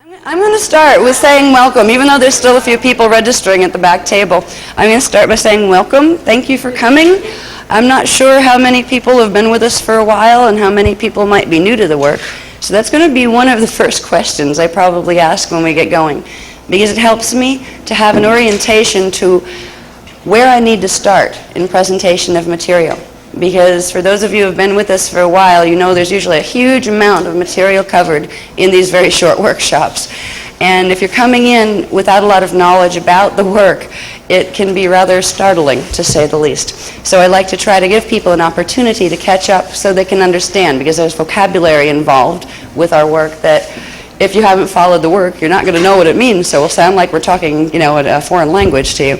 I'm going to start with saying welcome, even though there's still a few people registering at the back table. I'm going to start by saying welcome. Thank you for coming. I'm not sure how many people have been with us for a while and how many people might be new to the work. So that's going to be one of the first questions I probably ask when we get going, because it helps me to have an orientation to where I need to start in presentation of material. Because for those of you who have been with us for a while, you know there's usually a huge amount of material covered in these very short workshops. And if you're coming in without a lot of knowledge about the work, it can be rather startling, to say the least. So I like to try to give people an opportunity to catch up so they can understand, because there's vocabulary involved with our work that if you haven't followed the work, you're not going to know what it means, so it'll sound like we're talking, a foreign language to you.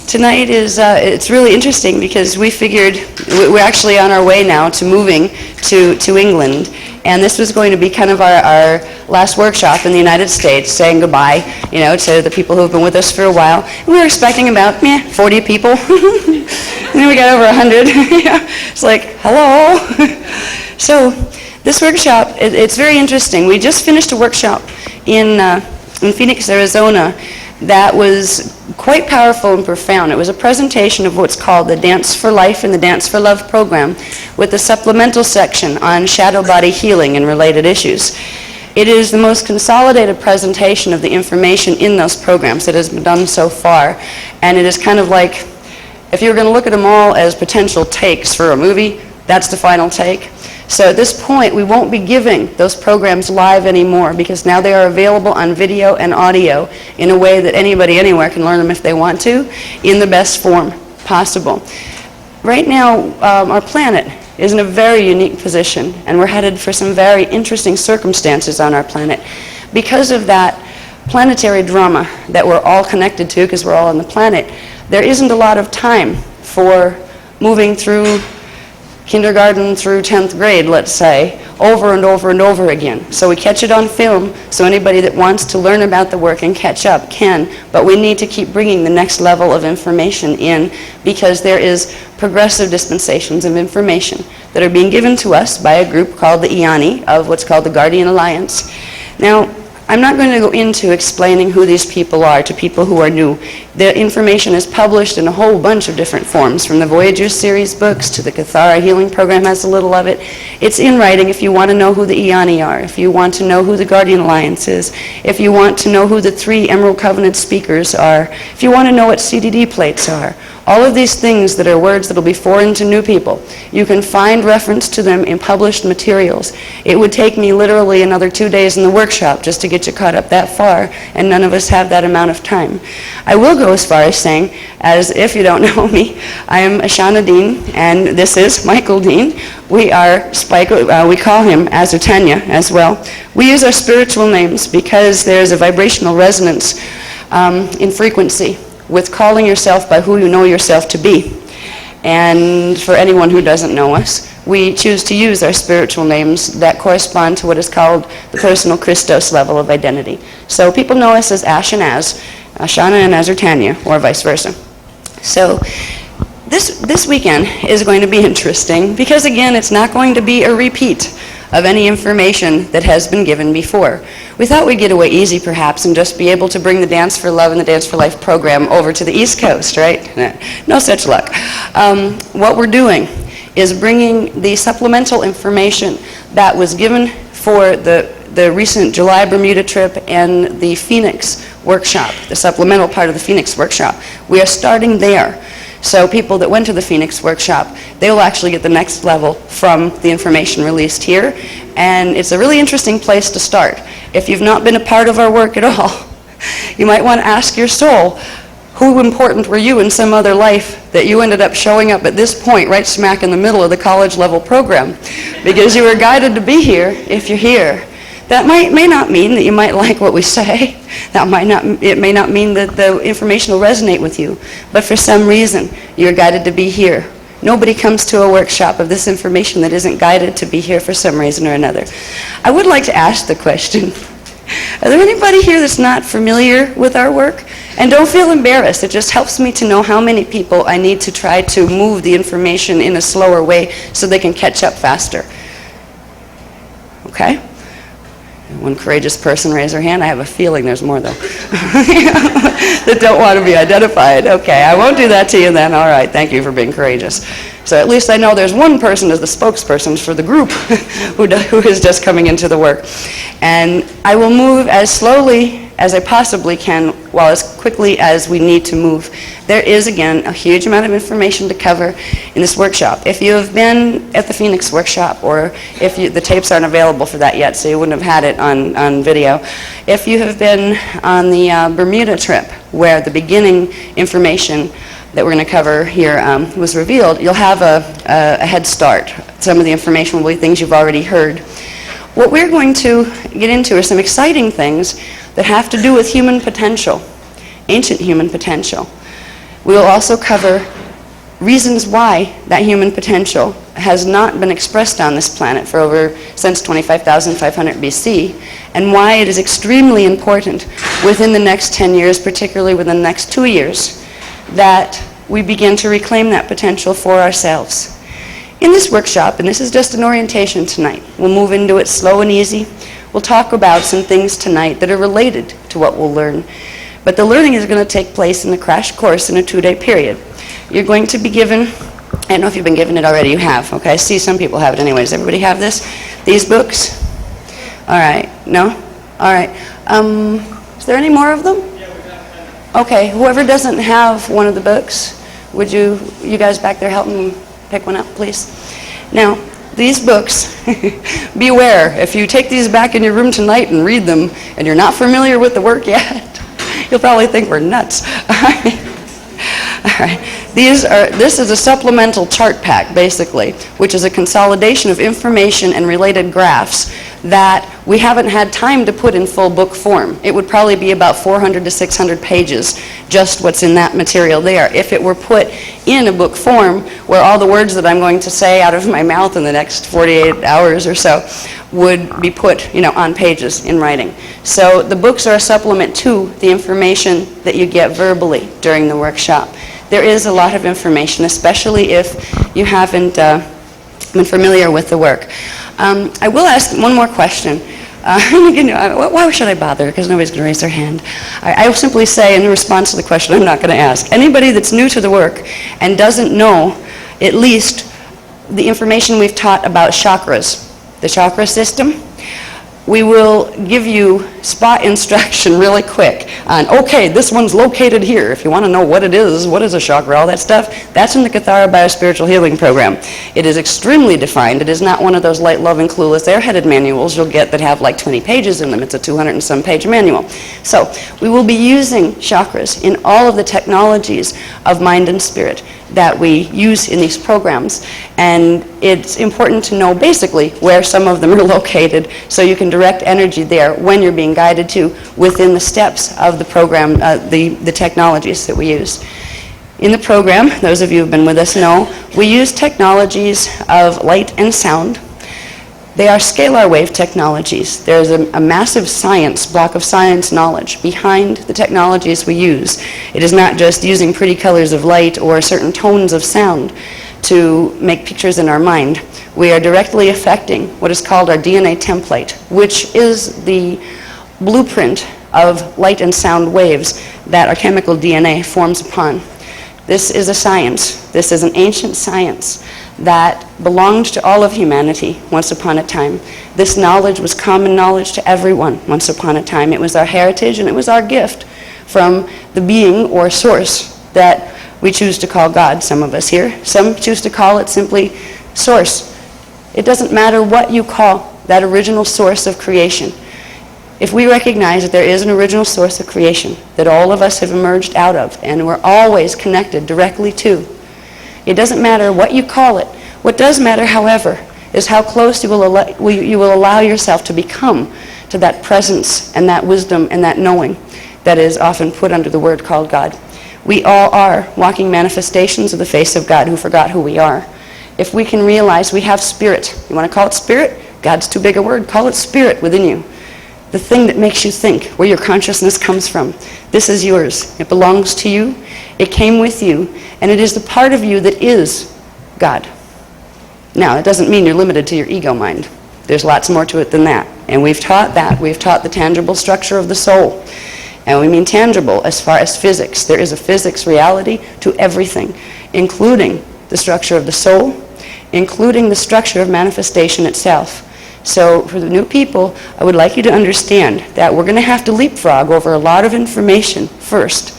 Tonight it's really interesting because we figured we're actually on our way now to moving to England, and this was going to be kind of our last workshop in the United States, saying goodbye, to the people who have been with us for a while. We were expecting about 40 people, and then we got over 100. It's like, hello. So this workshop, it's very interesting. We just finished a workshop in Phoenix, Arizona, that was quite powerful and profound. It was a presentation of what's called the Dance for Life and the Dance for Love program, with a supplemental section on shadow body healing and related issues. It is the most consolidated presentation of the information in those programs that has been done so far, and it is kind of like, if you were going to look at them all as potential takes for a movie, that's the final take. So at this point, we won't be giving those programs live anymore, because now they are available on video and audio in a way that anybody anywhere can learn them if they want to, in the best form possible. Right now, our planet is in a very unique position, and we're headed for some very interesting circumstances on our planet. Because of that planetary drama that we're all connected to, because we're all on the planet, there isn't a lot of time for moving through kindergarten through 10th grade, let's say, over and over and over again. So we catch it on film, so anybody that wants to learn about the work and catch up can, but we need to keep bringing the next level of information in, because there is progressive dispensations of information that are being given to us by a group called the IANI, of what's called the Guardian Alliance. Now, I'm not going to go into explaining who these people are to people who are new. The information is published in a whole bunch of different forms, from the Voyager series books to the Kathara Healing Program has a little of it. It's in writing if you want to know who the IANI are, if you want to know who the Guardian Alliance is, if you want to know who the 3 Emerald Covenant speakers are, if you want to know what CDD plates are. All of these things that are words that will be foreign to new people, you can find reference to them in published materials. It would take me literally another 2 days in the workshop just to get you caught up that far, and none of us have that amount of time. I will go as far as saying, as if you don't know me, I am Ashana Dean, and this is Michael Dean. We are Spike, we call him Azutanya as well. We use our spiritual names because there's a vibrational resonance in frequency with calling yourself by who you know yourself to be. And for anyone who doesn't know us, we choose to use our spiritual names that correspond to what is called the personal Christos level of identity. So people know us as Ash and Az, Ashana and Azurtanya, or vice versa. So this weekend is going to be interesting because, again, it's not going to be a repeat of any information that has been given before. We thought we'd get away easy, perhaps, and just be able to bring the Dance for Love and the Dance for Life program over to the East Coast, right? No such luck. What we're doing is bringing the supplemental information that was given for the recent July Bermuda trip and the Phoenix workshop, the supplemental part of the Phoenix workshop. We are starting there. So people that went to the Phoenix workshop, they will actually get the next level from the information released here. And it's a really interesting place to start. If you've not been a part of our work at all, you might want to ask your soul, who important were you in some other life that you ended up showing up at this point, right smack in the middle of the college level program? Because you were guided to be here if you're here. That may not mean that you might like what we say. It may not mean that the information will resonate with you. But for some reason, you're guided to be here. Nobody comes to a workshop of this information that isn't guided to be here for some reason or another. I would like to ask the question, are there anybody here that's not familiar with our work? And don't feel embarrassed. It just helps me to know how many people I need to try to move the information in a slower way so they can catch up faster. Okay? One courageous person raise their hand. I have a feeling there's more, though, that don't want to be identified. Okay, I won't do that to you then. All right, thank you for being courageous. So at least I know there's one person as the spokesperson for the group who is just coming into the work. And I will move as slowly as I possibly can, while as quickly as we need to move. There is, again, a huge amount of information to cover in this workshop. If you have been at the Phoenix workshop, or if the tapes aren't available for that yet, so you wouldn't have had it on video. If you have been on the Bermuda trip, where the beginning information that we're going to cover here was revealed, you'll have a head start. Some of the information will be things you've already heard. What we're going to get into are some exciting things that have to do with human potential, ancient human potential. We will also cover reasons why that human potential has not been expressed on this planet since 25,500 BC, and why it is extremely important within the next 10 years, particularly within the next 2 years, that we begin to reclaim that potential for ourselves. In this workshop, and this is just an orientation tonight, we'll move into it slow and easy. We'll talk about some things tonight that are related to what we'll learn. But the learning is going to take place in the crash course in a 2-day period. You're going to be given, I don't know if you've been given it already, you have. Okay, I see some people have it anyways. Everybody have this? These books? All right, no? All right. Is there any more of them? Okay, whoever doesn't have one of the books, would you guys back there help me pick one up, please? Now, these books, beware, if you take these back in your room tonight and read them, and you're not familiar with the work yet, you'll probably think we're nuts. All right. This is a supplemental chart pack, basically, which is a consolidation of information and related graphs that we haven't had time to put in full book form. It would probably be about 400 to 600 pages, just what's in that material there. If it were put in a book form, where all the words that I'm going to say out of my mouth in the next 48 hours or so would be put, on pages in writing. So the books are a supplement to the information that you get verbally during the workshop. There is a lot of information, especially if you haven't been familiar with the work. I will ask one more question. Why should I bother? Because nobody's going to raise their hand. I will simply say in response to the question, I'm not going to ask. Anybody that's new to the work and doesn't know at least the information we've taught about chakras, the chakra system, we will give you spot instruction really quick on, okay, this one's located here. If you want to know what it is, what is a chakra, all that stuff, that's in the Kathara Biospiritual Healing Program. It is extremely defined. It is not one of those light, love, and clueless airheaded manuals you'll get that have like 20 pages in them. It's a 200 and some page manual. So we will be using chakras in all of the technologies of mind and spirit that we use in these programs. And it's important to know basically where some of them are located so you can direct energy there when you're being guided to within the steps of the program, the technologies that we use. In the program, those of you who have been with us know, we use technologies of light and sound. They are scalar wave technologies. There's a massive block of science knowledge behind the technologies we use. It is not just using pretty colors of light or certain tones of sound to make pictures in our mind. We are directly affecting what is called our DNA template, which is the blueprint of light and sound waves that our chemical DNA forms upon. This is a science. This is an ancient science that belonged to all of humanity once upon a time. This knowledge was common knowledge to everyone once upon a time. It was our heritage and it was our gift from the being or source that we choose to call God, some of us here. Some choose to call it simply source. It doesn't matter what you call that original source of creation. If we recognize that there is an original source of creation that all of us have emerged out of and we're always connected directly to, it doesn't matter what you call it. What does matter, however, is how close you will allow yourself to become to that presence and that wisdom and that knowing that is often put under the word called God. We all are walking manifestations of the face of God who forgot who we are. If we can realize we have spirit, you want to call it spirit? God's too big a word. Call it spirit within you. The thing that makes you think, where your consciousness comes from. This is yours. It belongs to you. It came with you. And it is the part of you that is God. Now, it doesn't mean you're limited to your ego mind. There's lots more to it than that. And we've taught that. We've taught the tangible structure of the soul. And we mean tangible as far as physics. There is a physics reality to everything, including the structure of the soul, including the structure of manifestation itself. So for the new people, I would like you to understand that we're going to have to leapfrog over a lot of information first,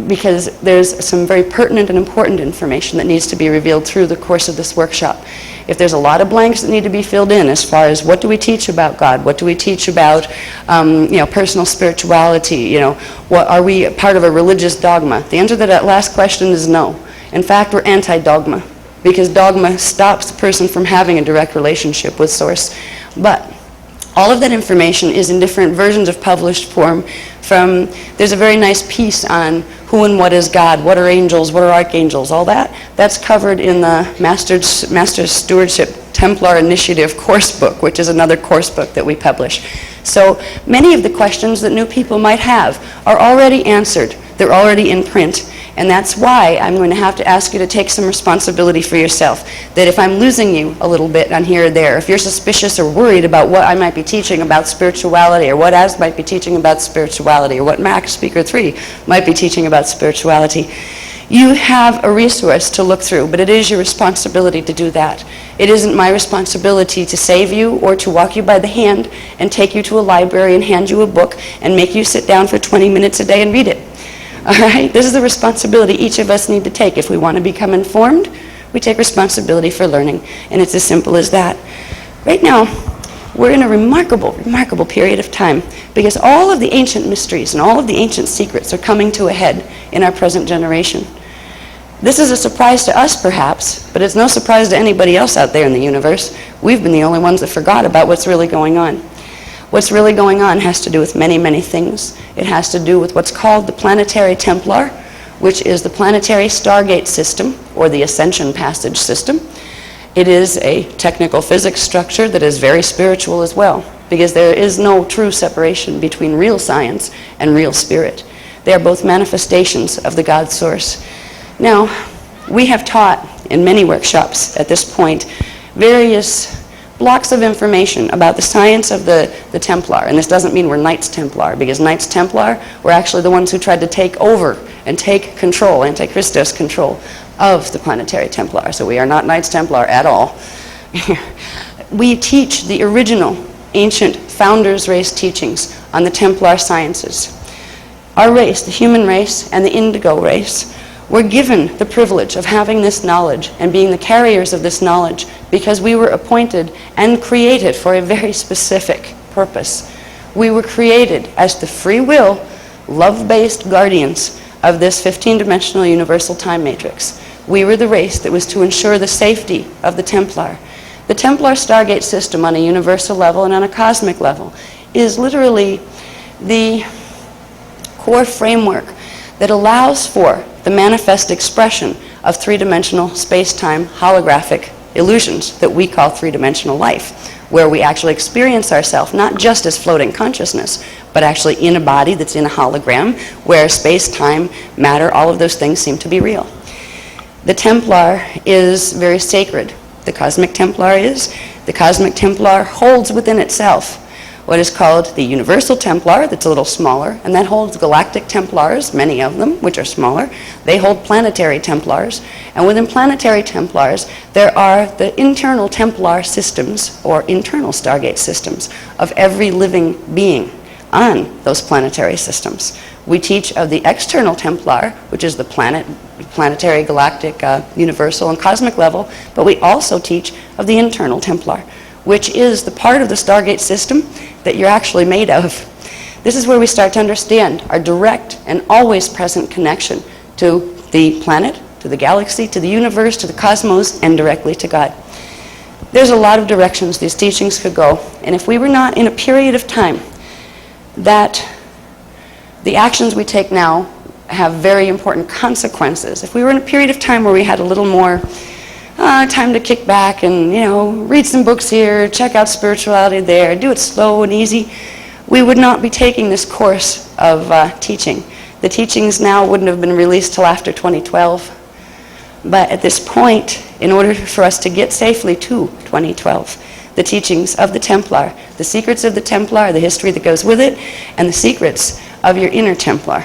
because there's some very pertinent and important information that needs to be revealed through the course of this workshop. If there's a lot of blanks that need to be filled in as far as what do we teach about God, what do we teach about personal spirituality, what are we part of a religious dogma? The answer to that last question is no. In fact, we're anti-dogma, because dogma stops the person from having a direct relationship with Source. But all of that information is in different versions of published form. There's a very nice piece on who and what is God, what are angels, what are archangels, all that. That's covered in the Master Stewardship Templar Initiative course book, which is another course book that we publish. So many of the questions that new people might have are already answered. They're already in print. And that's why I'm going to have to ask you to take some responsibility for yourself. That if I'm losing you a little bit on here or there, if you're suspicious or worried about what I might be teaching about spirituality, or what Az might be teaching about spirituality, or what Max Speaker 3 might be teaching about spirituality, you have a resource to look through, but it is your responsibility to do that. It isn't my responsibility to save you or to walk you by the hand and take you to a library and hand you a book and make you sit down for 20 minutes a day and read it. All right? This is the responsibility each of us need to take. If we want to become informed, we take responsibility for learning, and it's as simple as that. Right now, we're in a remarkable, remarkable period of time, because all of the ancient mysteries and all of the ancient secrets are coming to a head in our present generation. This is a surprise to us, perhaps, but it's no surprise to anybody else out there in the universe. We've been the only ones that forgot about what's really going on. What's really going on has to do with many, many things. It has to do with what's called the Planetary Templar, which is the planetary stargate system, or the ascension passage system. It is a technical physics structure that is very spiritual as well, because there is no true separation between real science and real spirit. They are both manifestations of the God Source. Now, we have taught in many workshops at this point various blocks of information about the science of the Templar. And this doesn't mean we're Knights Templar, because Knights Templar were actually the ones who tried to take over and take control, Antichristos control, of the Planetary Templar. So we are not Knights Templar at all. We teach the original ancient founders' race teachings on the Templar sciences. Our race, the human race and the indigo race, were given the privilege of having this knowledge and being the carriers of this knowledge because we were appointed and created for a very specific purpose. We were created as the free will, love-based guardians of this 15-dimensional universal time matrix. We were the race that was to ensure the safety of the Templar. The Templar Stargate system on a universal level and on a cosmic level is literally the core framework that allows for the manifest expression of three-dimensional space-time holographic illusions that we call three-dimensional life, where we actually experience ourselves not just as floating consciousness, but actually in a body that's in a hologram, where space-time, matter, all of those things seem to be real. The Templar is very sacred. The Cosmic Templar is. The Cosmic Templar holds within itself what is called the Universal Templar, that's a little smaller, and that holds Galactic Templars, many of them, which are smaller. They hold Planetary Templars, and within Planetary Templars, there are the internal Templar systems, or internal Stargate systems, of every living being on those planetary systems. We teach of the external Templar, which is the planetary, galactic, universal, and cosmic level, but we also teach of the internal Templar, which is the part of the Stargate system that you're actually made of. This is where we start to understand our direct and always present connection to the planet, to the galaxy, to the universe, to the cosmos, and directly to God. There's a lot of directions these teachings could go, and if we were not in a period of time that the actions we take now have very important consequences, if we were in a period of time where we had a little more time to kick back and, read some books here, check out spirituality there, do it slow and easy, we would not be taking this course of teaching. The teachings now wouldn't have been released till after 2012. But at this point, in order for us to get safely to 2012, the teachings of the Templar, the secrets of the Templar, the history that goes with it, and the secrets of your inner Templar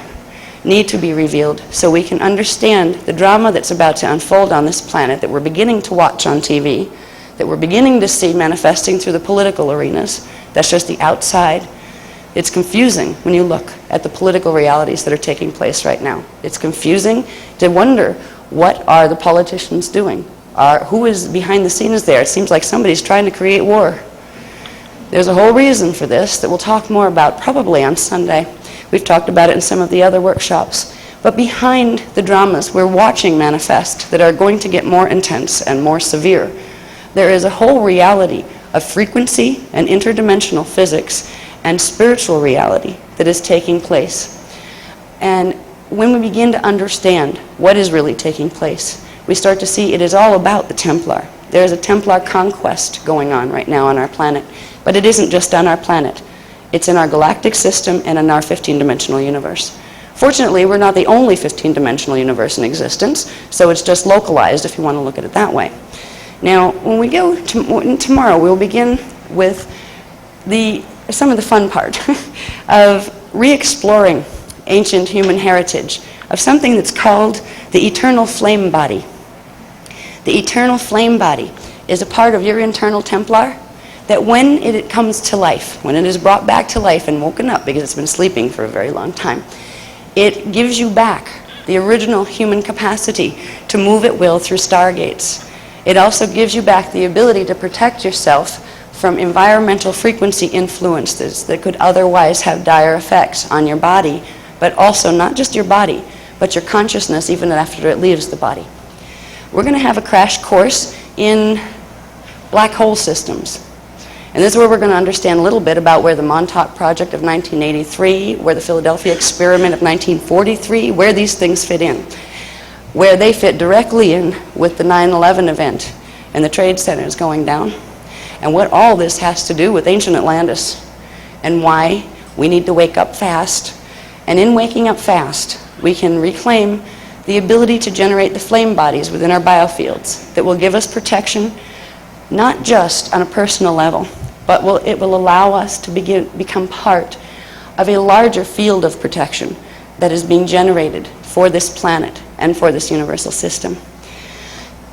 need to be revealed so we can understand the drama that's about to unfold on this planet that we're beginning to watch on TV, that we're beginning to see manifesting through the political arenas. That's just the outside. It's confusing when you look at the political realities that are taking place right now. It's confusing to wonder, what are the politicians doing? Who is behind the scenes there? It seems like somebody's trying to create war. There's a whole reason for this that we'll talk more about probably on Sunday. We've talked about it in some of the other workshops. But behind the dramas we're watching manifest that are going to get more intense and more severe, there is a whole reality of frequency and interdimensional physics and spiritual reality that is taking place. And when we begin to understand what is really taking place, we start to see it is all about the Templar. There is a Templar conquest going on right now on our planet, but it isn't just on our planet. It's in our galactic system and in our 15-dimensional universe. Fortunately, we're not the only 15-dimensional universe in existence, so it's just localized if you want to look at it that way. Now, when we go tomorrow, we'll begin with some of the fun part of re-exploring ancient human heritage of something that's called the eternal flame body. The eternal flame body is a part of your internal Templar that when it comes to life, when it is brought back to life and woken up because it's been sleeping for a very long time, it gives you back the original human capacity to move at will through stargates. It also gives you back the ability to protect yourself from environmental frequency influences that could otherwise have dire effects on your body, but also not just your body, but your consciousness even after it leaves the body. We're going to have a crash course in black hole systems. And this is where we're going to understand a little bit about where the Montauk Project of 1983, where the Philadelphia Experiment of 1943, where these things fit in, where they fit directly in with the 9/11 event and the Trade Centers going down, and what all this has to do with ancient Atlantis, and why we need to wake up fast. And in waking up fast, we can reclaim the ability to generate the flame bodies within our biofields that will give us protection, not just on a personal level, but it will allow us to become part of a larger field of protection that is being generated for this planet and for this universal system.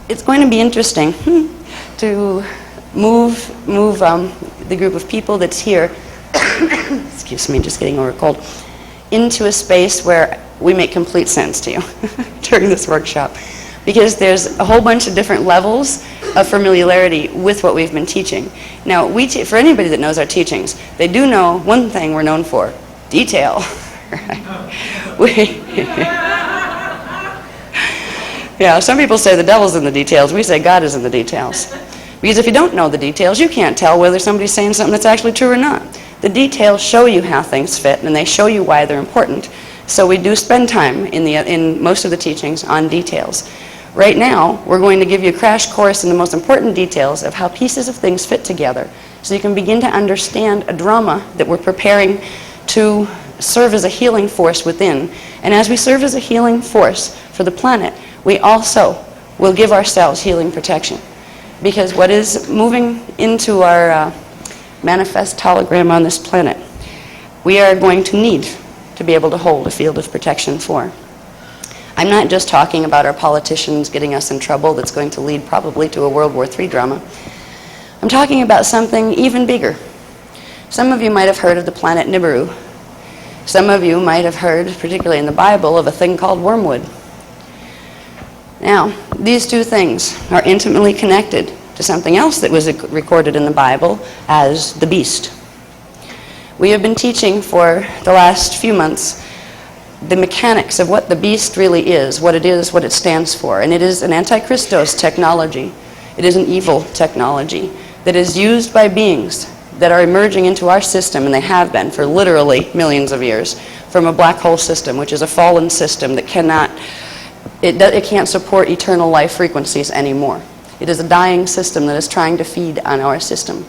It's going to be interesting to move the group of people that's here, excuse me, just getting over a cold, into a space where we make complete sense to you during this workshop. Because there's a whole bunch of different levels of familiarity with what we've been teaching. Now, for anybody that knows our teachings, they do know one thing we're known for: detail. Yeah, some people say the devil's in the details. We say God is in the details. Because if you don't know the details, you can't tell whether somebody's saying something that's actually true or not. The details show you how things fit, and they show you why they're important. So we do spend time in most of the teachings on details. Right now, we're going to give you a crash course in the most important details of how pieces of things fit together, so you can begin to understand a drama that we're preparing to serve as a healing force within. And as we serve as a healing force for the planet, we also will give ourselves healing protection. Because what is moving into our manifest hologram on this planet, we are going to need to be able to hold a field of protection for. I'm not just talking about our politicians getting us in trouble that's going to lead probably to a World War III drama. I'm talking about something even bigger. Some of you might have heard of the planet Nibiru. Some of you might have heard, particularly in the Bible, of a thing called wormwood. Now, these two things are intimately connected to something else that was recorded in the Bible as the beast. We have been teaching for the last few months the mechanics of what the beast really is, what it stands for. And it is an antichristos technology. It is an evil technology that is used by beings that are emerging into our system, and they have been for literally millions of years, from a black hole system, which is a fallen system that it can't support eternal life frequencies anymore. It is a dying system that is trying to feed on our system.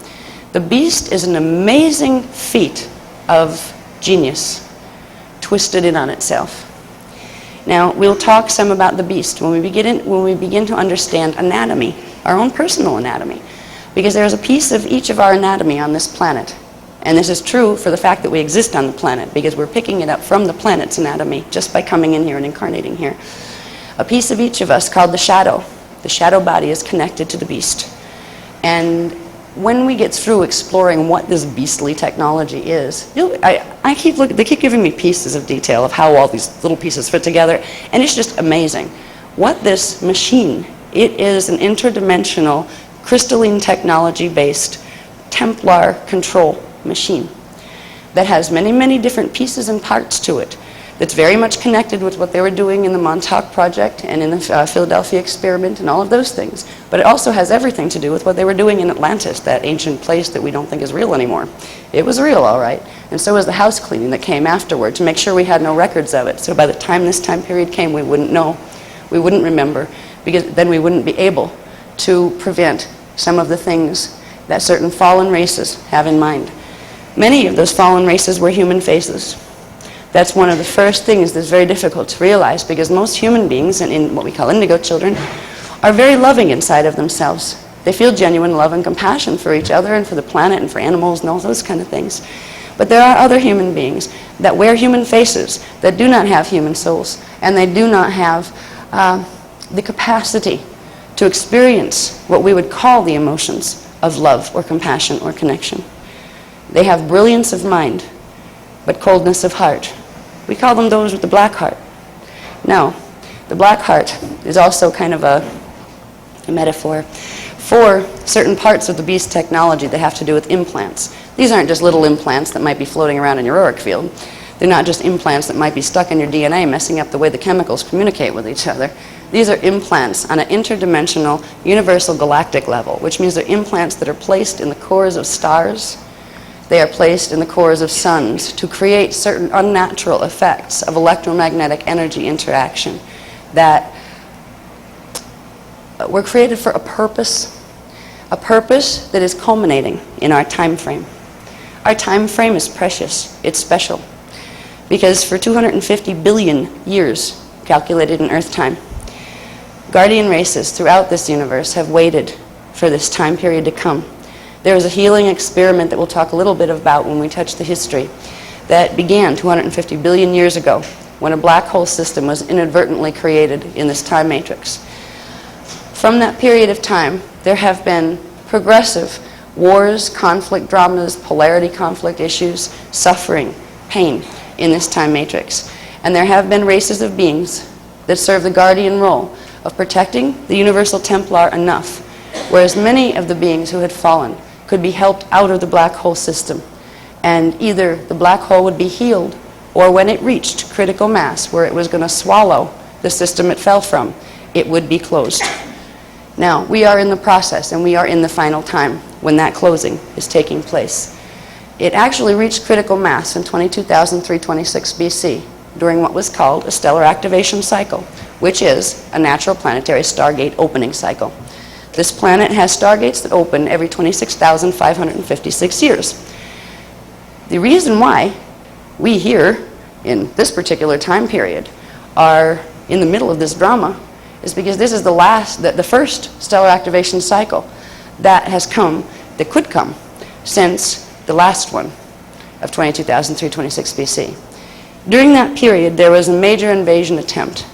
The beast is an amazing feat of genius, twisted in on itself. Now, we'll talk some about the beast when we begin to understand anatomy, our own personal anatomy. Because there's a piece of each of our anatomy on this planet. And this is true for the fact that we exist on the planet, because we're picking it up from the planet's anatomy just by coming in here and incarnating here. A piece of each of us called the shadow. The shadow body is connected to the beast. And when we get through exploring what this beastly technology is, they keep giving me pieces of detail of how all these little pieces fit together, and it's just amazing. What this machine, it is an interdimensional, crystalline technology-based Templar control machine that has many, many different pieces and parts to it, that's very much connected with what they were doing in the Montauk Project and in the Philadelphia experiment and all of those things. But it also has everything to do with what they were doing in Atlantis, that ancient place that we don't think is real anymore. It was real, all right. And so was the house cleaning that came afterward to make sure we had no records of it. So by the time this time period came, we wouldn't know, we wouldn't remember, because then we wouldn't be able to prevent some of the things that certain fallen races have in mind. Many of those fallen races were human faces. That's one of the first things that's very difficult to realize, because most human beings, and in what we call indigo children, are very loving inside of themselves. They feel genuine love and compassion for each other and for the planet and for animals and all those kind of things. But there are other human beings that wear human faces, that do not have human souls, and they do not have the capacity to experience what we would call the emotions of love or compassion or connection. They have brilliance of mind, but coldness of heart. We call them those with the black heart. Now, the black heart is also kind of a metaphor for certain parts of the beast technology that have to do with implants. These aren't just little implants that might be floating around in your auric field. They're not just implants that might be stuck in your DNA, messing up the way the chemicals communicate with each other. These are implants on an interdimensional, universal galactic level, which means they're implants that are placed in the cores of stars. They are placed in the cores of suns to create certain unnatural effects of electromagnetic energy interaction that were created for a purpose that is culminating in our time frame. Our time frame is precious. It's special. Because for 250 billion years, calculated in Earth time, guardian races throughout this universe have waited for this time period to come. There was a healing experiment that we'll talk a little bit about when we touch the history that began 250 billion years ago when a black hole system was inadvertently created in this time matrix. From that period of time, there have been progressive wars, conflict dramas, polarity conflict issues, suffering, pain in this time matrix. And there have been races of beings that serve the guardian role of protecting the Universal Templar enough, whereas many of the beings who had fallen could be helped out of the black hole system. And either the black hole would be healed, or when it reached critical mass, where it was going to swallow the system it fell from, it would be closed. Now, we are in the process, and we are in the final time when that closing is taking place. It actually reached critical mass in 22,326 BC during what was called a stellar activation cycle, which is a natural planetary stargate opening cycle. This planet has stargates that open every 26,556 years. The reason why we here, in this particular time period, are in the middle of this drama is because this is the first stellar activation cycle that has come, that could come, since the last one of 22,326 BC. During that period, there was a major invasion attempt.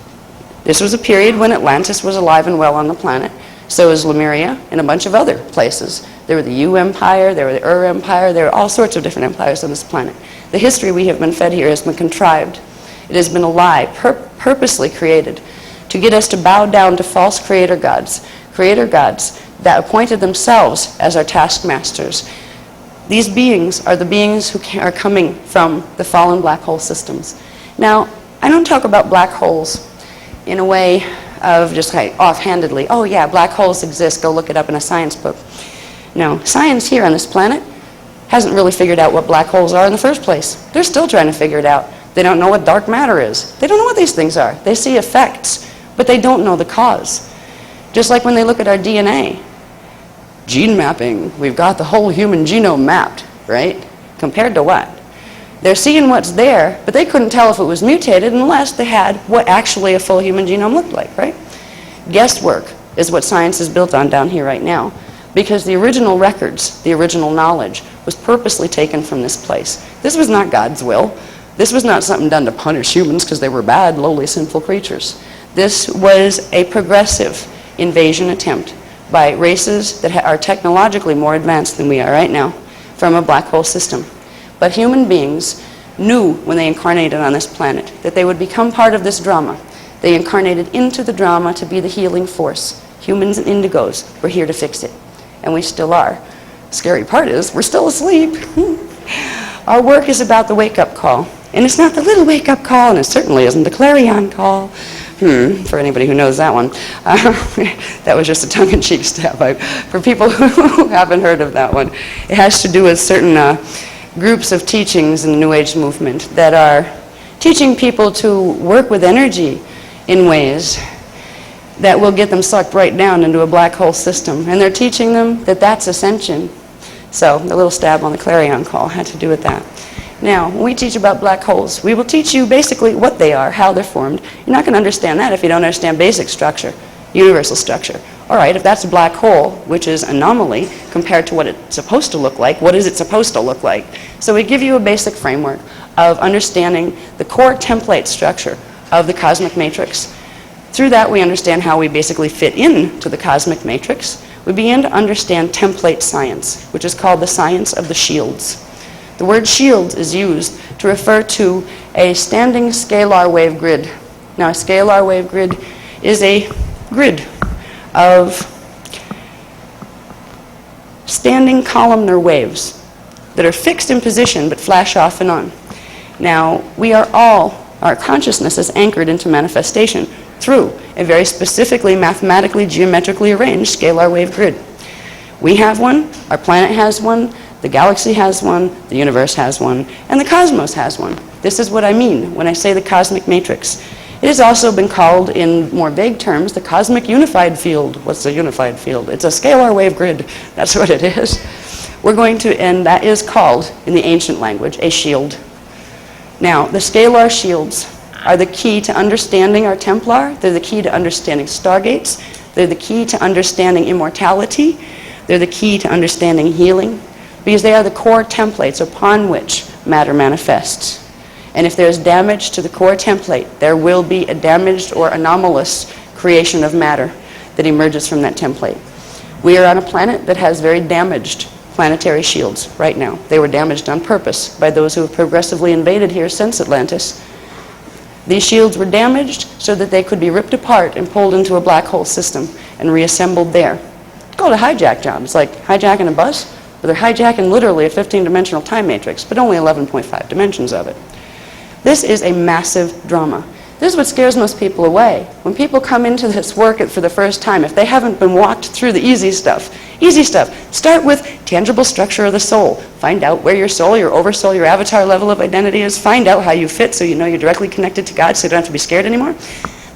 This was a period when Atlantis was alive and well on the planet. So was Lemuria and a bunch of other places. There were the Yu Empire, there were the Ur Empire, there were all sorts of different empires on this planet. The history we have been fed here has been contrived. It has been a lie, purposely created to get us to bow down to false creator gods that appointed themselves as our taskmasters. These beings are the beings who are coming from the fallen black hole systems. Now, I don't talk about black holes in a way of just like offhandedly, oh yeah, black holes exist, go look it up in a science book. No, science here on this planet hasn't really figured out what black holes are in the first place. They're still trying to figure it out. They don't know what dark matter is. They don't know what these things are. They see effects, but they don't know the cause. Just like when they look at our DNA. Gene mapping, we've got the whole human genome mapped, right? Compared to what? They're seeing what's there, but they couldn't tell if it was mutated unless they had what actually a full human genome looked like, right? Guesswork is what science is built on down here right now. because the original records, the original knowledge, was purposely taken from this place. This was not God's will. This was not something done to punish humans because they were bad, lowly, sinful creatures. This was a progressive invasion attempt by races that are technologically more advanced than we are right now from a black hole system. But human beings knew when they incarnated on this planet that they would become part of this drama. They incarnated into the drama to be the healing force. Humans and indigos were here to fix it. And we still are. The scary part is we're still asleep. Our work is about the wake-up call. And it's not the little wake-up call, and it certainly isn't the clarion call. For anybody who knows that one. That was just a tongue-in-cheek stab. For people who haven't heard of that one, it has to do with certain groups of teachings in the New Age movement that are teaching people to work with energy in ways that will get them sucked right down into a black hole system. And they're teaching them that that's ascension. So the little stab on the clarion call had to do with that. Now, when we teach about black holes, we will teach you basically what they are, how they're formed. You're not going to understand that if you don't understand basic structure, universal structure. All right, if that's a black hole, which is anomaly compared to what it's supposed to look like, what is it supposed to look like? So we give you a basic framework of understanding the core template structure of the cosmic matrix. Through that, we understand how we basically fit into the cosmic matrix. We begin to understand template science, which is called the science of the shields. The word shield is used to refer to a standing scalar wave grid. Now, a scalar wave grid is a grid of standing columnar waves that are fixed in position but flash off and on. Now, our consciousness is anchored into manifestation through a very specifically mathematically, geometrically arranged scalar wave grid. We have one, our planet has one, the galaxy has one, the universe has one, and the cosmos has one. This is what I mean when I say the cosmic matrix. It has also been called, in more vague terms, the cosmic unified field. What's a unified field? It's a scalar wave grid. That's what it is. And that is called, in the ancient language, a shield. Now, the scalar shields are the key to understanding our Templar. They're the key to understanding stargates. They're the key to understanding immortality. They're the key to understanding healing, because they are the core templates upon which matter manifests. And if there's damage to the core template, there will be a damaged or anomalous creation of matter that emerges from that template. We are on a planet that has very damaged planetary shields right now. They were damaged on purpose by those who have progressively invaded here since Atlantis. These shields were damaged so that they could be ripped apart and pulled into a black hole system and reassembled there. It's called a hijack job. It's like hijacking a bus, but they're hijacking literally a 15-dimensional time matrix, but only 11.5 dimensions of it. This is a massive drama. This is what scares most people away. When people come into this work for the first time, if they haven't been walked through the easy stuff, start with tangible structure of the soul. Find out where your soul, your oversoul, your avatar level of identity is. Find out how you fit so you know you're directly connected to God so you don't have to be scared anymore.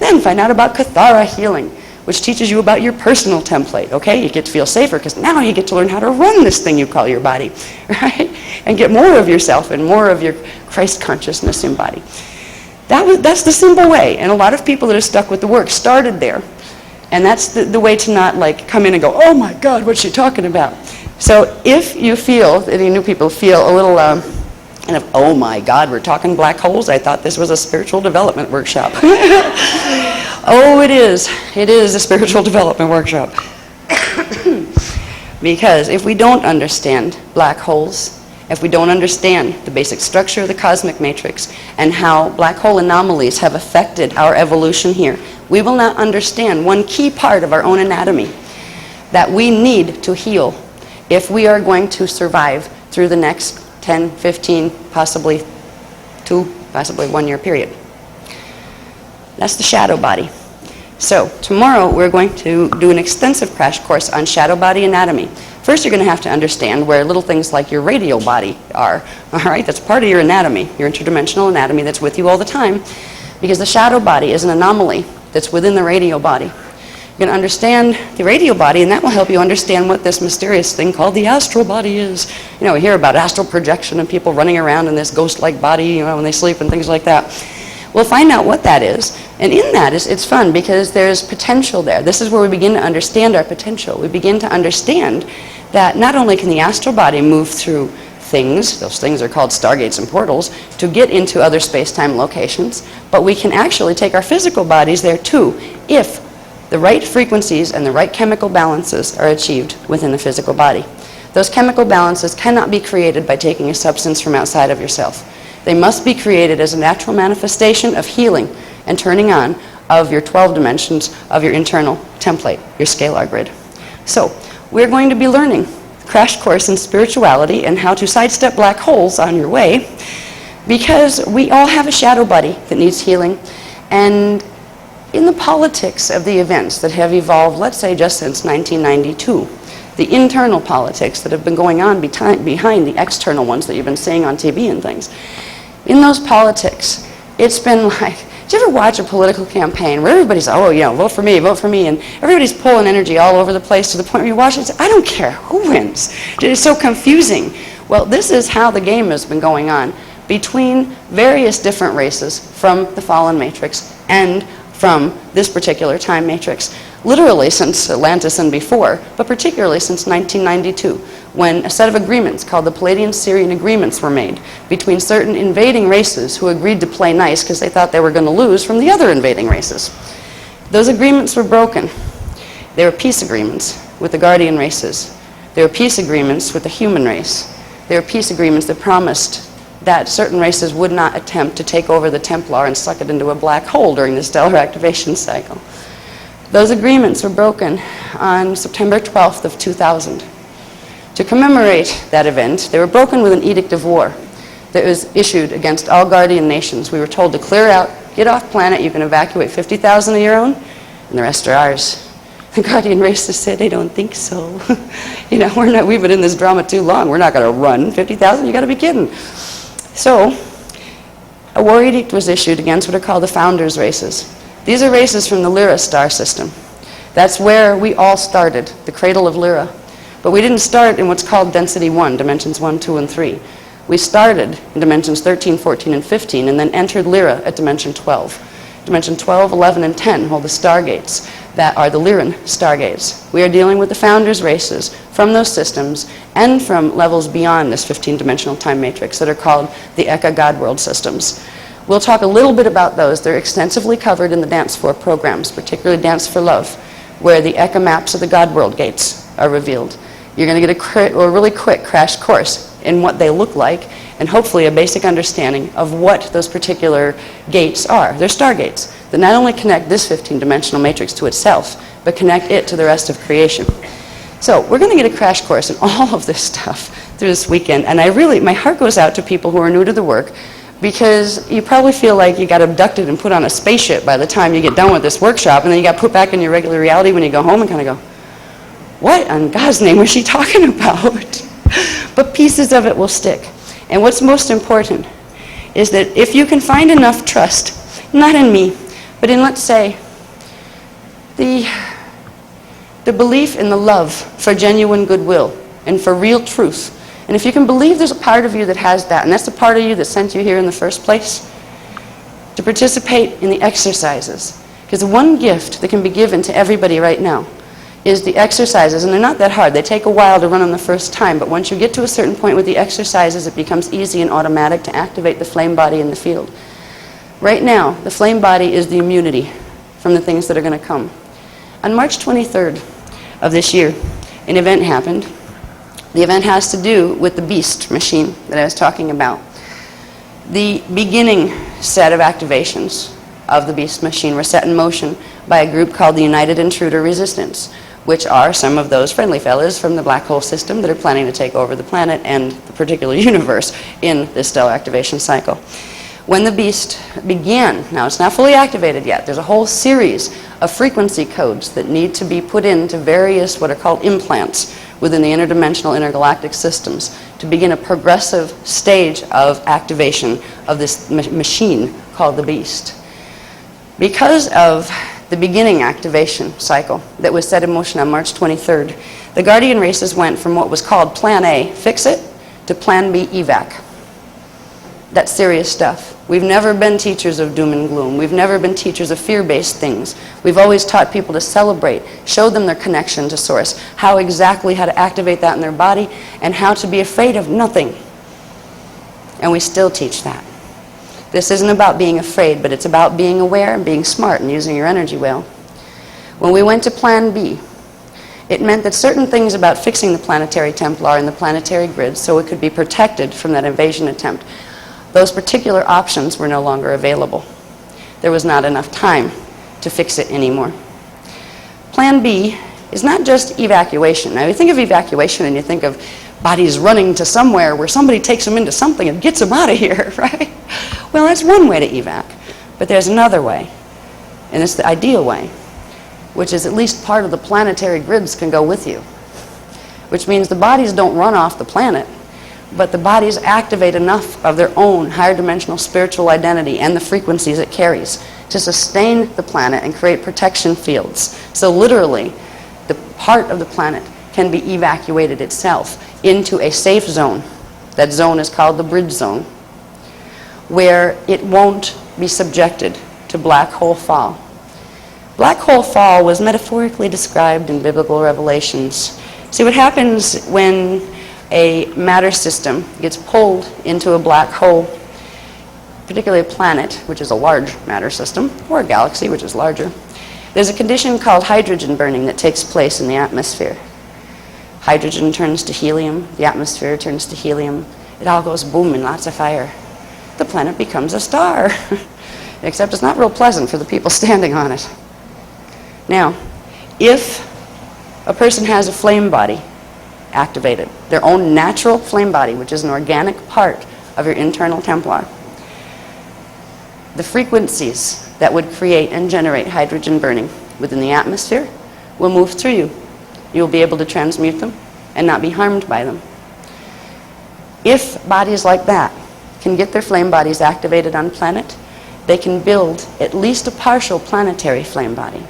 Then find out about Kathara healing, which teaches you about your personal template, okay? You get to feel safer because now you get to learn how to run this thing you call your body, right? And get more of yourself and more of your Christ consciousness embodied. That's the simple way, and a lot of people that are stuck with the work started there. And that's the way to not like come in and go, oh my God, what's she talking about? So if you feel, any new people feel a little kind of, oh my God, we're talking black holes, I thought this was a spiritual development workshop. Oh, it is. It is a spiritual development workshop. Because if we don't understand black holes, if we don't understand the basic structure of the cosmic matrix and how black hole anomalies have affected our evolution here, we will not understand one key part of our own anatomy that we need to heal if we are going to survive through the next 10, 15, possibly 2, possibly 1 year period. That's the shadow body. So tomorrow we're going to do an extensive crash course on shadow body anatomy. First, you're going to have to understand where little things like your radial body are. All right, that's part of your anatomy, your interdimensional anatomy that's with you all the time, because the shadow body is an anomaly that's within the radial body. You're going to understand the radial body, and that will help you understand what this mysterious thing called the astral body is. You know, we hear about astral projection and people running around in this ghost-like body, you know, when they sleep and things like that. We'll find out what that is. And in that, it's fun because there's potential there. This is where we begin to understand our potential. We begin to understand that not only can the astral body move through things, those things are called stargates and portals, to get into other space-time locations, but we can actually take our physical bodies there too, if the right frequencies and the right chemical balances are achieved within the physical body. Those chemical balances cannot be created by taking a substance from outside of yourself. They must be created as a natural manifestation of healing and turning on of your 12 dimensions of your internal template, your scalar grid. So, we're going to be learning a crash course in spirituality and how to sidestep black holes on your way, because we all have a shadow body that needs healing. And in the politics of the events that have evolved, let's say just since 1992, the internal politics that have been going on behind the external ones that you've been seeing on TV and things, in those politics, it's been like, did you ever watch a political campaign where everybody's, oh, you know, vote for me, and everybody's pulling energy all over the place to the point where you watch it and say, I don't care who wins. It's so confusing. Well, this is how the game has been going on between various different races from the fallen matrix and from this particular time matrix, literally since Atlantis and before, but particularly since 1992, when a set of agreements called the Palladian-Syrian agreements were made between certain invading races who agreed to play nice because they thought they were going to lose from the other invading races. Those agreements were broken. They were peace agreements with the guardian races. They were peace agreements with the human race. They were peace agreements that promised that certain races would not attempt to take over the Templar and suck it into a black hole during the stellar activation cycle. Those agreements were broken on September 12th of 2000. To commemorate that event, they were broken with an edict of war that was issued against all guardian nations. We were told to clear out, get off planet, you can evacuate 50,000 of your own, and the rest are ours. The guardian races said they don't think so. You know, we've been in this drama too long. We're not going to run 50,000. You got to be kidding. So, a war edict was issued against what are called the founders races. These are races from the Lyra star system. That's where we all started, the cradle of Lyra. But we didn't start in what's called density 1, dimensions 1, 2, and 3. We started in dimensions 13, 14, and 15, and then entered Lyra at dimension 12. Dimension 12, 11, and 10 hold the stargates that are the Lyran stargates. We are dealing with the founders races from those systems and from levels beyond this 15-dimensional time matrix that are called the Eka God World systems. We'll talk a little bit about those. They're extensively covered in the Dance for programs, particularly Dance for Love, where the Eka maps of the God World gates are revealed. You're going to get a really quick crash course in what they look like, and hopefully a basic understanding of what those particular gates are. They're stargates that not only connect this 15-dimensional matrix to itself, but connect it to the rest of creation. So we're going to get a crash course in all of this stuff through this weekend, and my heart goes out to people who are new to the work, because you probably feel like you got abducted and put on a spaceship by the time you get done with this workshop, and then you got put back in your regular reality when you go home and kind of go, what in God's name was she talking about? But pieces of it will stick. And what's most important is that if you can find enough trust, not in me, but in, let's say, the belief in the love for genuine goodwill and for real truth, and if you can believe there's a part of you that has that, and that's the part of you that sent you here in the first place, to participate in the exercises. Because the one gift that can be given to everybody right now is the exercises, and they're not that hard. They take a while to run them the first time, but once you get to a certain point with the exercises, it becomes easy and automatic to activate the flame body in the field. Right now, the flame body is the immunity from the things that are going to come. On March 23rd of this year, an event happened. The event has to do with the Beast machine that I was talking about. The beginning set of activations of the Beast machine were set in motion by a group called the United Intruder Resistance, which are some of those friendly fellas from the black hole system that are planning to take over the planet and the particular universe in this stellar activation cycle. When the Beast began, now it's not fully activated yet, there's a whole series of frequency codes that need to be put into various what are called implants within the interdimensional intergalactic systems to begin a progressive stage of activation of this machine called the Beast. Because of the beginning activation cycle that was set in motion on March 23rd, the Guardian races went from what was called Plan A, fix it, to Plan B, evac. That's serious stuff. We've never been teachers of doom and gloom. We've never been teachers of fear-based things. We've always taught people to celebrate, show them their connection to Source, how to activate that in their body, and how to be afraid of nothing. And we still teach that. This isn't about being afraid, but it's about being aware and being smart and using your energy well. When we went to Plan B, it meant that certain things about fixing the planetary Templar and the planetary grid so it could be protected from that invasion attempt, those particular options were no longer available. There was not enough time to fix it anymore. Plan B is not just evacuation. Now, you think of evacuation and you think of bodies running to somewhere where somebody takes them into something and gets them out of here, right? Well, that's one way to evac. But there's another way, and it's the ideal way, which is at least part of the planetary grids can go with you, which means the bodies don't run off the planet, but the bodies activate enough of their own higher dimensional spiritual identity and the frequencies it carries to sustain the planet and create protection fields. So literally, the part of the planet can be evacuated itself into a safe zone. That zone is called the bridge zone, where it won't be subjected to black hole fall. Black hole fall was metaphorically described in biblical revelations. See, what happens when a matter system gets pulled into a black hole, particularly a planet, which is a large matter system, or a galaxy, which is larger, there's a condition called hydrogen burning that takes place in the atmosphere. Hydrogen turns to helium, the atmosphere turns to helium, it all goes boom and lots of fire. The planet becomes a star, except it's not real pleasant for the people standing on it. Now, if a person has a flame body activated, their own natural flame body, which is an organic part of your internal Templar, the frequencies that would create and generate hydrogen burning within the atmosphere will move through you. You'll be able to transmute them and not be harmed by them. If bodies like that can get their flame bodies activated on planet, they can build at least a partial planetary flame body,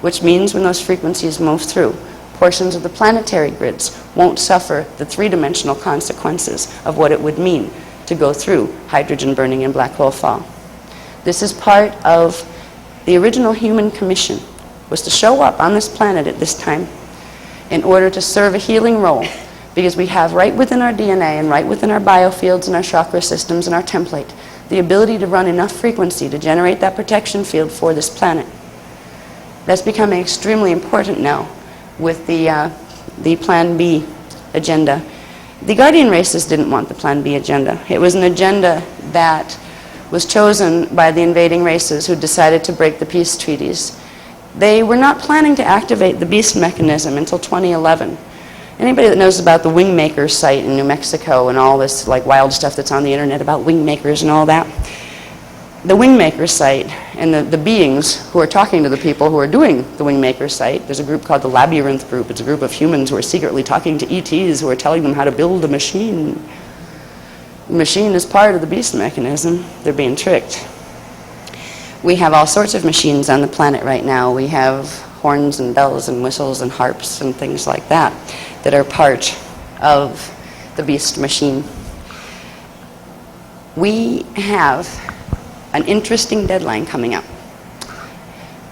which means when those frequencies move through, portions of the planetary grids won't suffer the three-dimensional consequences of what it would mean to go through hydrogen burning and black hole fall. This is part of the original human commission, was to show up on this planet at this time in order to serve a healing role, because we have right within our DNA and right within our biofields and our chakra systems and our template the ability to run enough frequency to generate that protection field for this planet. That's becoming extremely important now with the Plan B agenda. The Guardian races didn't want the Plan B agenda. It was an agenda that was chosen by the invading races who decided to break the peace treaties. They were not planning to activate the beast mechanism until 2011. Anybody that knows about the Wingmakers site in New Mexico and all this like wild stuff that's on the internet about Wingmakers and all that, the Wingmakers site and the beings who are talking to the people who are doing the Wingmakers site, there's a group called the Labyrinth Group. It's a group of humans who are secretly talking to ETs who are telling them how to build a machine. The machine is part of the beast mechanism. They're being tricked. We have all sorts of machines on the planet right now. We have horns and bells and whistles and harps and things like that that are part of the beast machine. We have an interesting deadline coming up.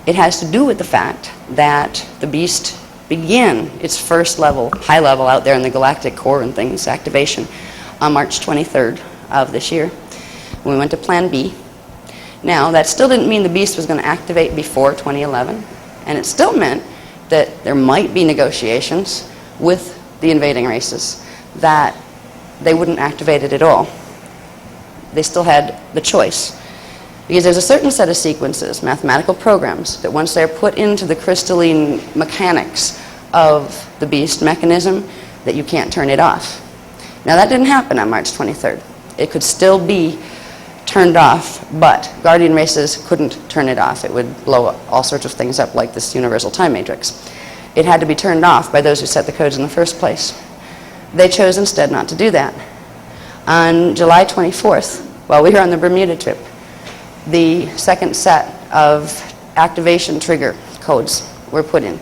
It has to do with the fact that the beast began its first level, high level out there in the galactic core and things, activation, on March 23rd of this year. We went to Plan B. Now, that still didn't mean the beast was going to activate before 2011, and it still meant that there might be negotiations with the invading races, that they wouldn't activate it at all. They still had the choice. Because there's a certain set of sequences, mathematical programs, that once they're put into the crystalline mechanics of the beast mechanism, that you can't turn it off. Now, that didn't happen on March 23rd. It could still be turned off, but Guardian races couldn't turn it off. It would blow all sorts of things up like this universal time matrix. It had to be turned off by those who set the codes in the first place. They chose instead not to do that. On July 24th, while we were on the Bermuda trip, the second set of activation trigger codes were put in.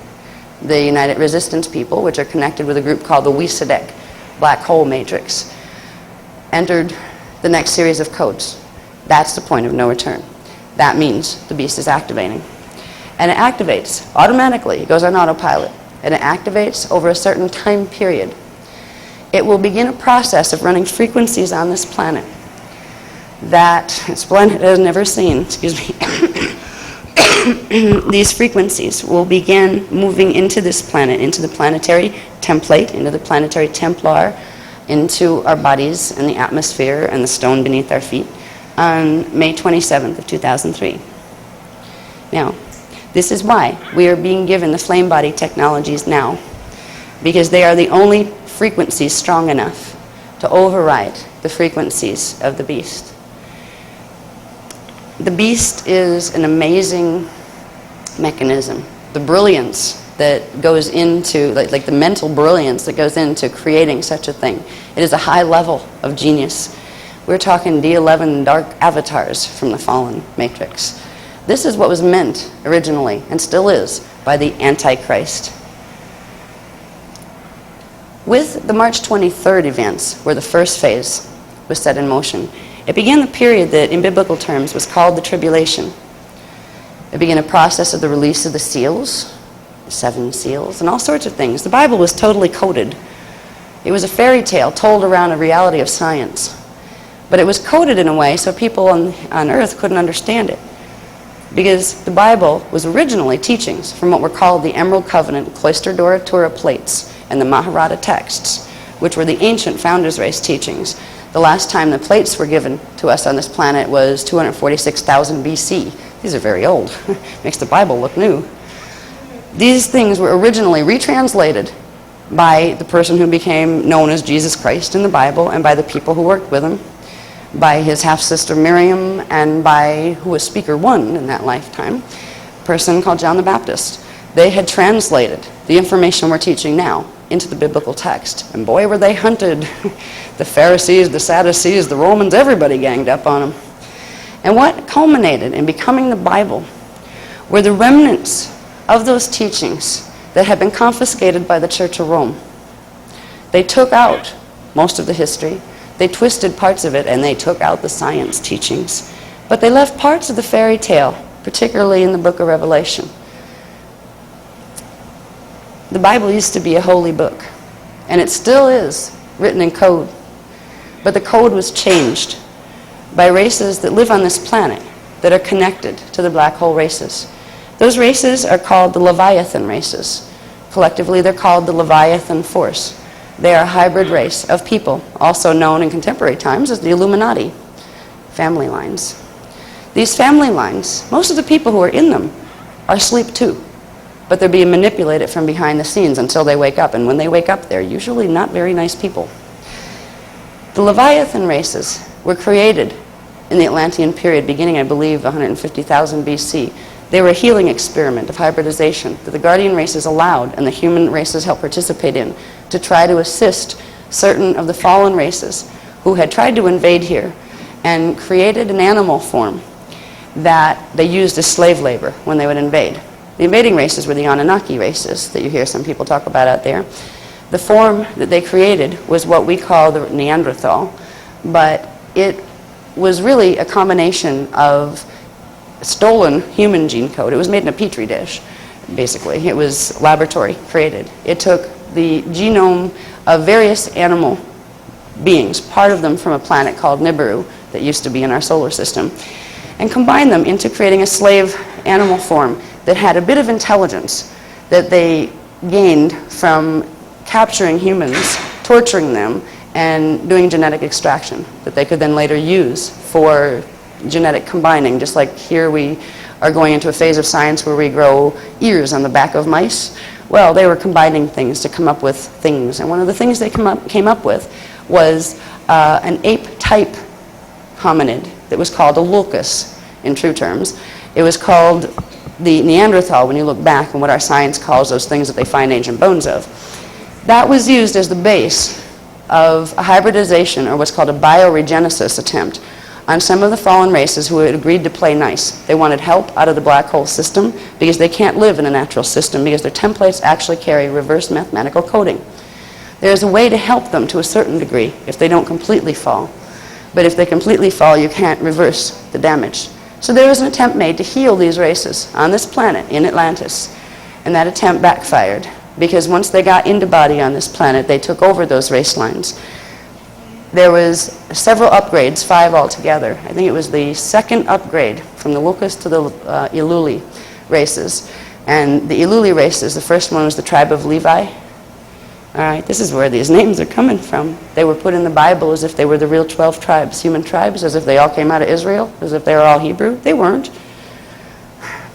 The United Resistance people, which are connected with a group called the WESADEC Black Hole Matrix, entered the next series of codes. That's the point of no return. That means the beast is activating. And it activates automatically. It goes on autopilot. And it activates over a certain time period. It will begin a process of running frequencies on this planet that this planet has never seen. Excuse me. These frequencies will begin moving into this planet, into the planetary template, into the planetary Templar, into our bodies and the atmosphere and the stone beneath our feet on May 27th of 2003. Now, this is why we are being given the flame body technologies now, because they are the only frequencies strong enough to override the frequencies of the beast. The beast is an amazing mechanism. The brilliance that goes into, like the mental brilliance that goes into creating such a thing. It is a high level of genius. We're talking D11 dark avatars from the fallen matrix. This is what was meant originally, and still is, by the Antichrist. With the March 23rd events, where the first phase was set in motion, it began the period that, in biblical terms, was called the tribulation. It began a process of the release of the seals, the 7 seals, and all sorts of things. The Bible was totally coded. It was a fairy tale told around a reality of science. But it was coded in a way so people on earth couldn't understand it. Because the Bible was originally teachings from what were called the Emerald Covenant, Cloister Doratura plates, and the Mahabharata texts, which were the ancient Founders Race teachings. The last time the plates were given to us on this planet was 246,000 BC. These are very old. Makes the Bible look new. These things were originally retranslated by the person who became known as Jesus Christ in the Bible, and by the people who worked with him, by his half-sister Miriam, and by who was Speaker 1 in that lifetime, a person called John the Baptist. They had translated the information we're teaching now into the biblical text. And boy, were they hunted. The Pharisees, the Sadducees, the Romans, everybody ganged up on them. And what culminated in becoming the Bible were the remnants of those teachings that had been confiscated by the Church of Rome. They took out most of the history, they twisted parts of it, and they took out the science teachings. But they left parts of the fairy tale, particularly in the book of Revelation. The Bible used to be a holy book, and it still is written in code. But the code was changed by races that live on this planet that are connected to the black hole races. Those races are called the Leviathan races. Collectively, they're called the Leviathan Force. They are a hybrid race of people, also known in contemporary times as the Illuminati family lines. These family lines, most of the people who are in them are asleep too, but they're being manipulated from behind the scenes until they wake up, and when they wake up, they're usually not very nice people. The Leviathan races were created in the Atlantean period, beginning, I believe, 150,000 BC. They were a healing experiment of hybridization that the guardian races allowed and the human races helped participate in to try to assist certain of the fallen races who had tried to invade here and created an animal form that they used as slave labor when they would invade. The invading races were the Anunnaki races that you hear some people talk about out there. The form that they created was what we call the Neanderthal, but it was really a combination of stolen human gene code. It was made in a petri dish, basically. It was laboratory created. It took the genome of various animal beings, part of them from a planet called Nibiru that used to be in our solar system, and combined them into creating a slave animal form that had a bit of intelligence that they gained from capturing humans, torturing them, and doing genetic extraction that they could then later use for genetic combining. Just like here we are going into a phase of science where we grow ears on the back of mice. Well, they were combining things to come up with things. And one of the things they came up with was an ape-type hominid that was called a locus in true terms. It was called the Neanderthal when you look back and what our science calls those things that they find ancient bones of. That was used as the base of a hybridization, or what's called a bioregenesis attempt, on some of the fallen races who had agreed to play nice. They wanted help out of the black hole system because they can't live in a natural system because their templates actually carry reverse mathematical coding. There's a way to help them to a certain degree if they don't completely fall. But if they completely fall, you can't reverse the damage. So there was an attempt made to heal these races on this planet in Atlantis. And that attempt backfired, because once they got into body on this planet, they took over those race lines. There was several upgrades, 5 altogether. I think it was the second upgrade from the Lucas to the Iluli races. And the Iluli races, the first one was the tribe of Levi. All right, this is where these names are coming from. They were put in the Bible as if they were the real 12 tribes, human tribes, as if they all came out of Israel, as if they were all Hebrew. They weren't.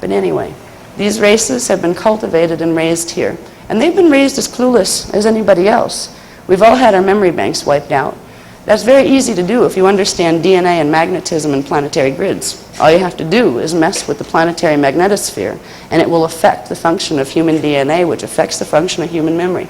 But anyway, these races have been cultivated and raised here. And they've been raised as clueless as anybody else. We've all had our memory banks wiped out. That's very easy to do if you understand DNA and magnetism and planetary grids. All you have to do is mess with the planetary magnetosphere, and it will affect the function of human DNA, which affects the function of human memory.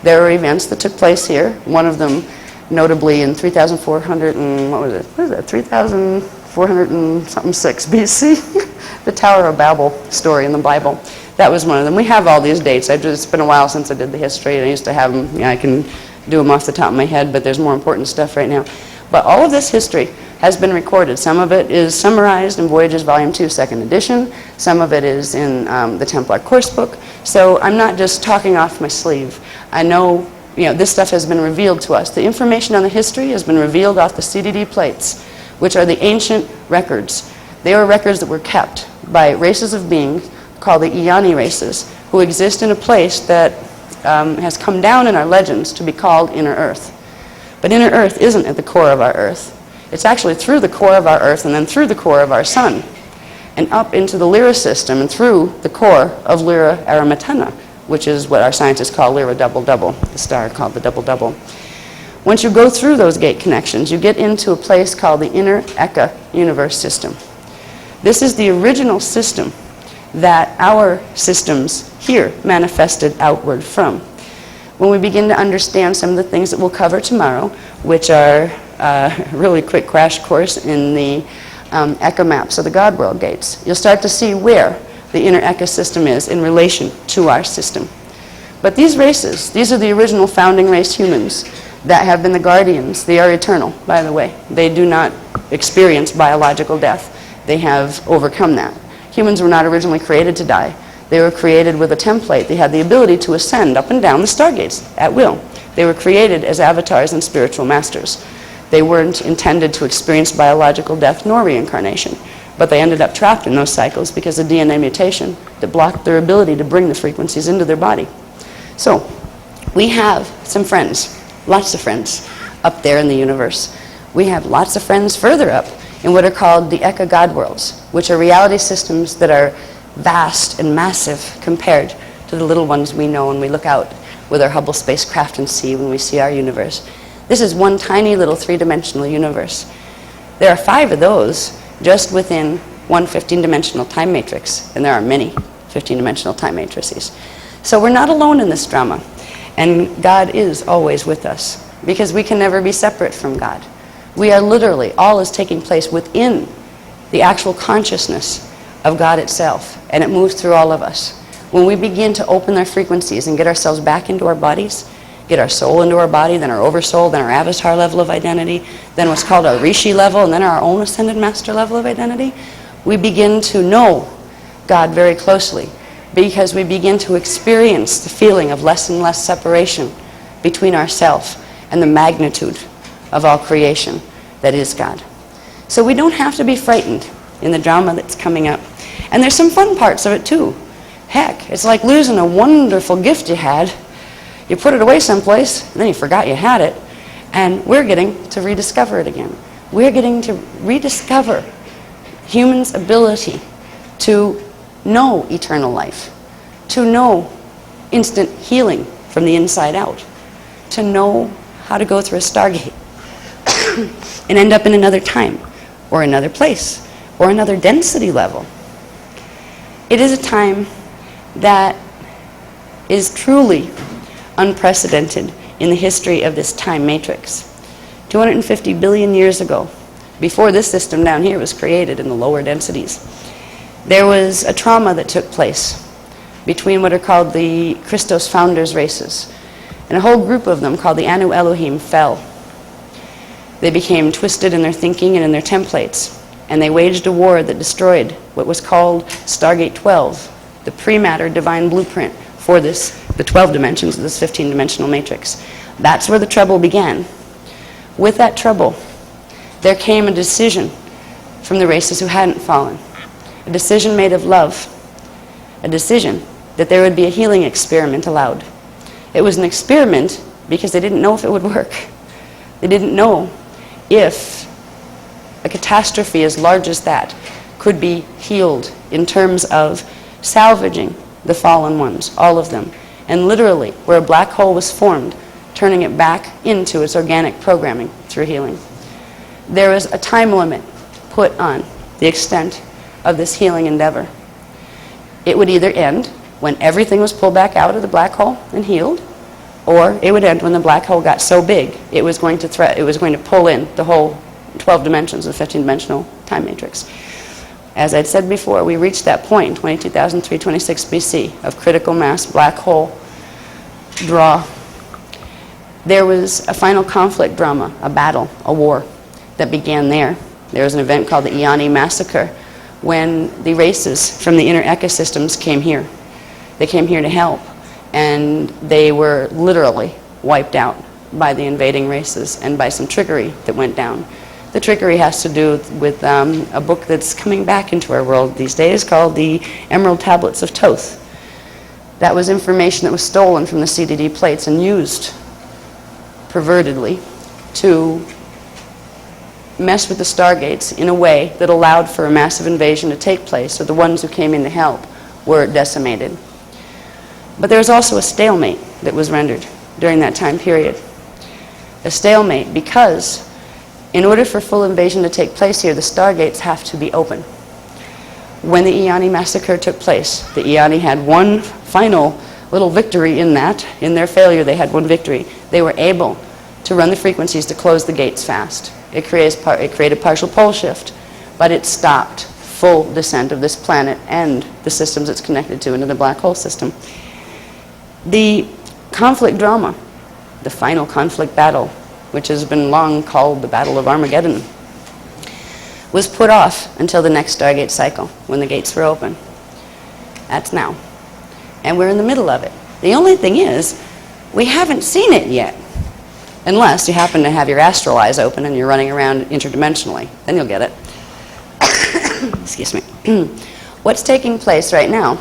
There were events that took place here, one of them notably in 3,400 and, what was it? What is that, 3,400 and something 6 BC? The Tower of Babel story in the Bible. That was one of them. We have all these dates. It's been a while since I did the history, and I used to have them. I can do them off the top of my head, but there's more important stuff right now. But all of this history has been recorded. Some of it is summarized in Voyages Volume 2, 2nd edition. Some of it is in the Templar course book. So I'm not just talking off my sleeve. I know, this stuff has been revealed to us. The information on the history has been revealed off the CDD plates, which are the ancient records. They are records that were kept by races of beings called the Iani races, who exist in a place that has come down in our legends to be called Inner Earth. But Inner Earth isn't at the core of our Earth. It's actually through the core of our Earth and then through the core of our Sun and up into the Lyra system and through the core of Lyra Aramitana, which is what our scientists call Lyra Double-Double, the star called the Double-Double. Once you go through those gate connections, you get into a place called the Inner Eka universe system. This is the original system that our systems here manifested outward from. When we begin to understand some of the things that we'll cover tomorrow, which are a really quick crash course in the Eka maps of the God World gates, you'll start to see where the Inner Eka system is in relation to our system. But these races, these are the original founding race humans that have been the guardians. They are eternal, by the way. They do not experience biological death. They have overcome that. Humans were not originally created to die. They were created with a template. They had the ability to ascend up and down the stargates at will. They were created as avatars and spiritual masters. They weren't intended to experience biological death nor reincarnation, but they ended up trapped in those cycles because of DNA mutation that blocked their ability to bring the frequencies into their body. So we have some friends, lots of friends, up there in the universe. We have lots of friends further up in what are called the Eka God Worlds, which are reality systems that are vast and massive compared to the little ones we know when we look out with our Hubble spacecraft and see when we see our universe. This is one tiny little three-dimensional universe. There are 5 of those just within one 15-dimensional time matrix, and there are many 15-dimensional time matrices. So we're not alone in this drama, and God is always with us because we can never be separate from God. We are literally, all is taking place within the actual consciousness of God itself, and it moves through all of us. When we begin to open our frequencies and get ourselves back into our bodies, get our soul into our body, then our oversoul, then our avatar level of identity, then what's called our rishi level, and then our own ascended master level of identity, we begin to know God very closely because we begin to experience the feeling of less and less separation between ourselves and the magnitude of all creation that is God. So we don't have to be frightened in the drama that's coming up. And there's some fun parts of it too. Heck, it's like losing a wonderful gift you had. You put it away someplace, and then you forgot you had it, and we're getting to rediscover it again. We're getting to rediscover humans' ability to know eternal life, to know instant healing from the inside out, to know how to go through a stargate and end up in another time, or another place, or another density level. It is a time that is truly unprecedented in the history of this time matrix. 250 billion years ago, before this system down here was created in the lower densities, there was a trauma that took place between what are called the Christos founders races, and a whole group of them called the Anu Elohim fell. They became twisted in their thinking and in their templates, and they waged a war that destroyed what was called Stargate 12, the pre-matter divine blueprint for this, the 12 dimensions of this 15-dimensional matrix. That's where the trouble began. With that trouble, there came a decision from the races who hadn't fallen, a decision made of love, a decision that there would be a healing experiment allowed. It was an experiment because they didn't know if it would work. They didn't know if a catastrophe as large as that could be healed in terms of salvaging the fallen ones, all of them, and literally where a black hole was formed, turning it back into its organic programming through healing. There was a time limit put on the extent of this healing endeavor. It would either end when everything was pulled back out of the black hole and healed, or it would end when the black hole got so big it was going to pull in the whole 12 dimensions of the 15-dimensional time matrix. As I'd said before, we reached that point in 22,326 BC of critical mass black hole draw. There was a final conflict drama, a battle, a war that began there. There was an event called the Iani Massacre when the races from the inner ecosystems came here. They came here to help, and they were literally wiped out by the invading races and by some trickery that went down. The trickery has to do with a book that's coming back into our world these days called the Emerald Tablets of Thoth. That was information that was stolen from the CDD plates and used pervertedly to mess with the stargates in a way that allowed for a massive invasion to take place, so the ones who came in to help were decimated. But there was also a stalemate that was rendered during that time period. A stalemate because in order for full invasion to take place here, the stargates have to be open. When the Iani Massacre took place, the Iani had one final little victory in that. In their failure, they had one victory. They were able to run the frequencies to close the gates fast. It created partial pole shift, but it stopped full descent of this planet and the systems it's connected to into the black hole system. The conflict drama, the final conflict battle, which has been long called the Battle of Armageddon, was put off until the next Stargate cycle when the gates were open. That's now. And we're in the middle of it. The only thing is, we haven't seen it yet. Unless you happen to have your astral eyes open and you're running around interdimensionally. Then you'll get it. Excuse me. What's taking place right now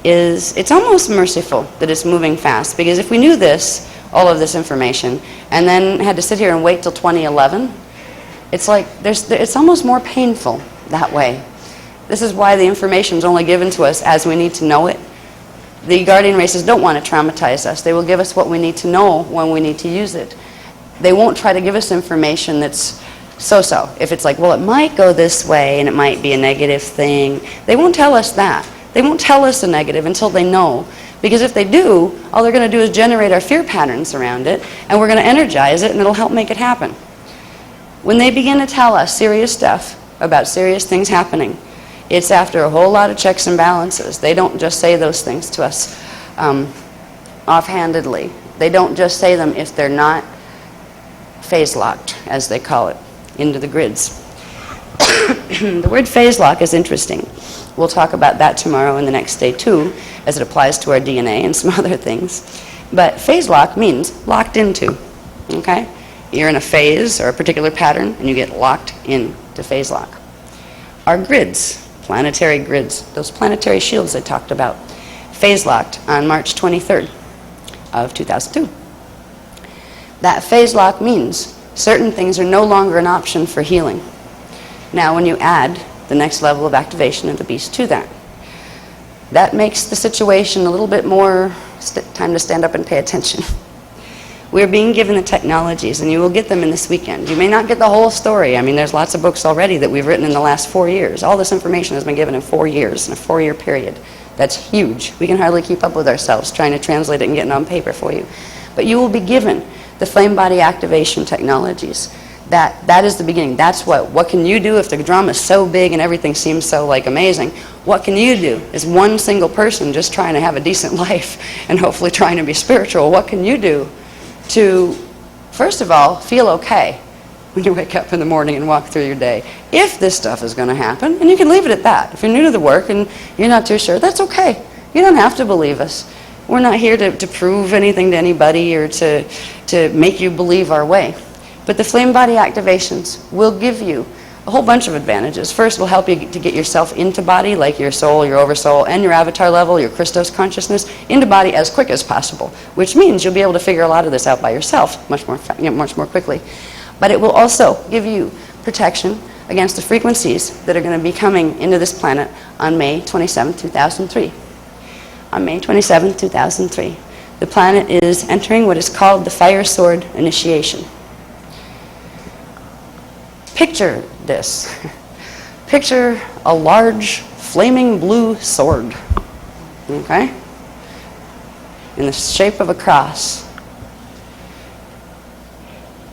is, it's almost merciful that it's moving fast, because if we knew this, all of this information, and then had to sit here and wait till 2011, it's like, it's almost more painful that way. This is why the information is only given to us as we need to know it. The guardian races don't want to traumatize us. They will give us what we need to know when we need to use it. They won't try to give us information that's so-so. If it's like, well, it might go this way and it might be a negative thing, they won't tell us that. They won't tell us a negative until they know. Because if they do, all they're going to do is generate our fear patterns around it, and we're going to energize it, and it'll help make it happen. When they begin to tell us serious stuff about serious things happening, it's after a whole lot of checks and balances. They don't just say those things to us offhandedly. They don't just say them if they're not phase locked, as they call it, into the grids. The word phase lock is interesting. We'll talk about that tomorrow and the next day too, as it applies to our DNA and some other things. But phase lock means locked into, okay? You're in a phase or a particular pattern and you get locked into phase lock. Our grids, planetary grids, those planetary shields I talked about, phase locked on March 23rd of 2002. That phase lock means certain things are no longer an option for healing. Now, when you add the next level of activation of the beast to that, that makes the situation a little bit more time to stand up and pay attention. We're being given the technologies, and you will get them in this weekend. You may not get the whole story. I mean, there's lots of books already that we've written in the last 4 years. All this information has been given in 4 years, in a 4-year period. That's huge. We can hardly keep up with ourselves trying to translate it and get it on paper for you. But you will be given the flame body activation technologies. That is the beginning. That's what can you do if the drama is so big and everything seems so like amazing? What can you do as one single person just trying to have a decent life and hopefully trying to be spiritual? What can you do to, first of all, feel okay when you wake up in the morning and walk through your day. If this stuff is going to happen, and you can leave it at that. If you're new to the work and you're not too sure, that's okay. You don't have to believe us. We're not here to prove anything to anybody or to make you believe our way. But the flame body activations will give you a whole bunch of advantages. First, will help you to get yourself into body, like your soul, your oversoul, and your avatar level, your Christos consciousness, into body as quick as possible, which means you'll be able to figure a lot of this out by yourself much more quickly. But it will also give you protection against the frequencies that are going to be coming into this planet on May 27, 2003. On May 27, 2003, the planet is entering what is called the Fire Sword Initiation. Picture this. Picture a large flaming blue sword, okay, in the shape of a cross.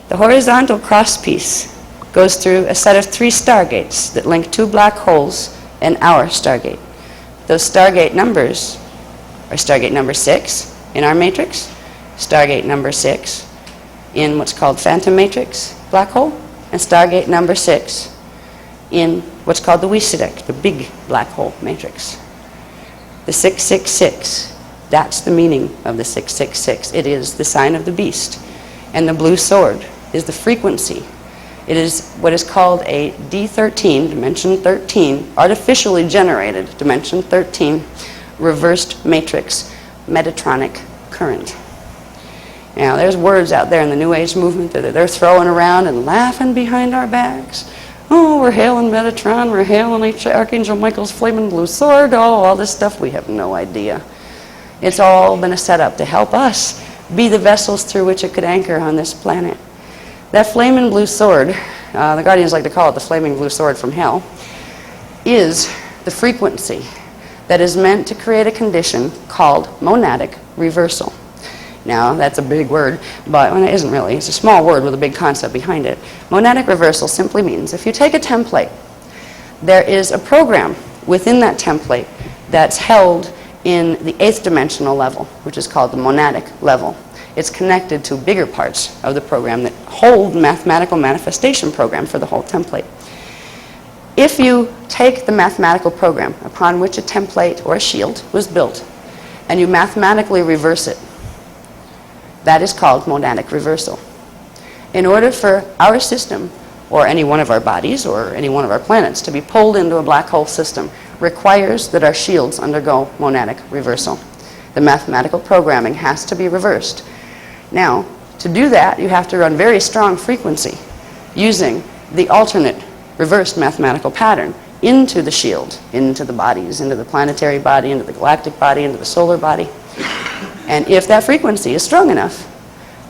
The horizontal cross piece goes through a set of 3 stargates that link 2 black holes and our stargate. Those stargate numbers are stargate number 6 in our matrix, stargate number 6 in what's called phantom matrix black hole, and stargate number 6 in what's called the Wysadek, the big black hole matrix. The 666, that's the meaning of the 666. It is the sign of the beast. And the blue sword is the frequency. It is what is called a D13, dimension 13, artificially generated dimension 13, reversed matrix Metatronic current. Now, there's words out there in the New Age movement that they're throwing around and laughing behind our backs. Oh, we're hailing Metatron, we're hailing Archangel Michael's flaming blue sword, all this stuff. We have no idea. It's all been a setup to help us be the vessels through which it could anchor on this planet. That flaming blue sword, the Guardians like to call it the flaming blue sword from hell, is the frequency that is meant to create a condition called monadic reversal. Now, that's a big word, but it isn't really. It's a small word with a big concept behind it. Monadic reversal simply means if you take a template, there is a program within that template that's held in the 8th dimensional level, which is called the monadic level. It's connected to bigger parts of the program that hold the mathematical manifestation program for the whole template. If you take the mathematical program upon which a template or a shield was built, and you mathematically reverse it, that is called monadic reversal. In order for our system, or any one of our bodies, or any one of our planets, to be pulled into a black hole system, requires that our shields undergo monadic reversal. The mathematical programming has to be reversed. Now, to do that, you have to run very strong frequency using the alternate reversed mathematical pattern into the shield, into the bodies, into the planetary body, into the galactic body, into the solar body. And if that frequency is strong enough,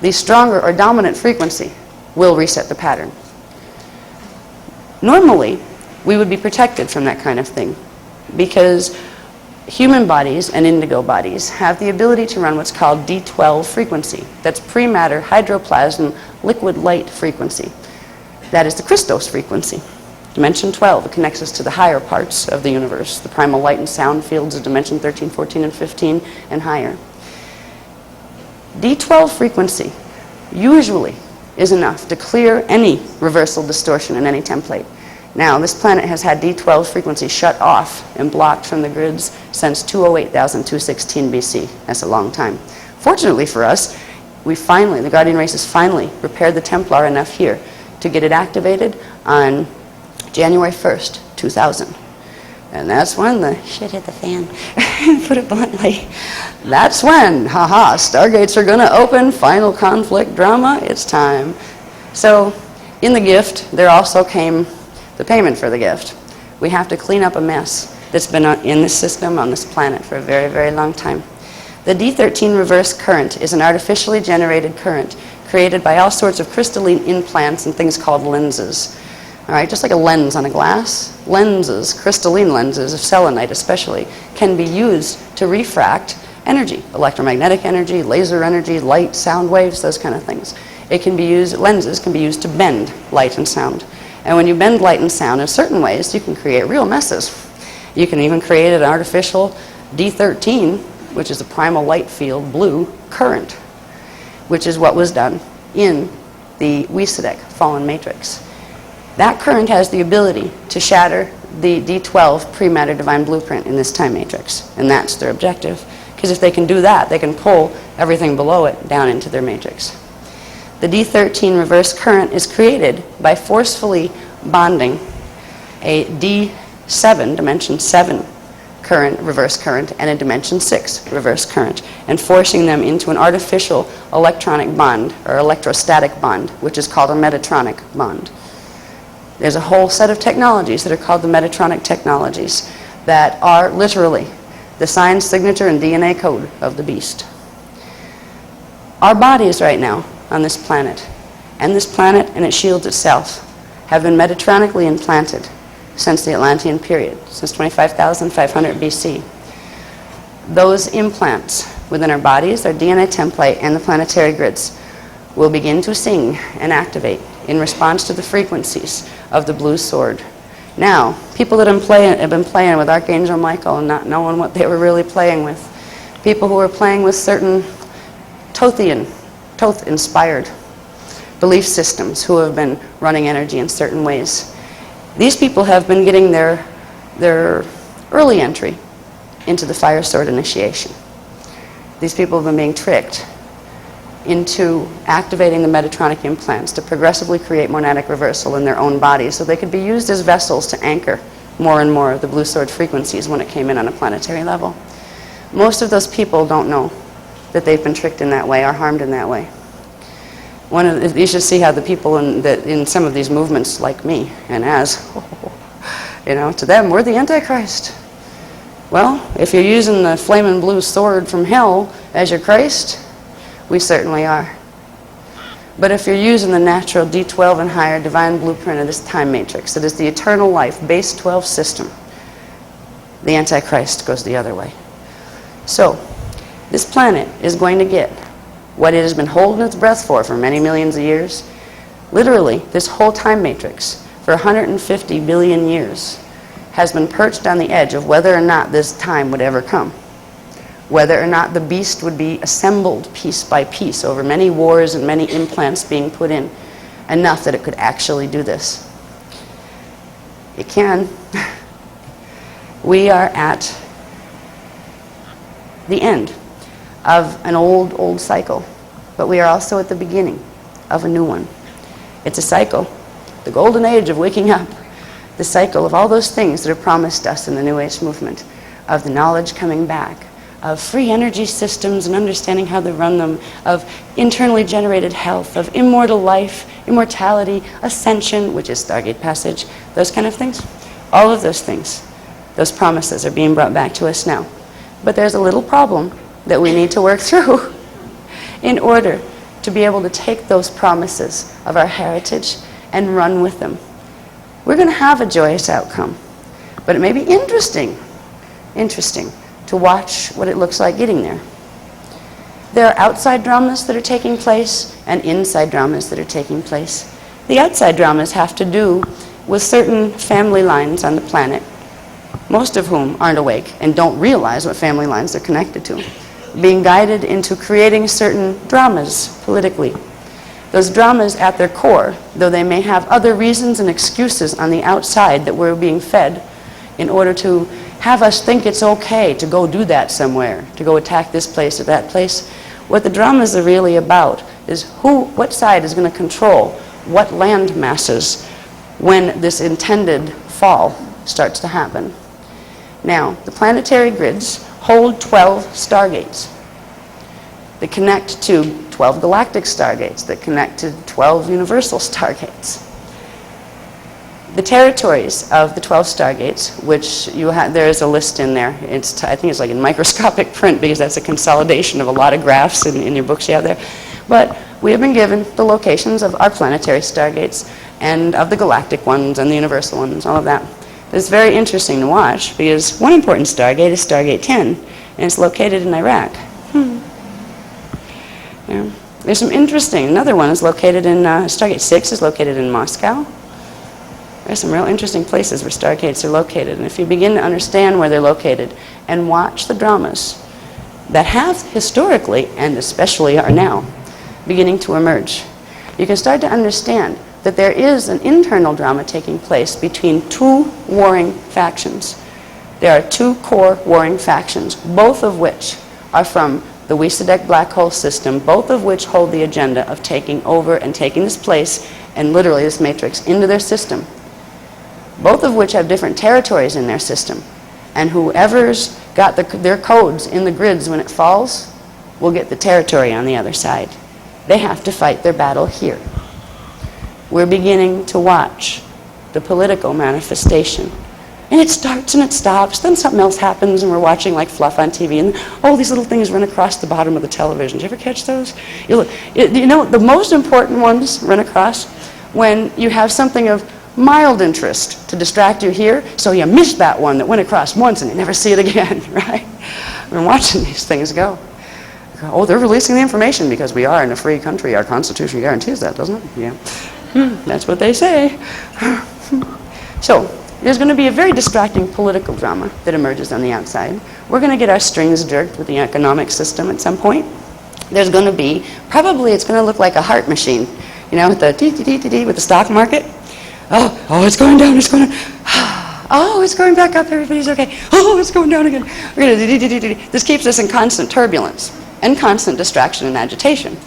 the stronger or dominant frequency will reset the pattern. Normally, we would be protected from that kind of thing because human bodies and indigo bodies have the ability to run what's called D12 frequency. That's pre-matter hydroplasm liquid light frequency. That is the Christos frequency. Dimension 12, it connects us to the higher parts of the universe, the primal light and sound fields of dimension 13, 14, and 15, and higher. D12 frequency usually is enough to clear any reversal distortion in any template. Now, this planet has had D12 frequency shut off and blocked from the grids since 208,216 BC. That's a long time. Fortunately for us, the Guardian races finally repaired the Templar enough here to get it activated on January 1st, 2000. And that's when the shit hit the fan, put it bluntly. That's when, stargates are going to open, final conflict drama, it's time. So, in the gift, there also came the payment for the gift. We have to clean up a mess that's been in this system, on this planet, for a very, very long time. The D13 reverse current is an artificially generated current created by all sorts of crystalline implants and things called lenses. All right, just like a lens on a glass, lenses, crystalline lenses of selenite especially, can be used to refract energy, electromagnetic energy, laser energy, light, sound waves, those kind of things. Lenses can be used to bend light and sound. And when you bend light and sound in certain ways, you can create real messes. You can even create an artificial D13, which is a primal light field blue current, which is what was done in the Wiesudek fallen matrix. That current has the ability to shatter the D12 pre-matter divine blueprint in this time matrix, and that's their objective. Because if they can do that, they can pull everything below it down into their matrix. The D13 reverse current is created by forcefully bonding a D7, dimension 7 current, reverse current, and a dimension 6 reverse current, and forcing them into an artificial electronic bond, or electrostatic bond, which is called a Metatronic bond. There's a whole set of technologies that are called the Metatronic technologies that are literally the sign, signature, and DNA code of the beast. Our bodies right now on this planet and its shields itself have been metatronically implanted since the Atlantean period, since 25,500 BC. Those implants within our bodies, our DNA template, and the planetary grids will begin to sing and activate in response to the frequencies of the blue sword. Now, people that have been playing with Archangel Michael and not knowing what they were really playing with, people who were playing with certain Thoth-inspired belief systems who have been running energy in certain ways. These people have been getting their early entry into the fire sword initiation. These people have been being tricked into activating the Metatronic implants to progressively create monadic reversal in their own bodies so they could be used as vessels to anchor more and more of the blue sword frequencies when it came in on a planetary level. Most of those people don't know that they've been tricked in that way or harmed in that way. You should see how the people in some of these movements, like me and to them, we're the Antichrist. Well, if you're using the flaming blue sword from hell as your Christ, we certainly are. But if you're using the natural D12 and higher divine blueprint of this time matrix, that is the eternal life base 12 system, the Antichrist goes the other way. So, this planet is going to get what it has been holding its breath for many millions of years. Literally, this whole time matrix, for 150 billion years, has been perched on the edge of whether or not this time would ever come. Whether or not the beast would be assembled piece by piece over many wars and many implants being put in, enough that it could actually do this. It can. We are at the end of an old cycle, but we are also at the beginning of a new one. It's a cycle, the golden age of waking up, the cycle of all those things that are promised us in the New Age movement, of the knowledge coming back, of free energy systems and understanding how they run them, of internally generated health, of immortal life, immortality, ascension, which is Stargate passage, those kind of things. All of those things, those promises are being brought back to us now. But there's a little problem that we need to work through in order to be able to take those promises of our heritage and run with them. We're going to have a joyous outcome, but it may be interesting to watch what it looks like getting there. There are outside dramas that are taking place and inside dramas that are taking place. The outside dramas have to do with certain family lines on the planet, most of whom aren't awake and don't realize what family lines they're connected to, being guided into creating certain dramas politically. Those dramas at their core, though they may have other reasons and excuses on the outside that we're being fed in order to have us think it's okay to go do that somewhere, to go attack this place or that place. What the dramas are really about is what side is going to control what land masses when this intended fall starts to happen. Now, the planetary grids hold 12 stargates that connect to 12 galactic stargates that connect to 12 universal stargates. The territories of the 12 stargates, which there is a list in there. I think it's like in microscopic print because that's a consolidation of a lot of graphs in your books you have there. But we have been given the locations of our planetary stargates and of the galactic ones and the universal ones, all of that. It's very interesting to watch because one important stargate is Stargate 10, and it's located in Iraq. Yeah. There's some interesting, another one is located in, Stargate 6 is located in Moscow. There's some real interesting places where stargates are located, and if you begin to understand where they're located and watch the dramas that have historically, and especially are now, beginning to emerge, you can start to understand that there is an internal drama taking place between two warring factions. There are two core warring factions, both of which are from the Wysadek black hole system, both of which hold the agenda of taking over and taking this place and literally this matrix into their system. Both of which have different territories in their system. And whoever's got their codes in the grids when it falls will get the territory on the other side. They have to fight their battle here. We're beginning to watch the political manifestation. And it starts and it stops, then something else happens and we're watching like fluff on TV and all these little things run across the bottom of the television. Did you ever catch those? You know, the most important ones run across when you have something of mild interest to distract you here, so you miss that one that went across once and you never see it again, right? We're watching these things go. Oh, they're releasing the information because we are in a free country. Our Constitution guarantees that, doesn't it? Yeah. That's what they say. So, there's going to be a very distracting political drama that emerges on the outside. We're going to get our strings jerked with the economic system at some point. There's going to be, probably it's going to look like a heart machine, you know, with the dee-dee-dee-dee-dee with the stock market. Oh, it's going down, it's going, oh, it's going back up, everybody's okay. Oh, it's going down again. We're going to dee-dee-dee-dee-dee. This keeps us in constant turbulence and constant distraction and agitation.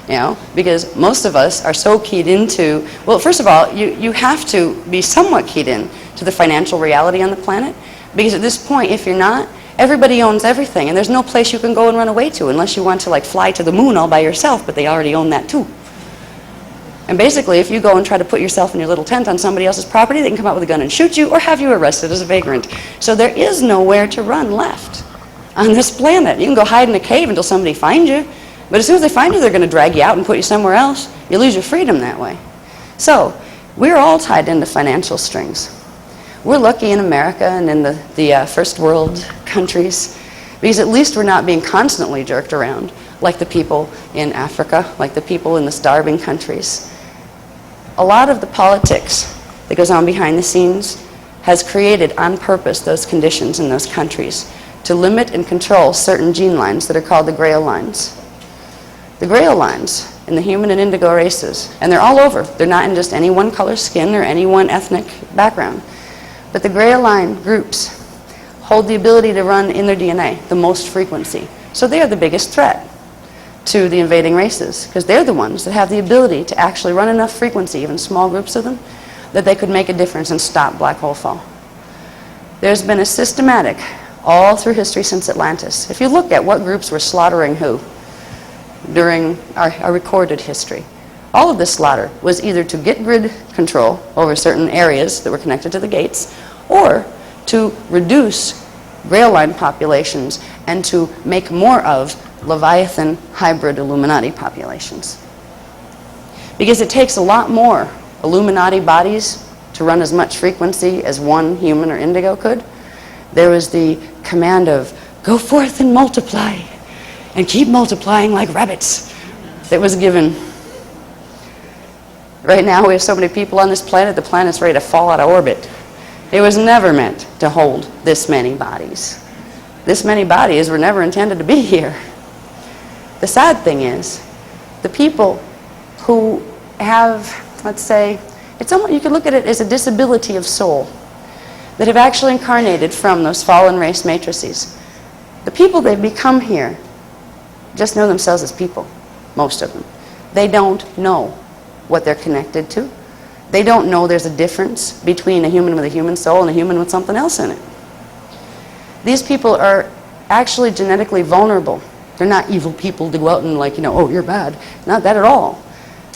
You know, because most of us are so keyed into, well, first of all, you have to be somewhat keyed in to the financial reality on the planet, because at this point, if you're not, everybody owns everything, and there's no place you can go and run away to unless you want to like fly to the moon all by yourself, but they already own that too. And basically, if you go and try to put yourself in your little tent on somebody else's property, they can come out with a gun and shoot you or have you arrested as a vagrant. So there is nowhere to run left on this planet. You can go hide in a cave until somebody finds you. But as soon as they find you, they're going to drag you out and put you somewhere else. You lose your freedom that way. So, we're all tied into financial strings. We're lucky in America and in the first world countries, because at least we're not being constantly jerked around like the people in Africa, like the people in the starving countries. A lot of the politics that goes on behind the scenes has created on purpose those conditions in those countries to limit and control certain gene lines that are called the Grail lines. The Grail lines in the human and indigo races, and they're all over. They're not in just any one color skin or any one ethnic background. But the Grail line groups hold the ability to run in their DNA the most frequency. So they are the biggest threat to the invading races, because they're the ones that have the ability to actually run enough frequency, even small groups of them, that they could make a difference and stop black hole fall. There's been a systematic, all through history since Atlantis. If you look at what groups were slaughtering who, during our recorded history. All of this slaughter was either to get grid control over certain areas that were connected to the gates, or to reduce Grail line populations and to make more of Leviathan hybrid Illuminati populations. Because it takes a lot more Illuminati bodies to run as much frequency as one human or indigo could. There was the command of, go forth and multiply, and keep multiplying like rabbits, that was given. Right now we have so many people on this planet, the planet's ready to fall out of orbit. It was never meant to hold this many bodies. This many bodies were never intended to be here. The sad thing is, the people who have, let's say, it's almost, you could look at it as a disability of soul, that have actually incarnated from those fallen race matrices. The people they've become here just know themselves as people, most of them. They don't know what they're connected to. They don't know there's a difference between a human with a human soul and a human with something else in it. These people are actually genetically vulnerable. They're not evil people to go out and like, you know, oh, you're bad. Not that at all.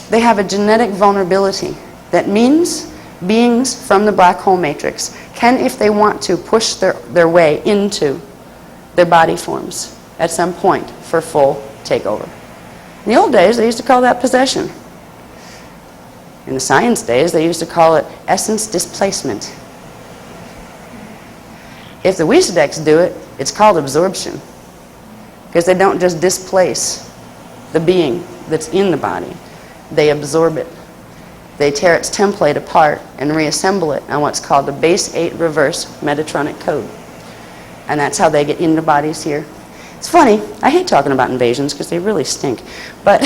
They have a genetic vulnerability that means beings from the black hole matrix can, if they want to, push their way into their body forms at some point for full takeover. In the old days, they used to call that possession. In the science days, they used to call it essence displacement. If the Wysadeks do it, it's called absorption, because they don't just displace the being that's in the body. They absorb it. They tear its template apart and reassemble it on what's called the base 8 reverse Metatronic code. And that's how they get into bodies here. It's funny, I hate talking about invasions because they really stink, but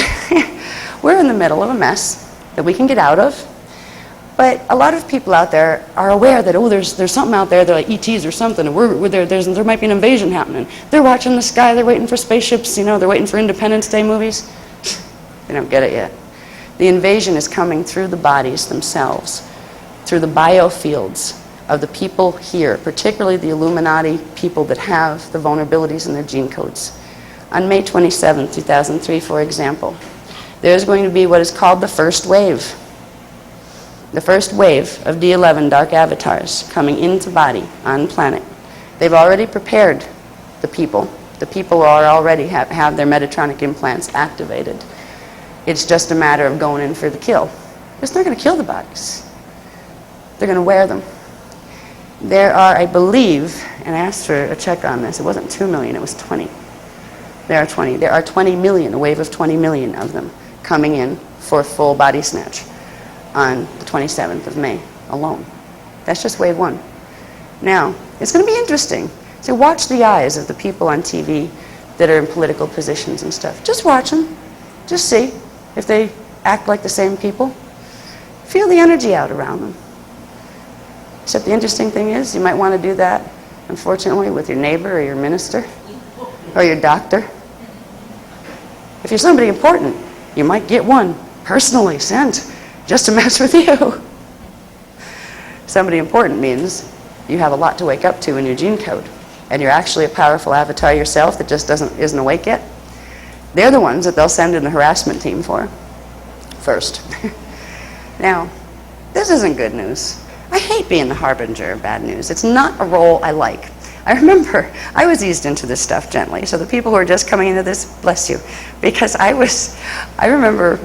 we're in the middle of a mess. that we can get out of. But a lot of people out there are aware that, oh, there's something out there, they're like ETs or something, and there might be an invasion happening. They're watching the sky, they're waiting for spaceships, they're waiting for Independence Day movies. They don't get it yet. The invasion is coming through the bodies themselves, through the biofields of the people here, particularly the Illuminati people that have the vulnerabilities in their gene codes. On May 27, 2003, for example, there's going to be what is called the first wave. The first wave of D11 dark avatars coming into body on planet. They've already prepared the people. The people are already have their Metatronic implants activated. It's just a matter of going in for the kill. It's not going to kill the bodies. They're going to wear them. There are, I believe, and I asked for a check on this, it wasn't 2 million, it was 20. There are 20. There are 20 million, a wave of 20 million of them coming in for a full body snatch on the 27th of May alone. That's just wave one. Now, it's going to be interesting. So watch the eyes of the people on TV that are in political positions and stuff. Just watch them. Just see if they act like the same people. Feel the energy out around them. Except the interesting thing is, you might want to do that, unfortunately, with your neighbor or your minister or your doctor. If you're somebody important, you might get one personally sent just to mess with you. Somebody important means you have a lot to wake up to in your gene code, and you're actually a powerful avatar yourself that just isn't awake yet. They're the ones that they'll send in the harassment team for first. Now, this isn't good news. I hate being the harbinger of bad news. It's not a role I like. I remember I was eased into this stuff gently, so the people who are just coming into this, bless you, because I remember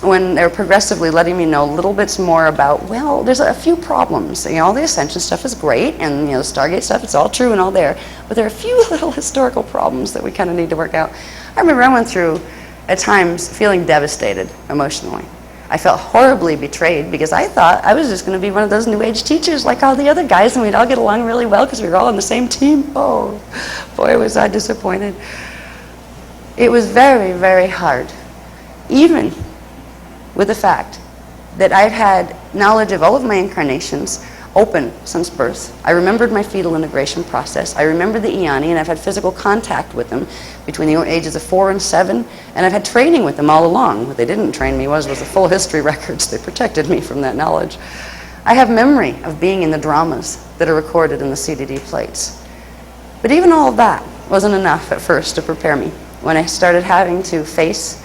when they're progressively letting me know little bits more about, well, there's a few problems. All the Ascension stuff is great, and the Stargate stuff, it's all true and all there, but there are a few little historical problems that we kind of need to work out. I remember I went through, at times, feeling devastated emotionally. I felt horribly betrayed because I thought I was just going to be one of those New Age teachers like all the other guys, and we'd all get along really well because we were all on the same team. Oh, boy, was I disappointed. It was very, very hard, even with the fact that I've had knowledge of all of my incarnations open since birth. I remembered my fetal integration process. I remember the Eoni, and I've had physical contact with them between the ages of 4 and 7, and I've had training with them all along. What they didn't train me was the full history records. They protected me from that knowledge. I have memory of being in the dramas that are recorded in the CDD plates. But even all of that wasn't enough at first to prepare me. When I started having to face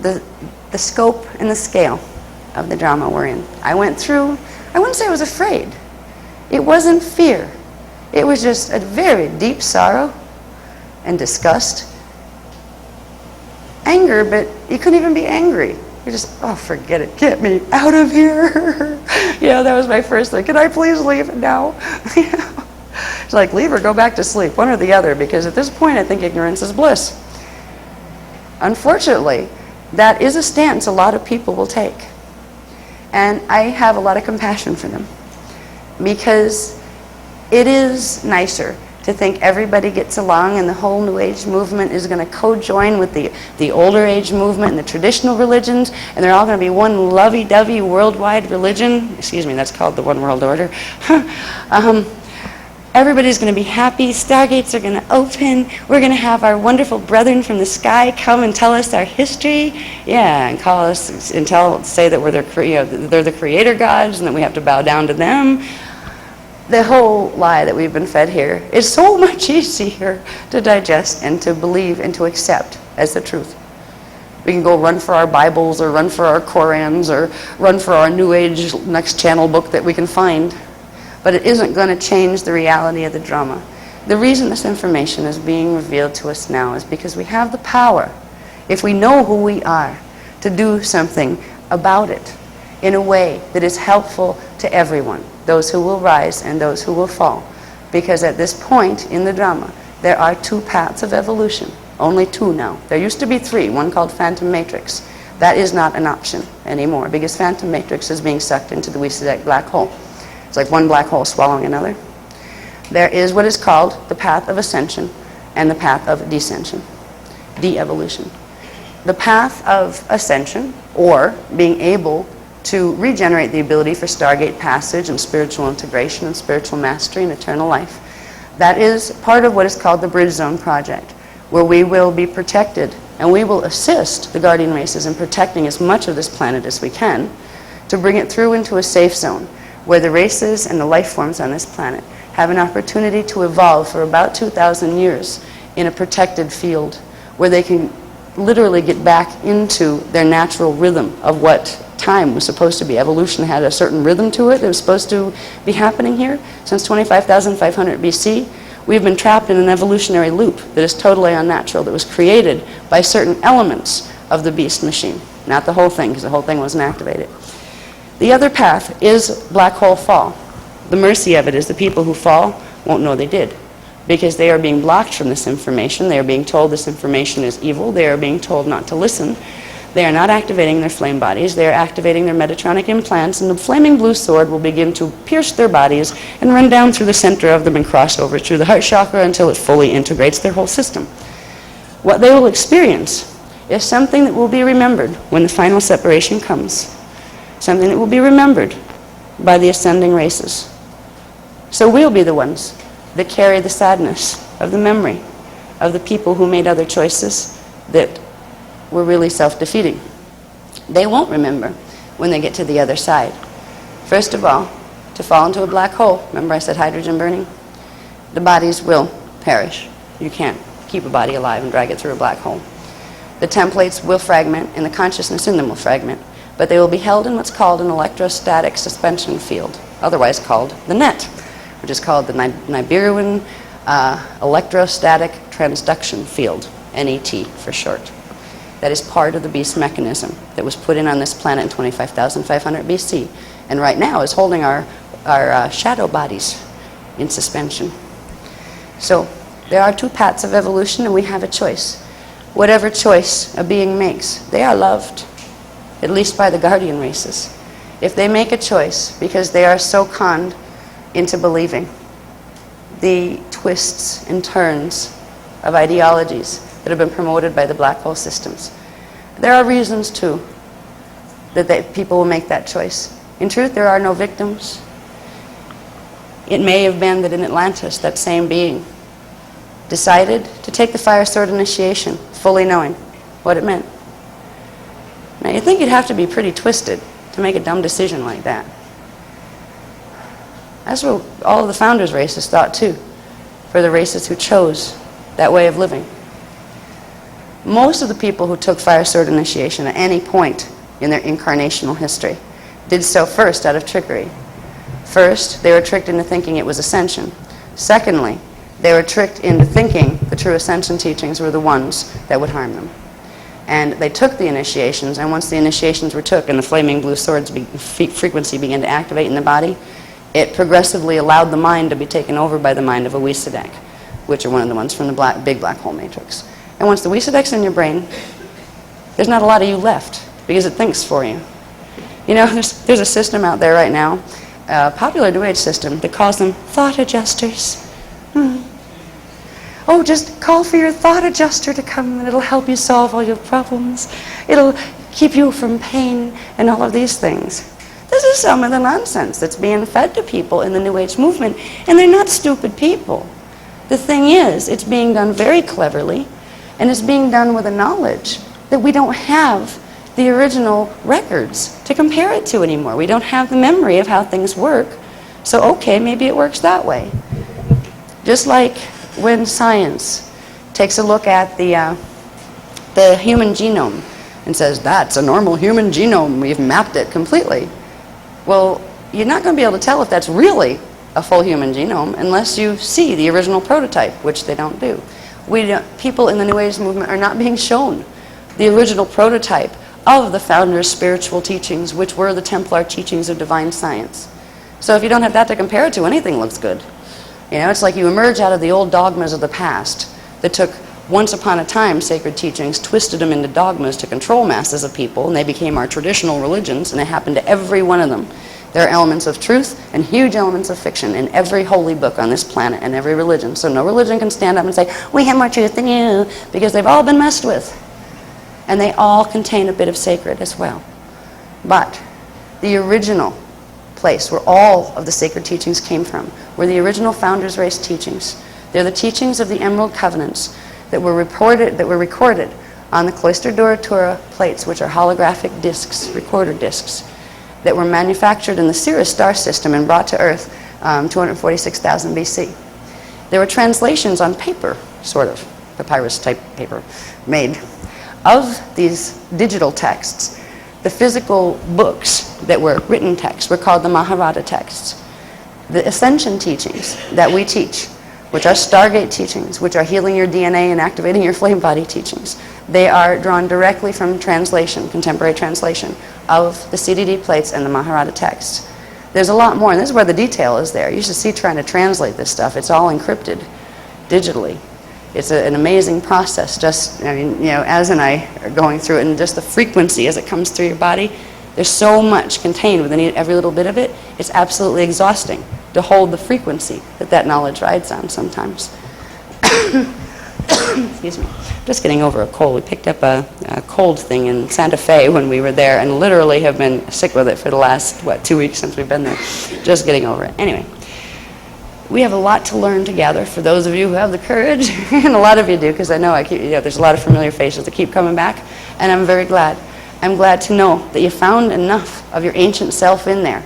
the scope and the scale of the drama we're in, I went through, I wouldn't say I was afraid. It wasn't fear. It was just a very deep sorrow and disgust. Anger, but you couldn't even be angry. You're just, oh, forget it. Get me out of here. That was my first thing. Can I please leave now? It's like, leave or go back to sleep, one or the other, because at this point I think ignorance is bliss. Unfortunately, that is a stance a lot of people will take. And I have a lot of compassion for them, because it is nicer to think everybody gets along and the whole New Age movement is going to co-join with the older age movement and the traditional religions, and they're all going to be one lovey-dovey worldwide religion. Excuse me, that's called the One World Order. Everybody's going to be happy. Stargates are going to open. We're going to have our wonderful brethren from the sky come and tell us our history. And call us and say that they're the creator gods and that we have to bow down to them. The whole lie that we've been fed here is so much easier to digest and to believe and to accept as the truth. We can go run for our Bibles or run for our Korans or run for our New Age next channel book that we can find. But it isn't going to change the reality of the drama. The reason this information is being revealed to us now is because we have the power, if we know who we are, to do something about it in a way that is helpful to everyone, those who will rise and those who will fall. Because at this point in the drama, there are 2 paths of evolution, only 2 now. There used to be 3, one called Phantom Matrix. That is not an option anymore, because Phantom Matrix is being sucked into the Wysitek black hole. It's like one black hole swallowing another. There is what is called the path of ascension and the path of descension, de-evolution. The path of ascension or being able to regenerate the ability for Stargate passage and spiritual integration and spiritual mastery and eternal life. That is part of what is called the Bridge Zone Project, where we will be protected and we will assist the guardian races in protecting as much of this planet as we can to bring it through into a safe zone where the races and the life forms on this planet have an opportunity to evolve for about 2,000 years in a protected field where they can literally get back into their natural rhythm of what time was supposed to be. Evolution had a certain rhythm to it that was supposed to be happening here. Since 25,500 BC, we've been trapped in an evolutionary loop that is totally unnatural, that was created by certain elements of the beast machine. Not the whole thing, because the whole thing wasn't activated. The other path is black hole fall. The mercy of it is the people who fall won't know they did, because they are being blocked from this information. They are being told this information is evil. They are being told not to listen. They are not activating their flame bodies. They are activating their Metatronic implants, and the flaming blue sword will begin to pierce their bodies and run down through the center of them and cross over through the heart chakra until it fully integrates their whole system. What they will experience is something that will be remembered when the final separation comes, something that will be remembered by the ascending races. So we'll be the ones that carry the sadness of the memory of the people who made other choices that were really self-defeating. They won't remember when they get to the other side. First of all, to fall into a black hole, remember I said hydrogen burning? The bodies will perish. You can't keep a body alive and drag it through a black hole. The templates will fragment and the consciousness in them will fragment, but they will be held in what's called an electrostatic suspension field, otherwise called the NET, which is called the Nibiruan Electrostatic Transduction Field, NET for short. That is part of the beast mechanism that was put in on this planet in 25,500 BC, and right now is holding our shadow bodies in suspension. So there are two paths of evolution, and we have a choice. Whatever choice a being makes, they are loved, at least by the guardian races. If they make a choice because they are so conned into believing the twists and turns of ideologies that have been promoted by the black hole systems, there are reasons too that people will make that choice. In truth, there are no victims. It may have been that in Atlantis, that same being decided to take the fire sword initiation, fully knowing what it meant. Now, you'd think you'd have to be pretty twisted to make a dumb decision like that. That's what all of the founders' races thought too, for the races who chose that way of living. Most of the people who took fire sword initiation at any point in their incarnational history did so first out of trickery. First, they were tricked into thinking it was ascension. Secondly, they were tricked into thinking the true ascension teachings were the ones that would harm them. And they took the initiations, and once the initiations were took and the flaming blue sword's frequency began to activate in the body, it progressively allowed the mind to be taken over by the mind of a Wisadek, which are one of the ones from the big black hole matrix. And once the Wisadek's in your brain, there's not a lot of you left, because it thinks for you. You know, there's a system out there right now, a popular New Age system, that calls them thought adjusters. Oh, just call for your thought adjuster to come and it'll help you solve all your problems. It'll keep you from pain and all of these things. This is some of the nonsense that's being fed to people in the New Age movement, and they're not stupid people. The thing is, it's being done very cleverly, and it's being done with a knowledge that we don't have the original records to compare it to anymore. We don't have the memory of how things work, so okay, maybe it works that way. Just like when science takes a look at the human genome and says, that's a normal human genome, we've mapped it completely. Well, you're not going to be able to tell if that's really a full human genome unless you see the original prototype, which they don't do. People in the New Age movement are not being shown the original prototype of the founders' spiritual teachings, which were the Templar teachings of divine science. So if you don't have that to compare it to, anything looks good. You know, it's like you emerge out of the old dogmas of the past that took once upon a time sacred teachings, twisted them into dogmas to control masses of people, and they became our traditional religions, and it happened to every one of them. There are elements of truth and huge elements of fiction in every holy book on this planet and every religion. So no religion can stand up and say, we have more truth than you, because they've all been messed with. and they all contain a bit of sacred as well. But the original place where all of the sacred teachings came from were the original Founders Race teachings. They're the teachings of the Emerald Covenants that were recorded on the Cloister Duratura plates, which are holographic discs, recorder discs, that were manufactured in the Sirius star system and brought to Earth 246,000 BC. There were translations on paper, sort of, papyrus-type paper, made of these digital texts. The physical books that were written texts were called the Mahabharata texts. The Ascension teachings that we teach, which are Stargate teachings, which are healing your DNA and activating your flame body teachings, they are drawn directly from translation, contemporary translation, of the CDD plates and the Mahabharata texts. There's a lot more, and this is where the detail is there. You should see trying to translate this stuff. It's all encrypted digitally. It's an amazing process. Just, I mean, you know, Az and I are going through it, and just the frequency as it comes through your body, there's so much contained within every little bit of it. It's absolutely exhausting to hold the frequency that knowledge rides on sometimes. Excuse me. Just getting over a cold. We picked up a cold thing in Santa Fe when we were there, and literally have been sick with it for the last, 2 weeks since we've been there. Just getting over it. Anyway. We have a lot to learn together, for those of you who have the courage, and a lot of you do, because I know there's a lot of familiar faces that keep coming back, and I'm very glad. I'm glad to know that you found enough of your ancient self in there,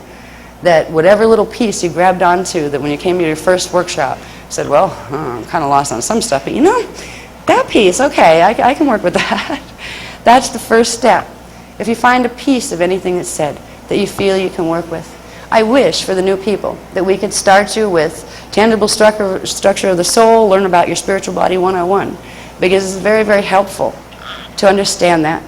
that whatever little piece you grabbed onto, that when you came to your first workshop, said, well, I'm kind of lost on some stuff, but you know, that piece, okay, I can work with that. That's the first step. If you find a piece of anything that's said that you feel you can work with, I wish for the new people that we could start you with tangible structure of the soul, learn about your spiritual body 101, because it's very, very helpful to understand that.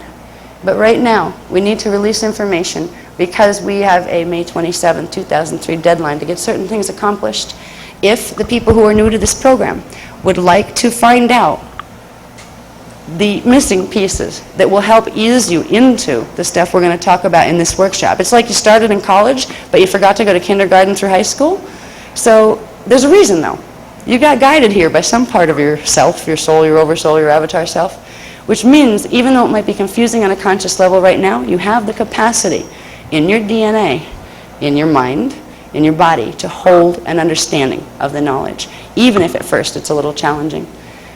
But right now, we need to release information because we have a May 27, 2003 deadline to get certain things accomplished. If the people who are new to this program would like to find out the missing pieces that will help ease you into the stuff we're going to talk about in this workshop. It's like you started in college, but you forgot to go to kindergarten through high school. So there's a reason, though. You got guided here by some part of yourself, your soul, your oversoul, your avatar self, which means even though it might be confusing on a conscious level right now, you have the capacity in your DNA, in your mind, in your body to hold an understanding of the knowledge, even if at first it's a little challenging.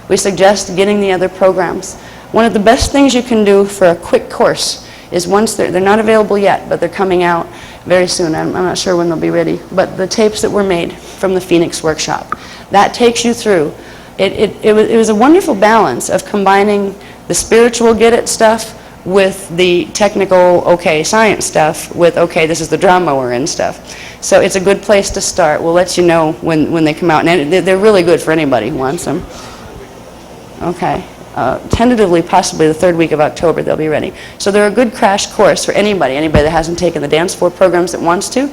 We suggest getting the other programs. One of the best things you can do for a quick course is once they're not available yet, but they're coming out very soon. I'm not sure when they'll be ready, but the tapes that were made from the Phoenix workshop, that takes you through. It was a wonderful balance of combining the spiritual get-it stuff with the technical, okay, science stuff with, okay, this is the drama we're in stuff. So it's a good place to start. We'll let you know when they come out, and they're really good for anybody who wants them. Okay. Tentatively, possibly the third week of October, they'll be ready. So they're a good crash course for anybody that hasn't taken the Dance Floor programs that wants to.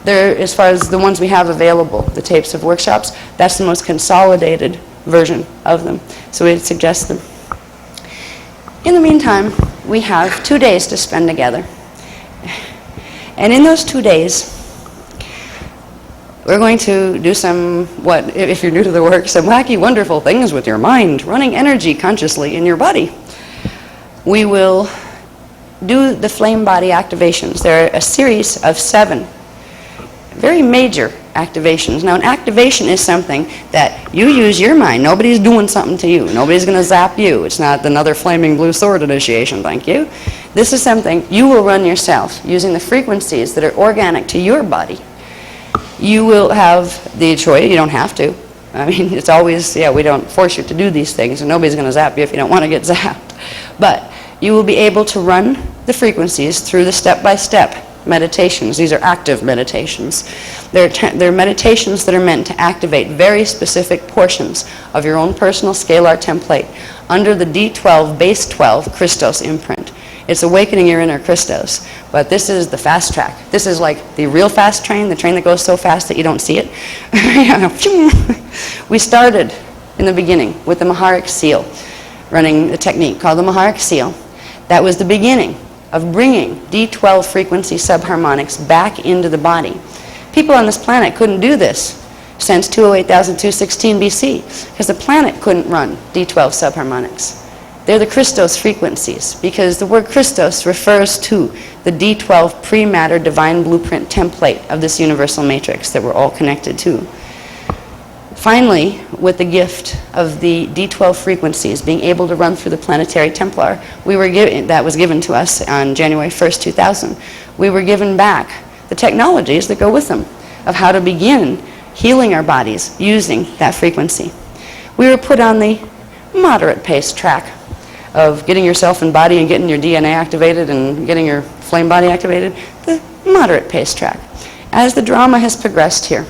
They're, as far as the ones we have available, the tapes of workshops, that's the most consolidated version of them. So we'd suggest them. In the meantime, we have 2 days to spend together. And in those 2 days, we're going to do some, if you're new to the work, some wacky, wonderful things with your mind, running energy consciously in your body. We will do the flame body activations. There are a series of 7 very major activations. Now, an activation is something that you use your mind. Nobody's doing something to you. Nobody's going to zap you. It's not another flaming blue sword initiation, thank you. This is something you will run yourself using the frequencies that are organic to your body. You will have the choice. You don't have to. I mean, it's always, we don't force you to do these things, and nobody's going to zap you if you don't want to get zapped. But you will be able to run the frequencies through the step-by-step meditations. These are active meditations. They're meditations that are meant to activate very specific portions of your own personal scalar template under the D12 base 12 Christos imprint. It's awakening your inner Christos. But this is the fast track. This is like the real fast train, the train that goes so fast that you don't see it. We started in the beginning with the Maharic seal, running a technique called the Maharic seal. That was the beginning of bringing D12 frequency subharmonics back into the body. People on this planet couldn't do this since 208,216 BC because the planet couldn't run D12 subharmonics. They're the Christos frequencies, because the word Christos refers to the D12 pre-matter divine blueprint template of this universal matrix that we're all connected to. Finally, with the gift of the D12 frequencies being able to run through the planetary Templar, that was given to us on January 1st, 2000, we were given back the technologies that go with them of how to begin healing our bodies using that frequency. We were put on the moderate pace track of getting yourself in body and getting your DNA activated and getting your flame body activated, the moderate pace track. As the drama has progressed here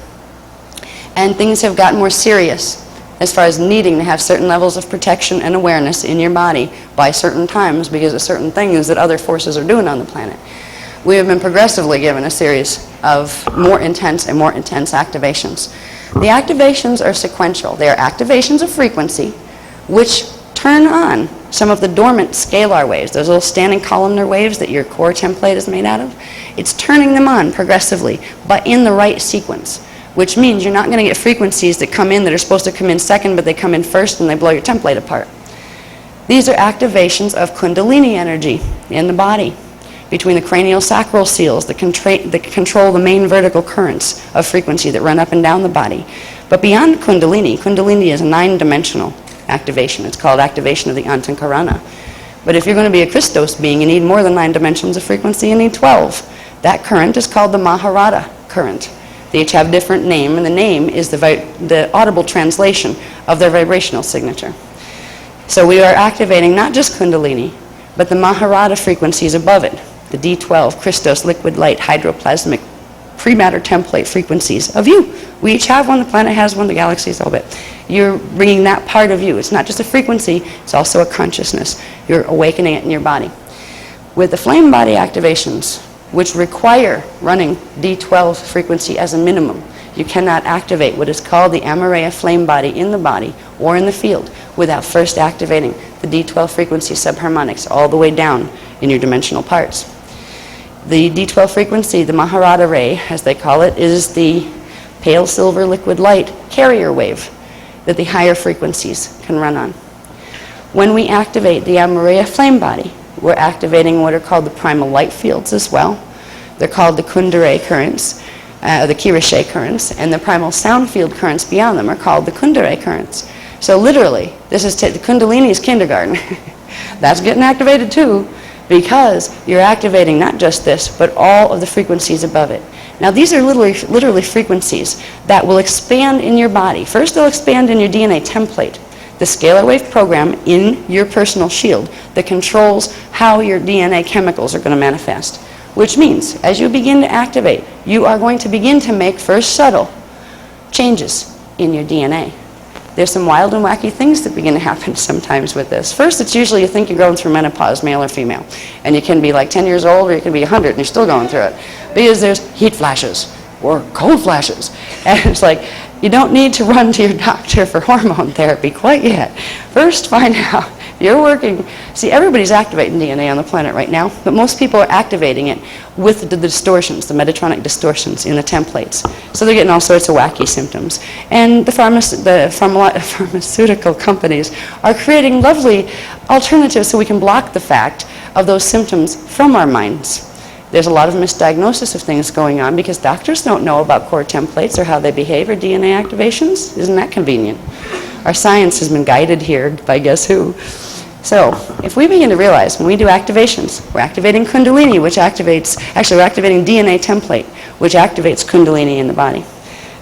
and things have gotten more serious as far as needing to have certain levels of protection and awareness in your body by certain times because of certain things that other forces are doing on the planet, we have been progressively given a series of more intense activations. The activations are sequential. They are activations of frequency which turn on some of the dormant scalar waves, those little standing columnar waves that your core template is made out of. It's turning them on progressively, but in the right sequence, which means you're not going to get frequencies that come in that are supposed to come in second, but they come in first and they blow your template apart. These are activations of Kundalini energy in the body, between the cranial sacral seals that control the main vertical currents of frequency that run up and down the body. But beyond Kundalini, Kundalini is a 9-dimensional activation. It's called activation of the Antakarana. But if you're going to be a Christos being, you need more than 9 dimensions of frequency, you need 12. That current is called the Maharada current. They each have a different name, and the name is the audible translation of their vibrational signature. So we are activating not just Kundalini, but the Maharada frequencies above it, the D12, Christos, liquid light, hydroplasmic, pre-matter template frequencies of you. We each have one, the planet has one, the galaxies, all of it. You're bringing that part of you. It's not just a frequency, it's also a consciousness. You're awakening it in your body. With the flame body activations, which require running D12 frequency as a minimum, you cannot activate what is called the Amareya flame body in the body or in the field without first activating the D12 frequency subharmonics all the way down in your dimensional parts. The D12 frequency, the Maharada ray, as they call it, is the pale silver liquid light carrier wave that the higher frequencies can run on. When we activate the Amareya flame body, we're activating what are called the primal light fields as well. They're called the Kundare currents, the Kirishe currents, and the primal sound field currents beyond them are called the Kundare currents. So literally, this is the Kundalini's kindergarten. That's getting activated too, because you're activating not just this, but all of the frequencies above it. Now these are literally frequencies that will expand in your body. First they'll expand in your DNA template, the scalar wave program in your personal shield that controls how your DNA chemicals are going to manifest. Which means, as you begin to activate, you are going to begin to make first subtle changes in your DNA. There's some wild and wacky things that begin to happen sometimes with this. First, it's usually you think you're going through menopause, male or female. And you can be like 10 years old or you can be 100 and you're still going through it. Because there's heat flashes or cold flashes. And it's like, you don't need to run to your doctor for hormone therapy quite yet. First, find out if you're working. See, everybody's activating DNA on the planet right now, but most people are activating it with the distortions, the Metatronic distortions in the templates. So they're getting all sorts of wacky symptoms. And the pharmaceutical companies are creating lovely alternatives so we can block the fact of those symptoms from our minds. There's a lot of misdiagnosis of things going on because doctors don't know about core templates or how they behave or DNA activations. Isn't that convenient? Our science has been guided here by guess who? So if we begin to realize when we do activations, we're activating Kundalini, which activates, actually we're activating DNA template, which activates Kundalini in the body.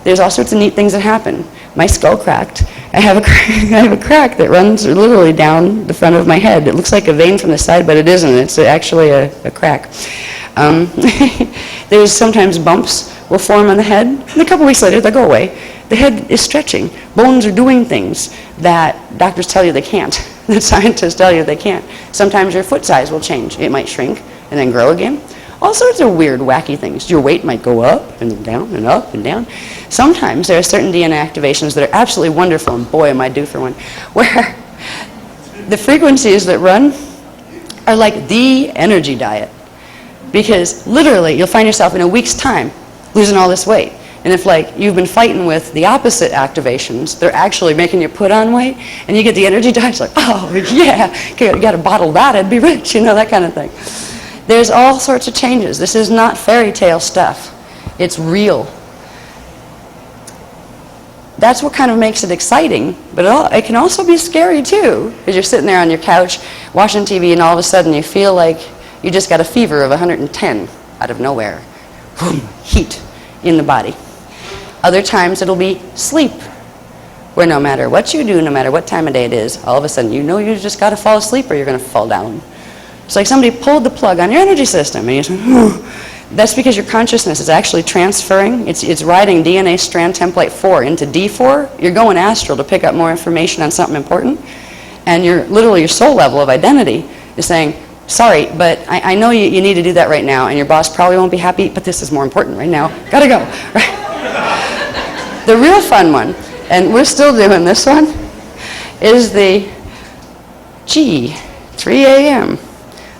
There's all sorts of neat things that happen. My skull cracked. I have a crack that runs literally down the front of my head. It looks like a vein from the side, but it isn't. It's actually a crack. There's sometimes bumps will form on the head, and a couple weeks later they'll go away. The head is stretching. Bones are doing things that doctors tell you they can't, that scientists tell you they can't. Sometimes your foot size will change. It might shrink and then grow again. All sorts of weird, wacky things. Your weight might go up and down and up and down. Sometimes there are certain DNA activations that are absolutely wonderful, and boy, am I due for one, where the frequencies that run are like the energy diet. Because literally, you'll find yourself in a week's time losing all this weight. And if like you've been fighting with the opposite activations, they're actually making you put on weight, and you get the energy dive, it's like, oh yeah, you got to bottle that, I'd be rich, that kind of thing. There's all sorts of changes. This is not fairy tale stuff. It's real. That's what kind of makes it exciting, but it can also be scary too, because you're sitting there on your couch watching TV and all of a sudden you feel like you just got a fever of 110 out of nowhere. Boom, heat in the body. Other times it'll be sleep, where no matter what you do, no matter what time of day it is, all of a sudden you just got to fall asleep or you're going to fall down. It's like somebody pulled the plug on your energy system and you say, that's because your consciousness is actually transferring. It's writing DNA strand template 4 into D4. You're going astral to pick up more information on something important. And literally your soul level of identity is saying, sorry, but I know you need to do that right now, and your boss probably won't be happy, but this is more important right now. Gotta go. Right? The real fun one, and we're still doing this one, is the 3 a.m.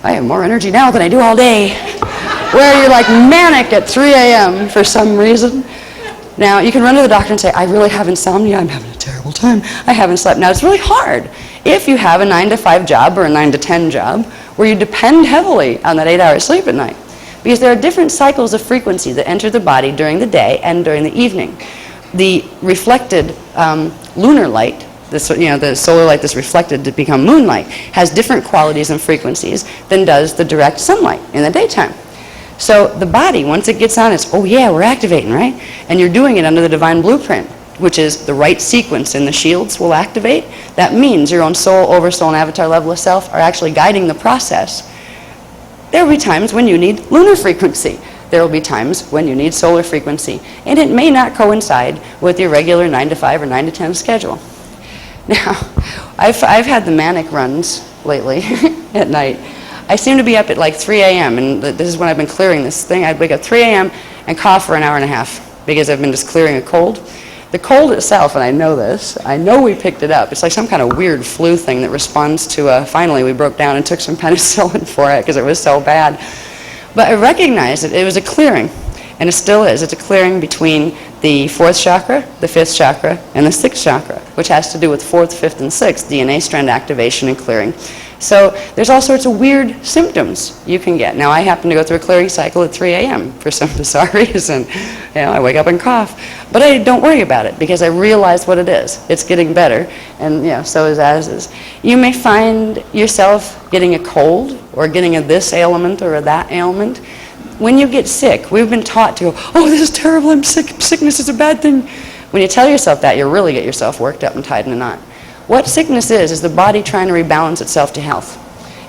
I have more energy now than I do all day. Where you're like manic at 3 a.m. for some reason. Now, you can run to the doctor and say, I really have insomnia, I'm having a terrible time, I haven't slept. Now, it's really hard if you have a 9-to-5 job or a 9-to-10 job where you depend heavily on that 8-hour sleep at night. Because there are different cycles of frequency that enter the body during the day and during the evening. The reflected lunar light, the solar light that's reflected to become moonlight, has different qualities and frequencies than does the direct sunlight in the daytime. So the body, once it gets on, it's, oh yeah, we're activating, right? And you're doing it under the divine blueprint, which is the right sequence in the shields will activate. That means your own soul, oversoul, and avatar level of self are actually guiding the process. There will be times when you need lunar frequency. There will be times when you need solar frequency. And it may not coincide with your regular 9-to-5 or 9-to-10 schedule. Now, I've had the manic runs lately at night. I seem to be up at like 3 a.m. and this is when I've been clearing this thing. I'd wake up 3 a.m. and cough for an hour and a half because I've been just clearing a cold. The cold itself, and I know this, I know we picked it up. It's like some kind of weird flu thing that responds to, finally we broke down and took some penicillin for it because it was so bad. But I recognized that it was a clearing, and it still is. It's a clearing between the 4th chakra, the 5th chakra, and the 6th chakra, which has to do with 4th, 5th, and 6th, DNA strand activation and clearing. So there's all sorts of weird symptoms you can get. Now I happen to go through a clearing cycle at 3 a.m. for some bizarre reason. I wake up and cough. But I don't worry about it because I realize what it is. It's getting better, and so is as. You may find yourself getting a cold or getting a this ailment or a that ailment. When you get sick, we've been taught to go, oh, this is terrible, I'm sick, sickness is a bad thing. When you tell yourself that, you really get yourself worked up and tied in a knot. What sickness is the body trying to rebalance itself to health.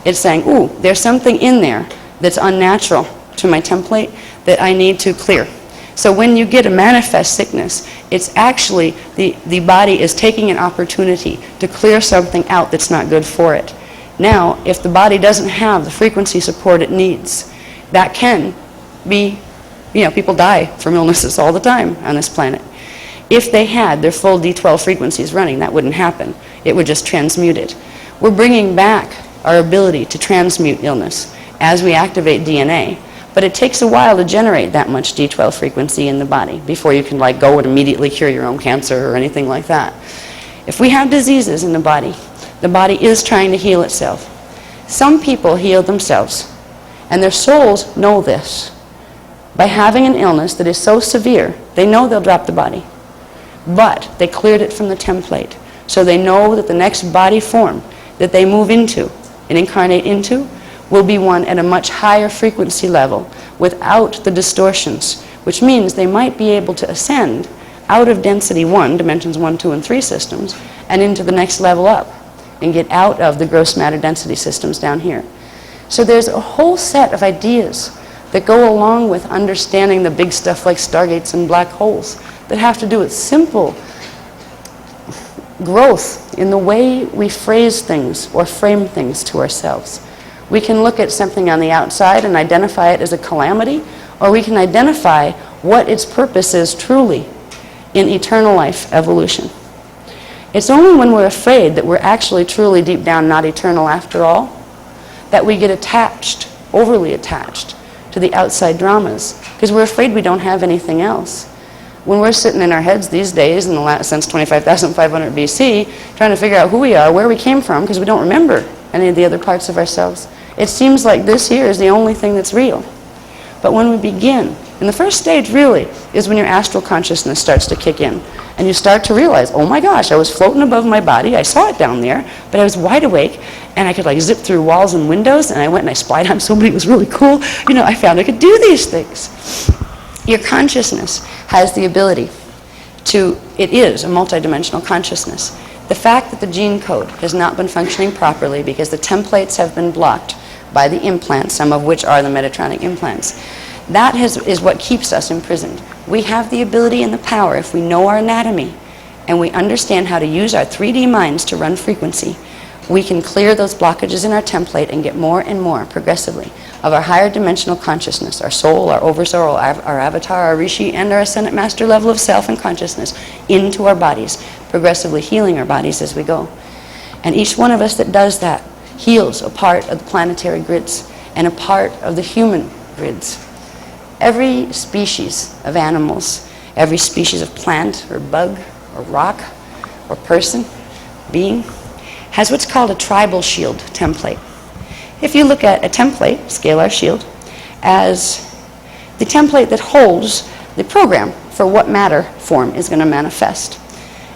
It's saying, ooh, there's something in there that's unnatural to my template that I need to clear. So when you get a manifest sickness, it's actually the body is taking an opportunity to clear something out that's not good for it. Now, if the body doesn't have the frequency support it needs, that can be, people die from illnesses all the time on this planet. If they had their full D12 frequencies running, that wouldn't happen. It would just transmute it. We're bringing back our ability to transmute illness as we activate DNA, but it takes a while to generate that much D12 frequency in the body before you can go and immediately cure your own cancer or anything like that. If we have diseases in the body is trying to heal itself. Some people heal themselves, and their souls know this. By having an illness that is so severe, they know they'll drop the body. But they cleared it from the template. So they know that the next body form that they move into and incarnate into will be one at a much higher frequency level without the distortions, which means they might be able to ascend out of density 1, dimensions 1, 2, and 3 systems, and into the next level up and get out of the gross matter density systems down here. So there's a whole set of ideas that go along with understanding the big stuff like stargates and black holes that have to do with simple growth in the way we phrase things or frame things to ourselves. We can look at something on the outside and identify it as a calamity, or we can identify what its purpose is truly in eternal life evolution. It's only when we're afraid that we're actually truly deep down not eternal after all that we get attached, overly attached, to the outside dramas, because we're afraid we don't have anything else. When we're sitting in our heads these days, since 25,500 BC, trying to figure out who we are, where we came from, because we don't remember any of the other parts of ourselves, it seems like this here is the only thing that's real. But when we begin, and the first stage really is when your astral consciousness starts to kick in, and you start to realize, oh my gosh, I was floating above my body, I saw it down there, but I was wide awake, and I could like zip through walls and windows, and I went and I spied on somebody who was really cool. You know, I found I could do these things. Your consciousness has the ability to, it is a multidimensional consciousess. The fact that the gene code has not been functioning properly because the templates have been blocked by the implants, some of which are the Metatronic implants, that is what keeps us imprisoned. We have the ability and the power, if we know our anatomy and we understand how to use our 3D minds to run frequency, we can clear those blockages in our template and get more and more progressively of our higher dimensional consciousness, our soul, our oversoul, our avatar, our rishi, and our ascendant master level of self and consciousness into our bodies, progressively healing our bodies as we go. And each one of us that does that heals a part of the planetary grids and a part of the human grids. Every species of animals, every species of plant or bug or rock or person, being, has what's called a tribal shield template. If you look at a template, scalar shield, as the template that holds the program for what matter form is going to manifest.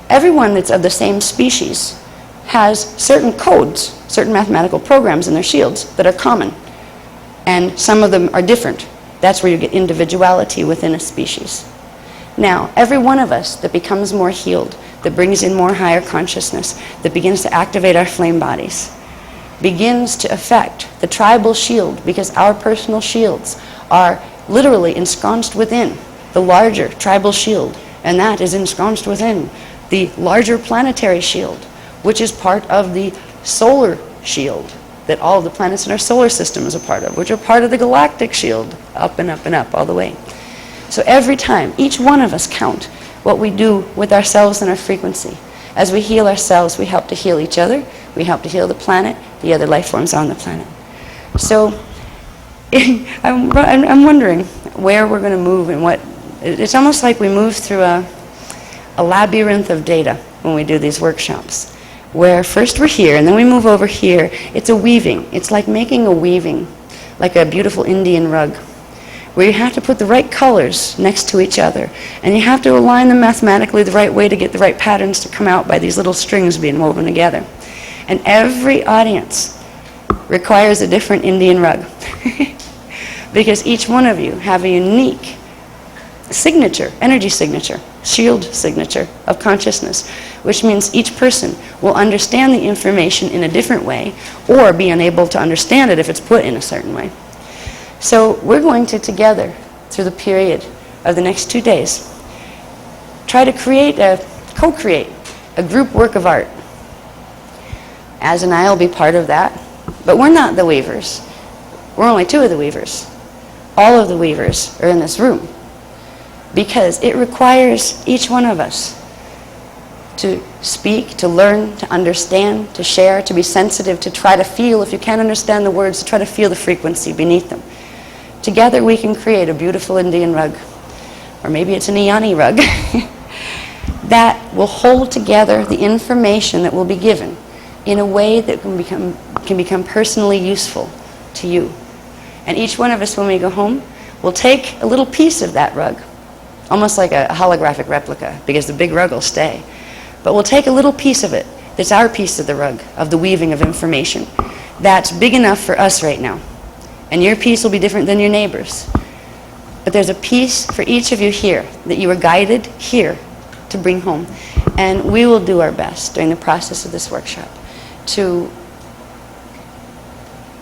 Everyone that's of the same species has certain codes, certain mathematical programs in their shields that are common, and some of them are different. That's where you get individuality within a species. Now, every one of us that becomes more healed, that brings in more higher consciousness, that begins to activate our flame bodies, begins to affect the tribal shield, because our personal shields are literally ensconced within the larger tribal shield, and that is ensconced within the larger planetary shield, which is part of the solar shield that all of the planets in our solar system is a part of, which are part of the galactic shield, up and up and up all the way. So every time, each one of us count what we do with ourselves and our frequency. As we heal ourselves, we help to heal each other, we help to heal the planet, the other life forms on the planet. So I'm wondering where we're going to move and what, it's almost like we move through a labyrinth of data when we do these workshops, where first we're here and then we move over here. It's a weaving. It's like making a weaving, like a beautiful Indian rug, where you have to put the right colors next to each other, and you have to align them mathematically the right way to get the right patterns to come out by these little strings being woven together. And every audience requires a different Indian rug because each one of you have a unique signature, energy signature, shield signature of consciousness, which means each person will understand the information in a different way or be unable to understand it if it's put in a certain way. So we're going to together, through the period of the next 2 days, try to co-create a group work of art. Az and I will be part of that, but we're not the weavers. We're only 2 of the weavers. All of the weavers are in this room, because it requires each one of us to speak, to learn, to understand, to share, to be sensitive, to try to feel, if you can't understand the words, to try to feel the frequency beneath them. Together we can create a beautiful Indian rug, or maybe it's an Iani rug, that will hold together the information that will be given in a way that can become personally useful to you. And each one of us, when we go home, will take a little piece of that rug, almost like a holographic replica, because the big rug will stay. But we'll take a little piece of it that's our piece of the rug, of the weaving of information, that's big enough for us right now. And your piece will be different than your neighbor's. But there's a piece for each of you here that you were guided here to bring home. And we will do our best during the process of this workshop to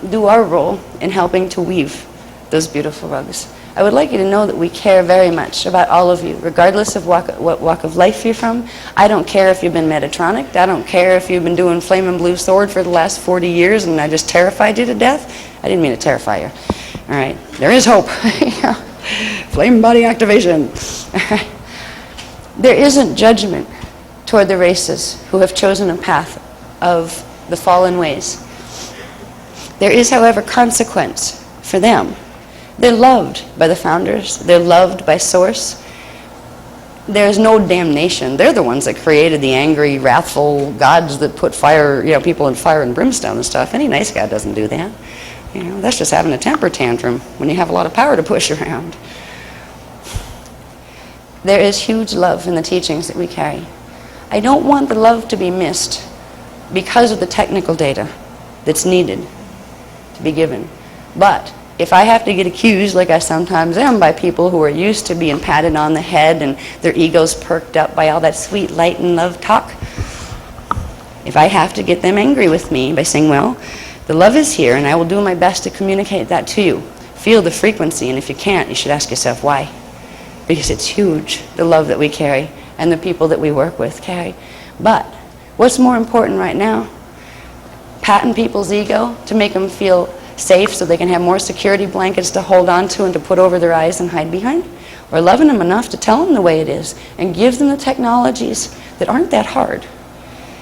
do our role in helping to weave those beautiful rugs. I would like you to know that we care very much about all of you, regardless of what walk of life you're from. I don't care if you've been Metatronic. I don't care if you've been doing Flame and Blue Sword for the last 40 years and I just terrified you to death. I didn't mean to terrify you. All right, there is hope. Flame body activation. There isn't judgment toward the races who have chosen a path of the fallen ways. There is, however, consequence for them. They're loved by the founders. They're loved by Source. there's no damnation. They're the ones that created the angry, wrathful gods that put fire, people in fire and brimstone and stuff. Any nice guy doesn't do that. That's just having a temper tantrum when you have a lot of power to push around. There is huge love in the teachings that we carry. I don't want the love to be missed because of the technical data that's needed to be given. But if I have to get accused, like I sometimes am, by people who are used to being patted on the head and their egos perked up by all that sweet light and love talk, if I have to get them angry with me by saying, well, the love is here and I will do my best to communicate that to you. Feel the frequency, and if you can't, you should ask yourself why. Because it's huge, the love that we carry and the people that we work with carry. But what's more important right now? Patting people's ego to make them feel safe so they can have more security blankets to hold on to and to put over their eyes and hide behind? Or loving them enough to tell them the way it is and give them the technologies that aren't that hard,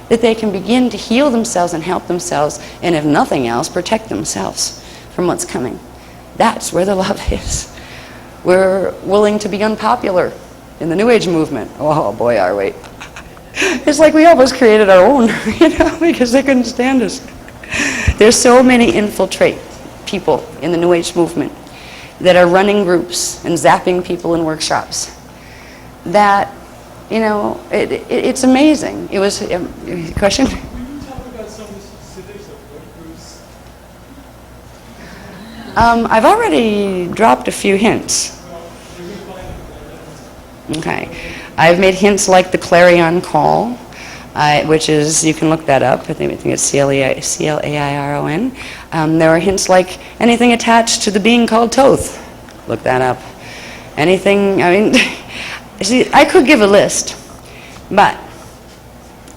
that they can begin to heal themselves and help themselves, and if nothing else, protect themselves from what's coming. That's where the love is. We're willing to be unpopular in the New Age movement. Oh boy, are we. It's like we almost created our own, because they couldn't stand us. There's so many infiltrate people in the New Age movement that are running groups and zapping people in workshops that, it's amazing. It was a question? Can you talk about some of the specifics of what groups? I've already dropped a few hints. Okay. I've made hints like the Clarion Call, which is, you can look that up. I think it's C-L-A-I-R-O-N. There are hints like anything attached to the being called Thoth. Look that up. Anything, see, I could give a list, but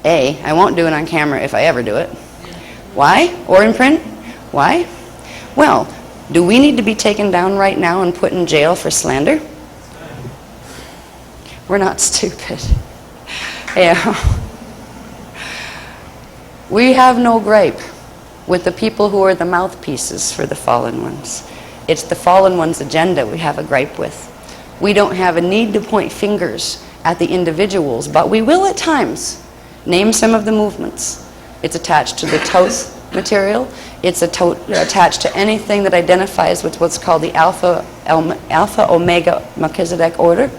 I won't do it on camera if I ever do it. Why? Or in print? Why? Well, do we need to be taken down right now and put in jail for slander? We're not stupid. We have no gripe with the people who are the mouthpieces for the fallen ones. It's the fallen one's agenda we have a gripe with. We don't have a need to point fingers at the individuals, but we will at times name some of the movements. It's attached to the Thoth material. It's attached to anything that identifies with what's called the Alpha Omega Melchizedek order.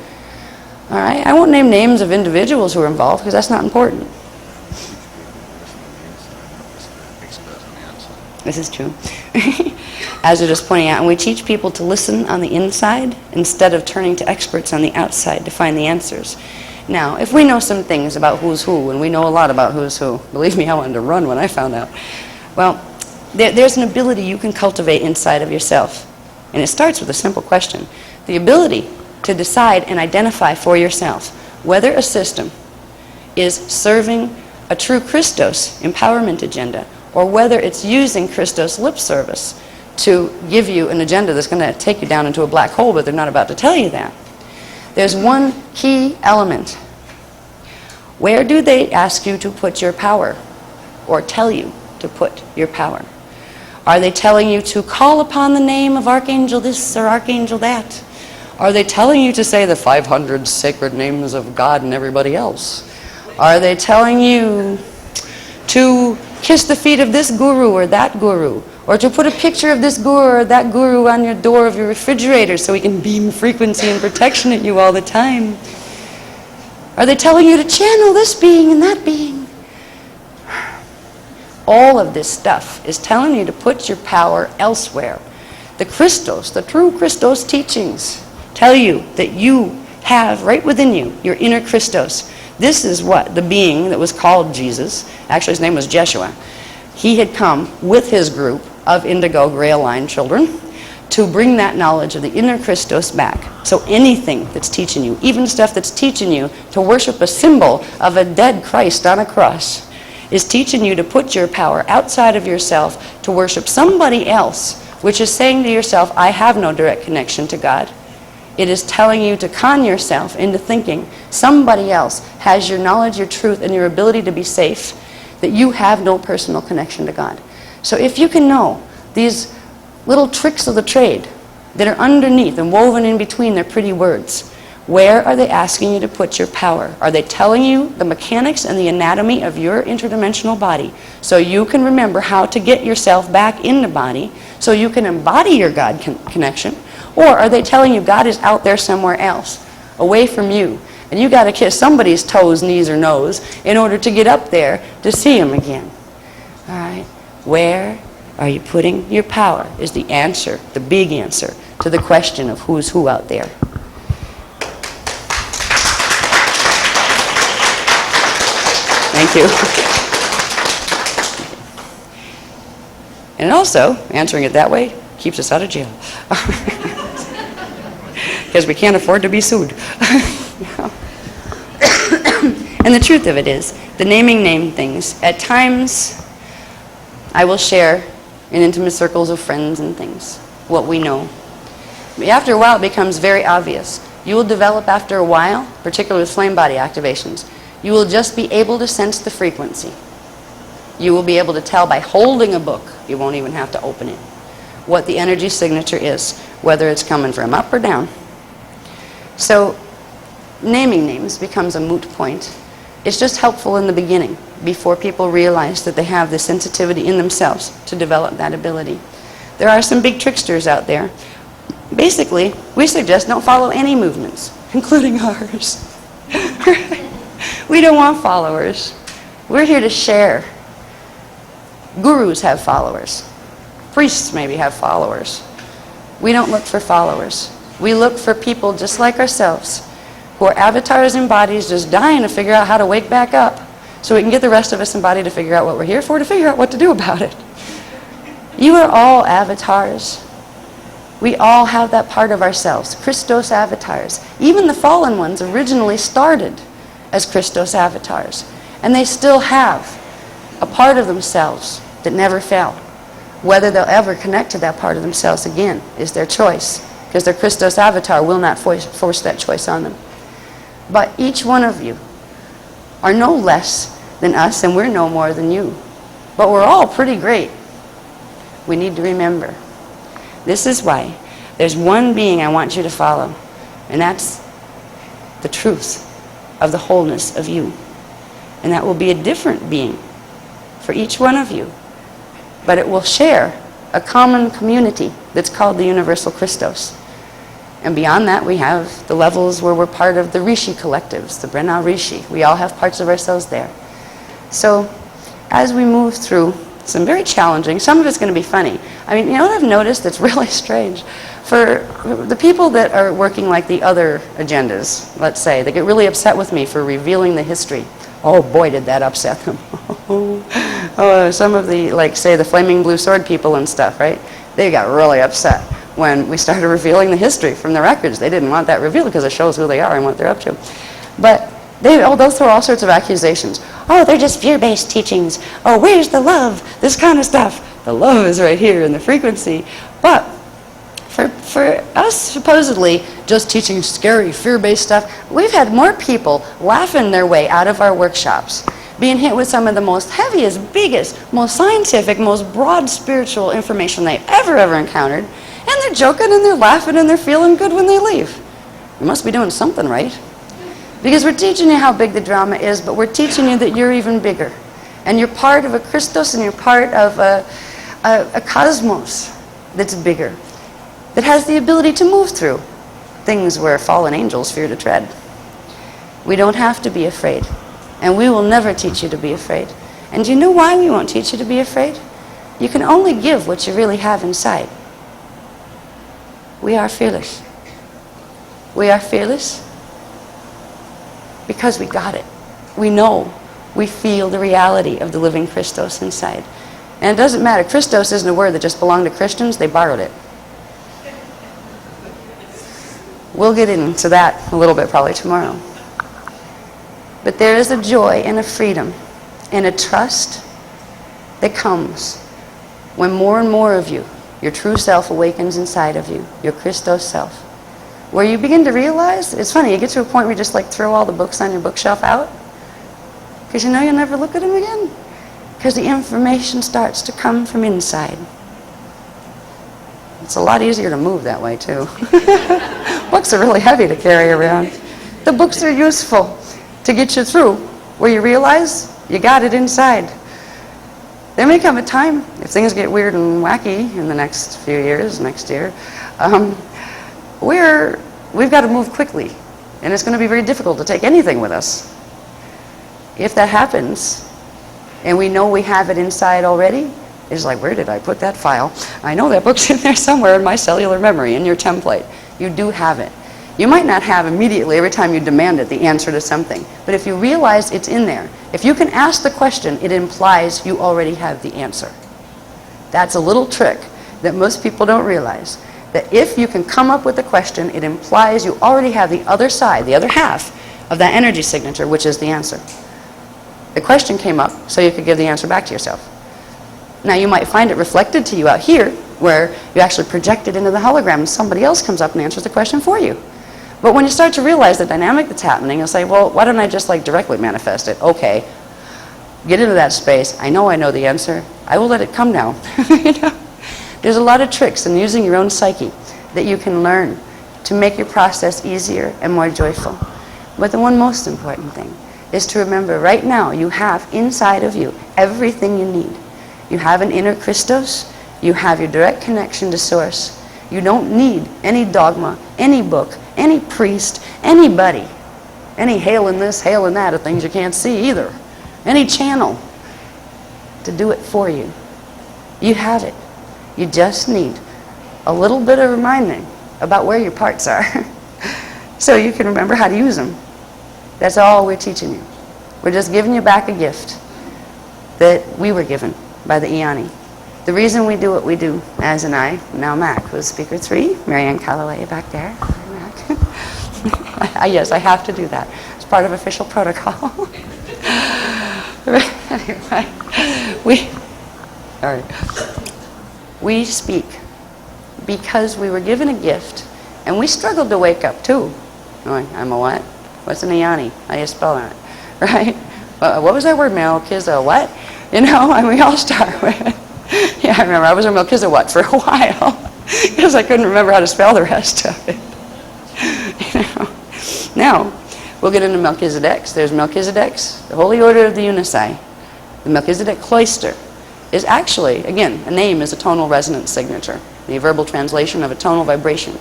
All right, I won't name names of individuals who are involved because that's not important. This is true. As you're just pointing out, and we teach people to listen on the inside instead of turning to experts on the outside to find the answers. Now, if we know some things about who's who, and we know a lot about who's who, believe me, I wanted to run when I found out. Well, there's an ability you can cultivate inside of yourself, and it starts with a simple question. The ability to decide and identify for yourself whether a system is serving a true Christos empowerment agenda, or whether it's using Christos lip service to give you an agenda that's going to take you down into a black hole, but they're not about to tell you that. There's one key element. Where do they ask you to put your power, or tell you to put your power? Are they telling you to call upon the name of Archangel this or Archangel that? Are they telling you to say the 500 sacred names of God and everybody else? Are they telling you to kiss the feet of this guru or that guru? Or to put a picture of this guru or that guru on your door of your refrigerator so he can beam frequency and protection at you all the time? Are they telling you to channel this being and that being? All of this stuff is telling you to put your power elsewhere. The Christos, the true Christos teachings, tell you that you have right within you your inner Christos. This is what the being that was called Jesus, actually his name was Jeshua, he had come with his group of indigo Grail line children to bring that knowledge of the inner Christos back. So anything that's teaching you, even stuff that's teaching you to worship a symbol of a dead Christ on a cross, is teaching you to put your power outside of yourself to worship somebody else, which is saying to yourself, I have no direct connection to God. It is telling you to con yourself into thinking somebody else has your knowledge, your truth, and your ability to be safe, that you have no personal connection to God. So if you can know these little tricks of the trade that are underneath and woven in between their pretty words, Where are they asking you to put your power? Are they telling you the mechanics and the anatomy of your interdimensional body so you can remember how to get yourself back in the body so you can embody your God connection? Or are they telling you God is out there somewhere else, away from you, and you got to kiss somebody's toes, knees, or nose in order to get up there to see him again? All right. Where are you putting your power is the answer, the big answer to the question of who's who out there. Thank you. And also, answering it that way keeps us out of jail. Because we can't afford to be sued. And the truth of it is, the name things, at times I will share in intimate circles of friends and things what we know. After a while it becomes very obvious. You will develop after a while, particularly with flame body activations, you will just be able to sense the frequency. You will be able to tell by holding a book, you won't even have to open it, what the energy signature is, whether it's coming from up or down. So naming names becomes a moot point. It's just helpful in the beginning, before people realize that they have the sensitivity in themselves to develop that ability. There are some big tricksters out there. Basically, we suggest don't follow any movements, including ours. We don't want followers. We're here to share. Gurus have followers. Priests maybe have followers. We don't look for followers. We look for people just like ourselves, who are avatars in bodies just dying to figure out how to wake back up so we can get the rest of us in body to figure out what we're here for, to figure out what to do about it. You are all avatars. We all have that part of ourselves, Christos avatars. Even the fallen ones originally started as Christos avatars, and they still have a part of themselves that never fell. Whether they'll ever connect to that part of themselves again is their choice, because their Christos avatar will not force that choice on them. But each one of you are no less than us, and we're no more than you. But we're all pretty great. We need to remember. This is why there's one being I want you to follow, and that's the truth of the wholeness of you. And that will be a different being for each one of you. But it will share a common community that's called the Universal Christos. And beyond that, we have the levels where we're part of the Rishi collectives, the Brenna Rishi. We all have parts of ourselves there. So as we move through some very challenging, some of it's going to be funny. I mean, you know what I've noticed that's really strange? For the people that are working like the other agendas, let's say, they get really upset with me for revealing the history. Oh boy, did that upset them. Some of the, like, say, the Flaming Blue Sword people and stuff, right? They got really upset when we started revealing the history from the records. They didn't want that revealed because it shows who they are and what they're up to. But they'll throw all sorts of accusations. Oh, they're just fear-based teachings. Oh, where's the love? This kind of stuff. The love is right here in the frequency. But for us, supposedly, just teaching scary, fear-based stuff, we've had more people laughing their way out of our workshops, being hit with some of the most heaviest, biggest, most scientific, most broad spiritual information they ever encountered, and they're joking and they're laughing and they're feeling good when they leave. We must be doing something right. Because we're teaching you how big the drama is, but we're teaching you that you're even bigger. And you're part of a Christos, and you're part of a cosmos that's bigger, that has the ability to move through things where fallen angels fear to tread. We don't have to be afraid. And we will never teach you to be afraid. And do you know why we won't teach you to be afraid? You can only give what you really have inside. We are fearless. We are fearless because we got it. We know. We feel the reality of the living Christos inside. And it doesn't matter. Christos isn't a word that just belonged to Christians. They borrowed it. We'll get into that a little bit probably tomorrow. But there is a joy and a freedom and a trust that comes when more and more of you, your true self, awakens inside of you, your Christos self. Where you begin to realize, it's funny, you get to a point where you just like throw all the books on your bookshelf out because you know you'll never look at them again, because the information starts to come from inside. It's a lot easier to move that way too. Books are really heavy to carry around. The books are useful to get you through where you realize you got it inside. There may come a time, if things get weird and wacky in the next few years, next year, we've got to move quickly. And it's going to be very difficult to take anything with us. If that happens, and we know we have it inside already, it's like, where did I put that file? I know that book's in there somewhere in my cellular memory, in your template. You do have it. You might not have immediately, every time you demand it, the answer to something. But if you realize it's in there, if you can ask the question, it implies you already have the answer. That's a little trick that most people don't realize. That if you can come up with a question, it implies you already have the other side, the other half of that energy signature, which is the answer. The question came up so you could give the answer back to yourself. Now you might find it reflected to you out here, where you actually project it into the hologram and somebody else comes up and answers the question for you. But when you start to realize the dynamic that's happening, you'll say, well, why don't I just directly manifest it? Okay, get into that space. I know the answer. I will let it come now. You know? There's a lot of tricks in using your own psyche that you can learn to make your process easier and more joyful. But the one most important thing is to remember right now you have inside of you everything you need. You have an inner Christos. You have your direct connection to Source. You don't need any dogma, any book, any priest, anybody, any hail in this, hail in that of things you can't see either, any channel to do it for you. You have it. You just need a little bit of reminding about where your parts are so you can remember how to use them. That's all we're teaching you. We're just giving you back a gift that we were given by the Iani. The reason we do what we do, as and I, now Mac, was Speaker 3, Marianne Calloway back there. Yes, I have to do that. It's part of official protocol. Anyway, we speak because we were given a gift, and we struggled to wake up too. I'm a what? What's an Iani? How do you spell that? Right? What was that word? Melchiza what? You know, and we all start with. Yeah, I remember I was a Melchizedek for a while because I couldn't remember how to spell the rest of it. You know. Now, we'll get into Melchizedek's. There's Melchizedek's, the Holy Order of the Unisai. The Melchizedek Cloister is actually, again, a name is a tonal resonance signature, the verbal translation of a tonal vibration.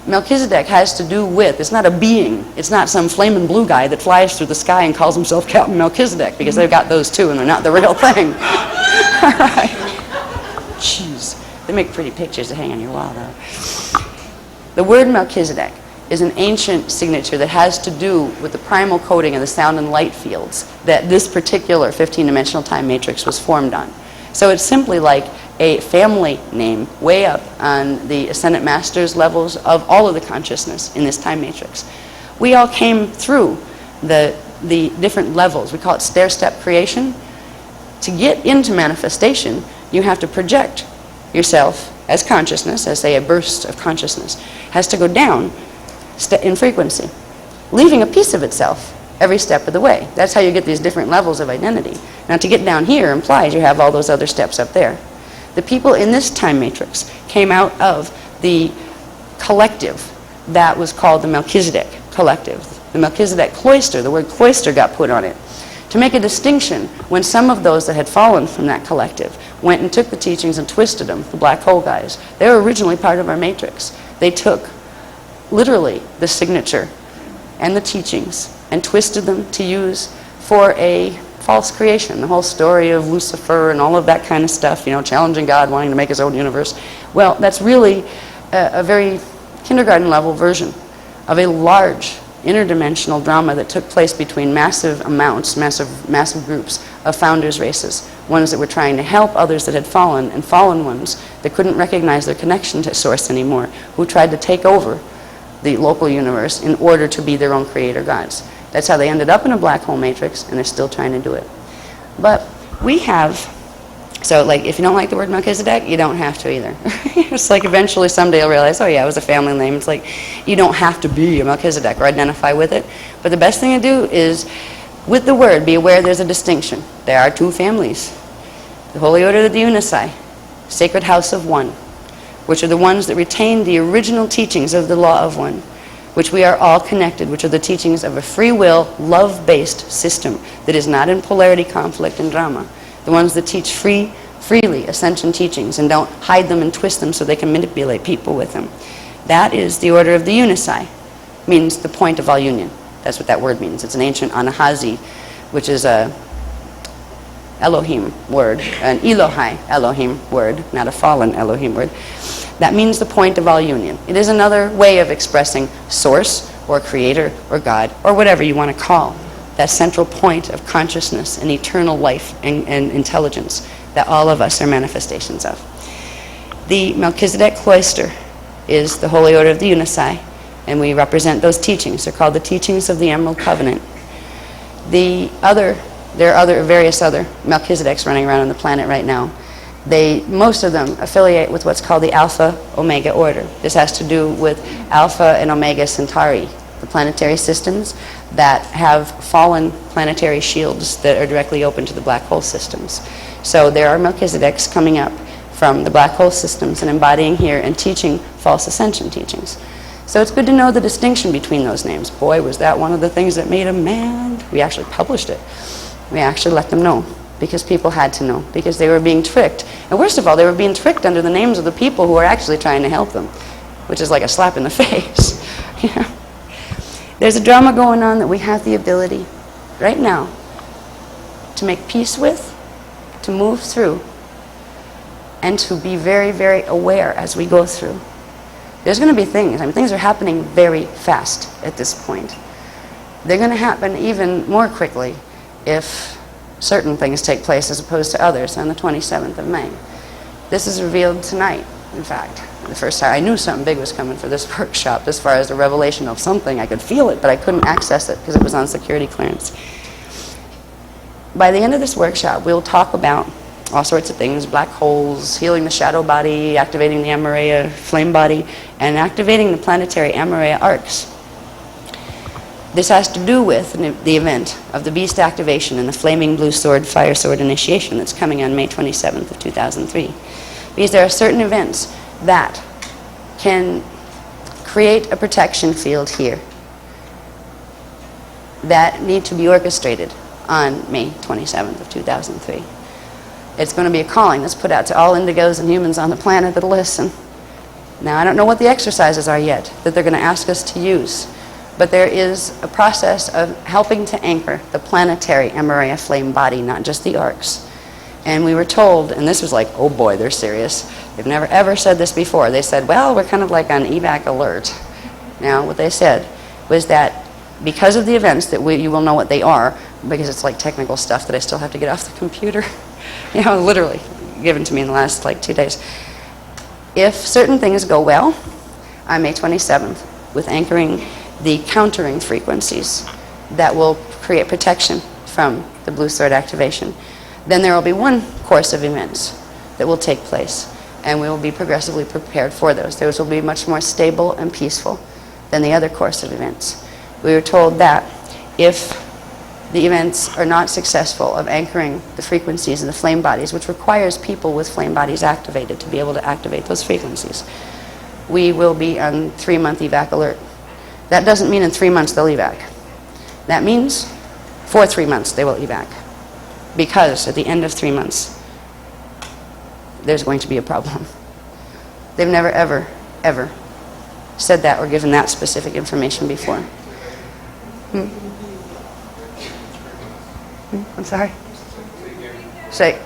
Melchizedek has to do with, it's not a being, it's not some flaming blue guy that flies through the sky and calls himself Captain Melchizedek, because they've got those too and they're not the real thing. All right. Jeez. They make pretty pictures to hang on your wall, though. The word Melchizedek is an ancient signature that has to do with the primal coding of the sound and light fields that this particular 15-dimensional time matrix was formed on. So it's simply like a family name way up on the Ascendant Masters levels of all of the consciousness in this time matrix. We all came through the different levels. We call it stair-step creation. To get into manifestation, you have to project yourself as consciousness, as say a burst of consciousness, has to go down in frequency, leaving a piece of itself every step of the way. That's how you get these different levels of identity. Now to get down here implies you have all those other steps up there. The people in this time matrix came out of the collective that was called the Melchizedek collective. The Melchizedek cloister, the word cloister got put on it to make a distinction when some of those that had fallen from that collective went and took the teachings and twisted them, the black hole guys. They were originally part of our matrix. They took literally the signature and the teachings and twisted them to use for a false creation. The whole story of Lucifer and all of that kind of stuff, you know, challenging God, wanting to make his own universe. Well, that's really a very kindergarten level version of a large interdimensional drama that took place between massive amounts, massive groups of founders' races, ones that were trying to help others that had fallen, and fallen ones that couldn't recognize their connection to Source anymore, who tried to take over the local universe in order to be their own creator gods. That's how they ended up in a black hole matrix, and they're still trying to do it. But we have, so like if you don't like the word Melchizedek, you don't have to either. It's like eventually someday you'll realize, oh yeah, it was a family name. It's like you don't have to be a Melchizedek or identify with it. But the best thing to do is, with the word, be aware there's a distinction. There are two families. The Holy Order of the Unisai, Sacred House of One, which are the ones that retain the original teachings of the Law of One. which we are all connected, which are the teachings of a free will, love-based system that is not in polarity, conflict, and drama. The ones that teach freely ascension teachings and don't hide them and twist them so they can manipulate people with them. That is the order of the Unisai. Means the point of all union. That's what that word means. It's an ancient Anahazi, which is a Elohim word, an Elohai Elohim word, not a fallen Elohim word. That means the point of all union. It is another way of expressing source or creator or God or whatever you want to call that central point of consciousness and eternal life and intelligence that all of us are manifestations of. The Melchizedek cloister is the Holy Order of the Unisai, and we represent those teachings. They're called the Teachings of the Emerald Covenant. There are various other Melchizedeks running around on the planet right now. Most of them affiliate with what's called the Alpha Omega Order. This has to do with Alpha and Omega Centauri, the planetary systems that have fallen planetary shields that are directly open to the black hole systems. So there are Melchizedeks coming up from the black hole systems and embodying here and teaching false ascension teachings. So it's good to know the distinction between those names. Boy, was that one of the things that made them mad. We actually published it. We actually let them know because people had to know, because they were being tricked. And worst of all, they were being tricked under the names of the people who are actually trying to help them, which is like a slap in the face. Yeah. There's a drama going on that we have the ability right now to make peace with, to move through, and to be very, very aware as we go through. There's going to be things, things are happening very fast at this point. They're going to happen even more quickly if certain things take place as opposed to others on the 27th of May. This is revealed tonight, in fact. The first time I knew something big was coming for this workshop as far as the revelation of something. I could feel it, but I couldn't access it because it was on security clearance. By the end of this workshop, we'll talk about all sorts of things: black holes, healing the shadow body, activating the Amareya flame body, and activating the planetary Amareya arcs. This has to do with the event of the beast activation and the flaming blue sword, fire sword initiation that's coming on May 27th of 2003. Because there are certain events that can create a protection field here that need to be orchestrated on May 27th of 2003. It's going to be a calling that's put out to all indigos and humans on the planet that listen. Now, I don't know what the exercises are yet that they're going to ask us to use, but there is a process of helping to anchor the planetary Amareya flame body, not just the arcs. And we were told, and this was like, oh boy, they're serious. They've never ever said this before. They said, well, we're kind of like on evac alert. Now, what they said was that because of the events that you will know what they are, because it's like technical stuff that I still have to get off the computer, literally given to me in the last 2 days. If certain things go well on May 27th with anchoring the countering frequencies that will create protection from the blue sword activation, then there will be one course of events that will take place, and we will be progressively prepared for those. Those will be much more stable and peaceful than the other course of events. We were told that if the events are not successful of anchoring the frequencies in the flame bodies, which requires people with flame bodies activated to be able to activate those frequencies, we will be on 3-month evac alert. That doesn't mean in 3 months they'll evac. That means for 3 months they will evac. Because at the end of 3 months, there's going to be a problem. They've never, ever, ever said that or given that specific information before. I'm sorry? Say.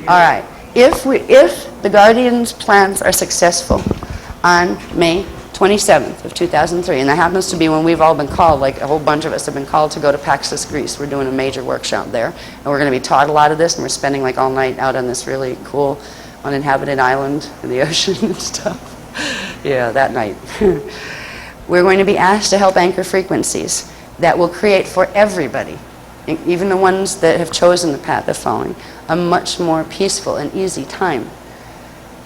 All right. If the Guardians' plans are successful on May 27th of 2003, and that happens to be when we've all been called, like a whole bunch of us have been called to go to Paxos, Greece. We're doing a major workshop there, and we're going to be taught a lot of this, and we're spending all night out on this really cool uninhabited island in the ocean and stuff. Yeah, that night. We're going to be asked to help anchor frequencies that will create for everybody, even the ones that have chosen the path of falling, a much more peaceful and easy time.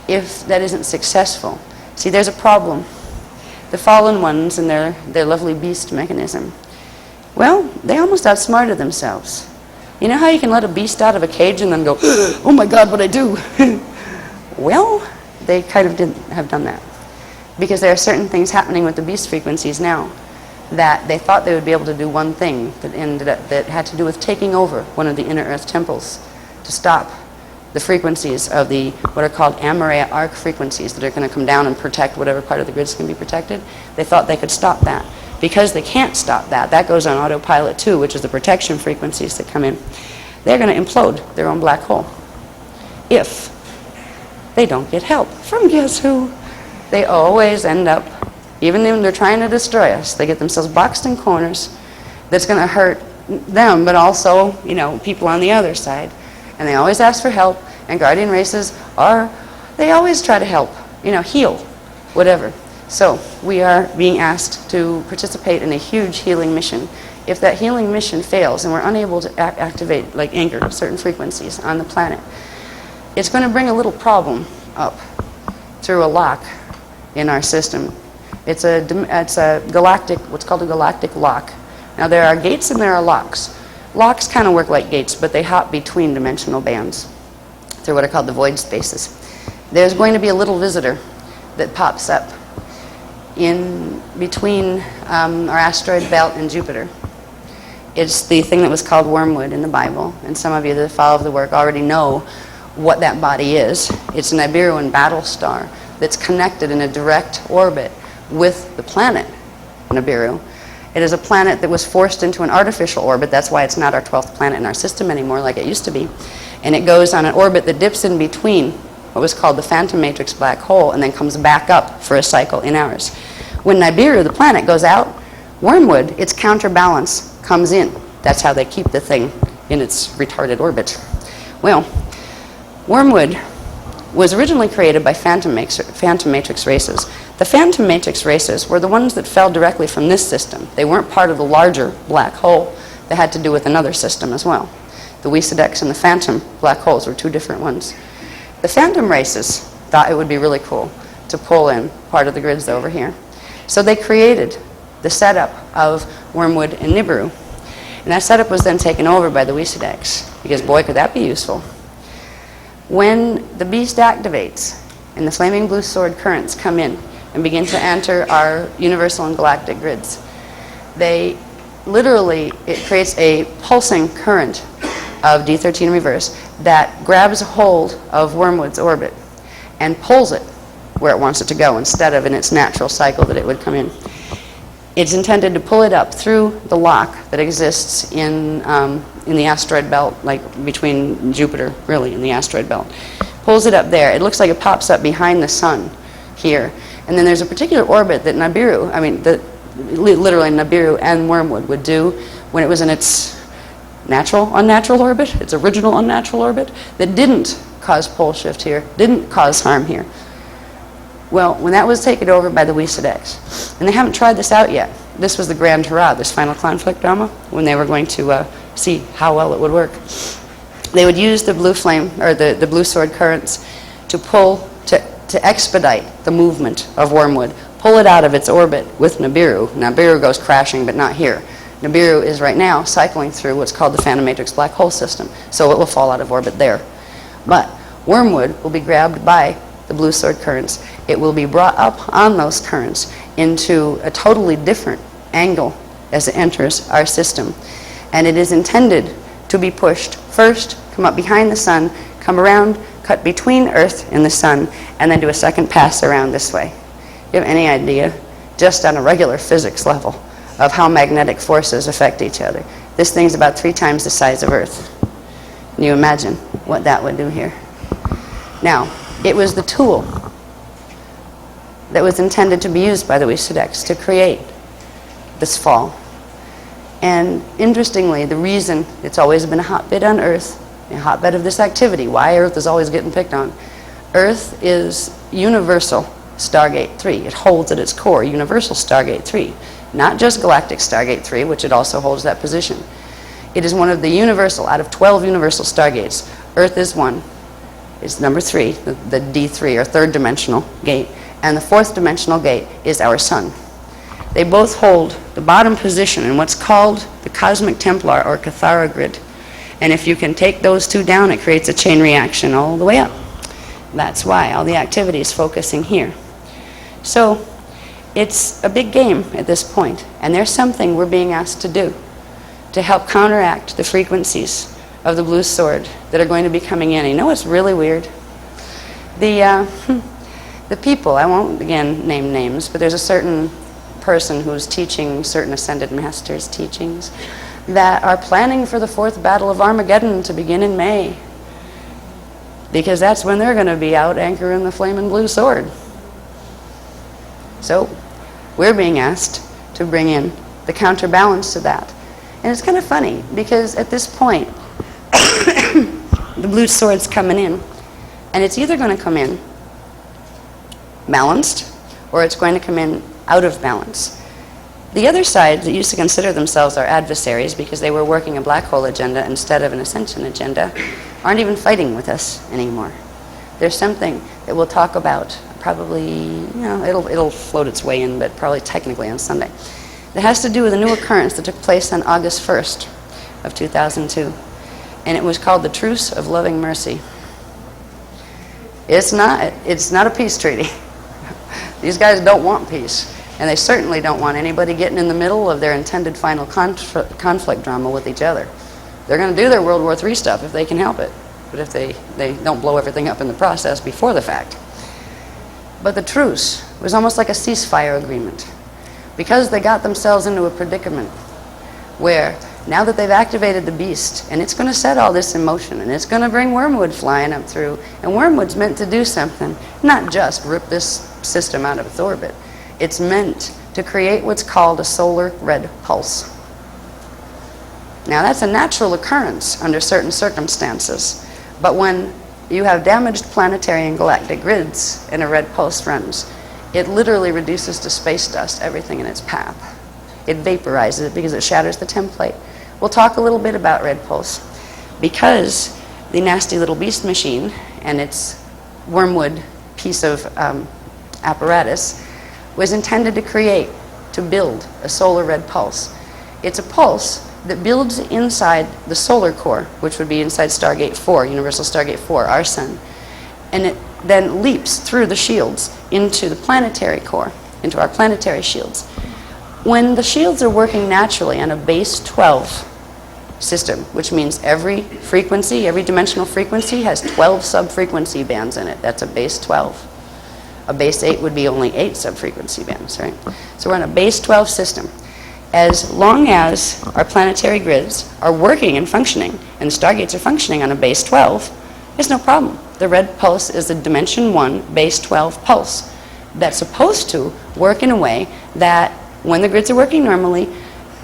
If that isn't successful, see, there's a problem. The fallen ones and their lovely beast mechanism, well, they almost outsmarted themselves. You know how you can let a beast out of a cage and then go, oh my God, what'd I do? Well, they kind of didn't have done that. because there are certain things happening with the beast frequencies now that they thought they would be able to do one thing that had to do with taking over one of the inner earth temples to stop the frequencies of the what are called Amareya arc frequencies that are going to come down and protect whatever part of the grids can be protected. They thought they could stop that. Because they can't stop that, that goes on autopilot too, which is the protection frequencies that come in. They're going to implode their own black hole if they don't get help from guess who? They always end up, even when they're trying to destroy us, they get themselves boxed in corners that's going to hurt them, but also, you know, people on the other side. And they always ask for help, and guardian races they always try to help, you know, heal, whatever. So we are being asked to participate in a huge healing mission. If that healing mission fails and we're unable to activate, like anchor certain frequencies on the planet, it's going to bring a little problem up through a lock in our system. It's a galactic, what's called a galactic lock. Now there are gates and there are locks. Locks kind of work like gates, but they hop between dimensional bands through what are called the void spaces. There's going to be a little visitor that pops up in between our asteroid belt and Jupiter. It's the thing that was called wormwood in the Bible, and some of you that follow the work already know what that body is. It's a Nibiruan battle star that's connected in a direct orbit with the planet Nibiru. It is a planet that was forced into an artificial orbit. That's why it's not our 12th planet in our system anymore like it used to be. And it goes on an orbit that dips in between what was called the phantom matrix black hole and then comes back up for a cycle in ours. When Nibiru, the planet, goes out, wormwood, its counterbalance comes in. That's how they keep the thing in its retarded orbit. Well, wormwood was originally created by phantom matrix races. The phantom matrix races were the ones that fell directly from this system. They weren't part of the larger black hole. They had to do with another system as well. The Wesedex and the phantom black holes were two different ones. The phantom races thought it would be really cool to pull in part of the grids over here. So they created the setup of wormwood and Nibiru. And that setup was then taken over by the Wesedex, because boy, could that be useful. When the beast activates and the flaming blue sword currents come in and begin to enter our universal and galactic grids, it creates a pulsing current of D13 in reverse that grabs a hold of wormwood's orbit and pulls it where it wants it to go instead of in its natural cycle that it would come in. It's intended to pull it up through the lock that exists in the asteroid belt, like between Jupiter, really, in the asteroid belt. Pulls it up there. It looks like it pops up behind the sun here. And then there's a particular orbit that Nibiru, literally Nibiru and wormwood would do when it was in its unnatural orbit, its original unnatural orbit, that didn't cause pole shift here, didn't cause harm here. Well, when that was taken over by the Wesedex, and they haven't tried this out yet. This was the grand hurrah, this final conflict drama, when they were going to see how well it would work. They would use the blue flame, or the blue sword currents, to expedite the movement of wormwood, pull it out of its orbit with Nibiru. Nibiru goes crashing, but not here. Nibiru is right now cycling through what's called the phantom matrix black hole system, so it will fall out of orbit there. But wormwood will be grabbed by the blue sword currents. It will be brought up on those currents into a totally different angle as it enters our system. And it is intended to be pushed first, come up behind the sun, come around, cut between Earth and the sun, and then do a second pass around this way. You have any idea, just on a regular physics level, of how magnetic forces affect each other? This thing's about 3 times the size of Earth. Can you imagine what that would do here? Now, it was the tool that was intended to be used by the Wesedex to create this fall. And interestingly, the reason it's always been a hotbed on Earth, a hotbed of this activity, why Earth is always getting picked on. Earth is universal Stargate 3. It holds at its core universal Stargate 3. Not just galactic Stargate 3, which it also holds that position. It is one of the universal, out of 12 universal Stargates, Earth is one. It's number 3, the D3, or third dimensional gate. And the fourth dimensional gate is our sun. They both hold the bottom position in what's called the Cosmic Templar or Cathara grid. And if you can take those two down, it creates a chain reaction all the way up. That's why all the activity is focusing here. So it's a big game at this point, and there's something we're being asked to do to help counteract the frequencies of the blue sword that are going to be coming in. You know what's really weird? The people, I won't again name names, but there's a certain person who's teaching certain ascended masters' teachings that are planning for the fourth battle of Armageddon to begin in May, because that's when they're going to be out anchoring the flaming blue sword. So we're being asked to bring in the counterbalance to that. And it's kind of funny, because at this point, the blue sword's coming in, and it's either going to come in balanced, or it's going to come in out of balance. The other side that used to consider themselves our adversaries because they were working a black hole agenda instead of an ascension agenda aren't even fighting with us anymore. There's something that we'll talk about probably, it'll float its way in, but probably technically on Sunday. It has to do with a new occurrence that took place on August 1st of 2002, and it was called the Truce of Loving Mercy. It's not a peace treaty. These guys don't want peace, and they certainly don't want anybody getting in the middle of their intended final conflict drama with each other. They're going to do their World War III stuff if they can help it, but if they don't blow everything up in the process before the fact. But the truce was almost like a ceasefire agreement, because they got themselves into a predicament where now that they've activated the beast, and it's going to set all this in motion, and it's going to bring Wormwood flying up through, and Wormwood's meant to do something, not just rip this system out of its orbit. It's meant to create what's called a solar red pulse. Now that's a natural occurrence under certain circumstances, but when you have damaged planetary and galactic grids and a red pulse runs, it literally reduces to space dust everything in its path. It vaporizes it because it shatters the template. We'll talk a little bit about red pulse because the nasty little beast machine and its Wormwood piece of apparatus was intended to build a solar red pulse. It's a pulse that builds inside the solar core, which would be inside Stargate 4, Universal Stargate 4, our sun, and it then leaps through the shields into the planetary core, into our planetary shields. When the shields are working naturally on a base 12 system, which means every frequency, every dimensional frequency has 12 sub-frequency bands in it. That's a base 12. A base 8 would be only 8 sub-frequency bands, right? So we're on a base 12 system. As long as our planetary grids are working and functioning, and the stargates are functioning on a base 12, there's no problem. The red pulse is a dimension 1 base 12 pulse that's supposed to work in a way that when the grids are working normally,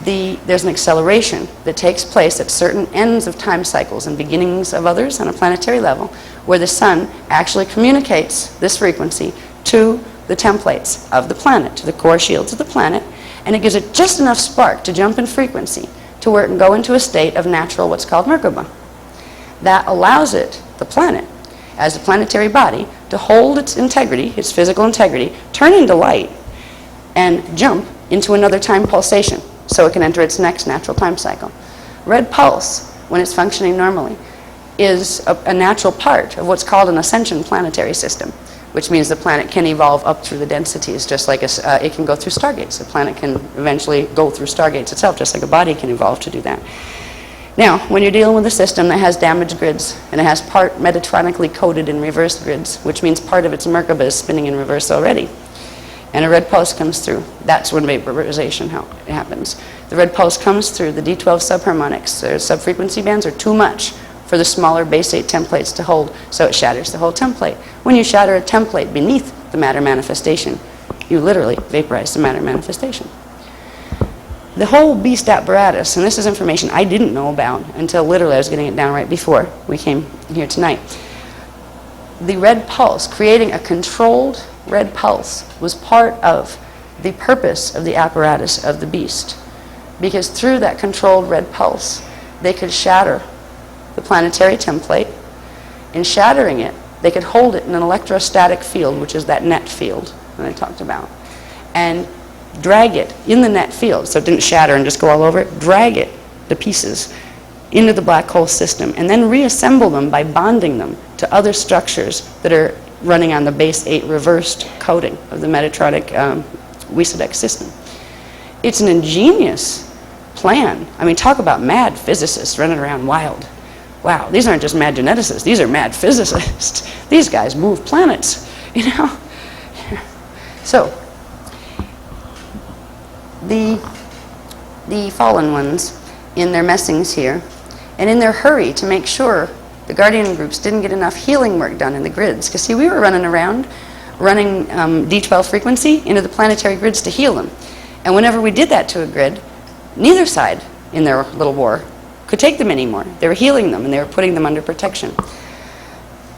there's an acceleration that takes place at certain ends of time cycles and beginnings of others on a planetary level, where the sun actually communicates this frequency to the templates of the planet, to the core shields of the planet, and it gives it just enough spark to jump in frequency to where it can go into a state of natural, what's called Merkaba. That allows it, the planet, as a planetary body, to hold its integrity, its physical integrity, turn into light, and jump into another time pulsation so it can enter its next natural time cycle. Red pulse, when it's functioning normally, is a natural part of what's called an ascension planetary system, which means the planet can evolve up through the densities, just like it can go through stargates. The planet can eventually go through stargates itself, just like a body can evolve to do that. Now, when you're dealing with a system that has damaged grids, and it has part metatronically coded in reverse grids, which means part of its Merkaba is spinning in reverse already, and a red pulse comes through, that's when vaporization happens. The red pulse comes through the D12 subharmonics. Their sub-frequency bands are too much for the smaller base 8 templates to hold, so it shatters the whole template. When you shatter a template beneath the matter manifestation, you literally vaporize the matter manifestation. The whole beast apparatus, and this is information I didn't know about until literally I was getting it down right before we came here tonight. The red pulse, creating a controlled red pulse, was part of the purpose of the apparatus of the beast. Because through that controlled red pulse, they could shatter the planetary template. In shattering it, they could hold it in an electrostatic field, which is that net field that I talked about, and drag it in the net field, so it didn't shatter and just go all over it, drag it, the pieces, into the black hole system, and then reassemble them by bonding them to other structures that are running on the base 8 reversed coding of the Metatronic WISADEX system. It's an ingenious plan. I mean, talk about mad physicists running around wild. Wow, these aren't just mad geneticists, these are mad physicists. These guys move planets, you know? So, the fallen ones, in their messings here, and in their hurry to make sure the Guardian groups didn't get enough healing work done in the grids. Because see, we were running around, running D12 frequency into the planetary grids to heal them. And whenever we did that to a grid, neither side in their little war could take them anymore. They were healing them and they were putting them under protection.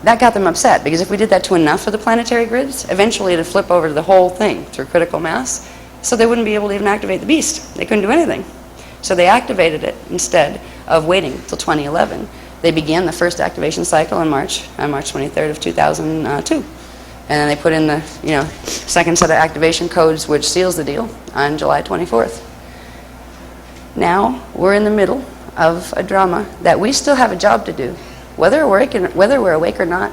That got them upset, because if we did that to enough of the planetary grids, eventually it'd flip over to the whole thing through critical mass, so they wouldn't be able to even activate the beast. They couldn't do anything. So they activated it instead of waiting till 2011. They began the first activation cycle on March 23rd of 2002. And then they put in the second set of activation codes, which seals the deal, on July 24th. Now we're in the middle of a drama that we still have a job to do. Whether we're awake or not,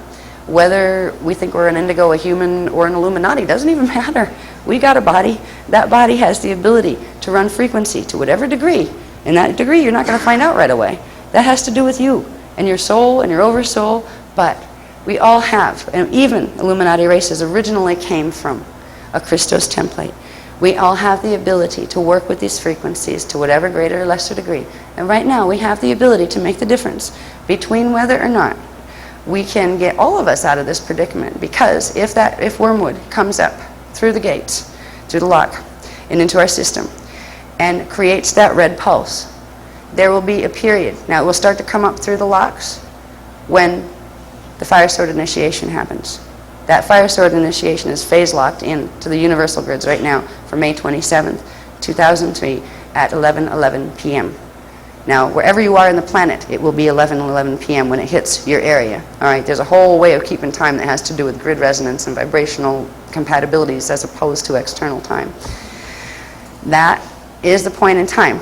whether we think we're an indigo, a human, or an Illuminati, doesn't even matter. We got a body. That body has the ability to run frequency to whatever degree. And that degree you're not going to find out right away. That has to do with you and your soul and your oversoul. But we all have, and even Illuminati races originally came from a Christos template. We all have the ability to work with these frequencies to whatever greater or lesser degree. And right now we have the ability to make the difference between whether or not we can get all of us out of this predicament. Because if Wormwood comes up through the gates, through the lock, and into our system, and creates that red pulse, there will be a period. Now it will start to come up through the locks when the fire sword initiation happens. That fire sword initiation is phase locked in to the universal grids right now for May 27th, 2003 at 11:11 p.m. Now, wherever you are in the planet, it will be 11:11 p.m. when it hits your area. All right, there's a whole way of keeping time that has to do with grid resonance and vibrational compatibilities as opposed to external time. That is the point in time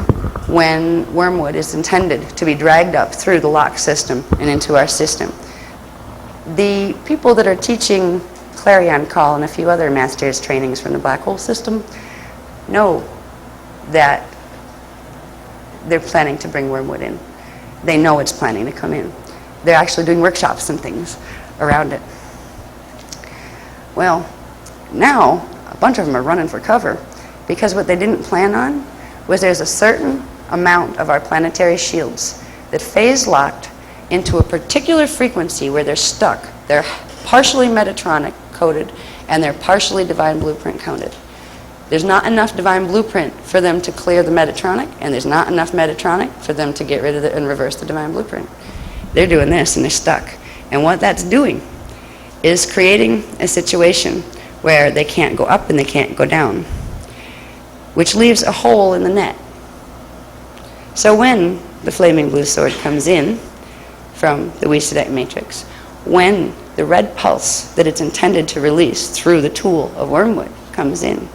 when Wormwood is intended to be dragged up through the lock system and into our system. The people that are teaching Clarion Call and a few other master's trainings from the black hole system know that they're planning to bring Wormwood in. They know it's planning to come in. They're actually doing workshops and things around it. Well, now a bunch of them are running for cover, because what they didn't plan on was there's a certain amount of our planetary shields that phase locked into a particular frequency where they're stuck. They're partially Metatronic coded and they're partially Divine Blueprint coded. There's not enough Divine Blueprint for them to clear the Metatronic, and there's not enough Metatronic for them to get rid of it and reverse the Divine Blueprint. They're doing this and they're stuck. And what that's doing is creating a situation where they can't go up and they can't go down, which leaves a hole in the net. So when the Flaming Blue Sword comes in from the WISADEC matrix, when the red pulse that it's intended to release through the tool of Wormwood comes in,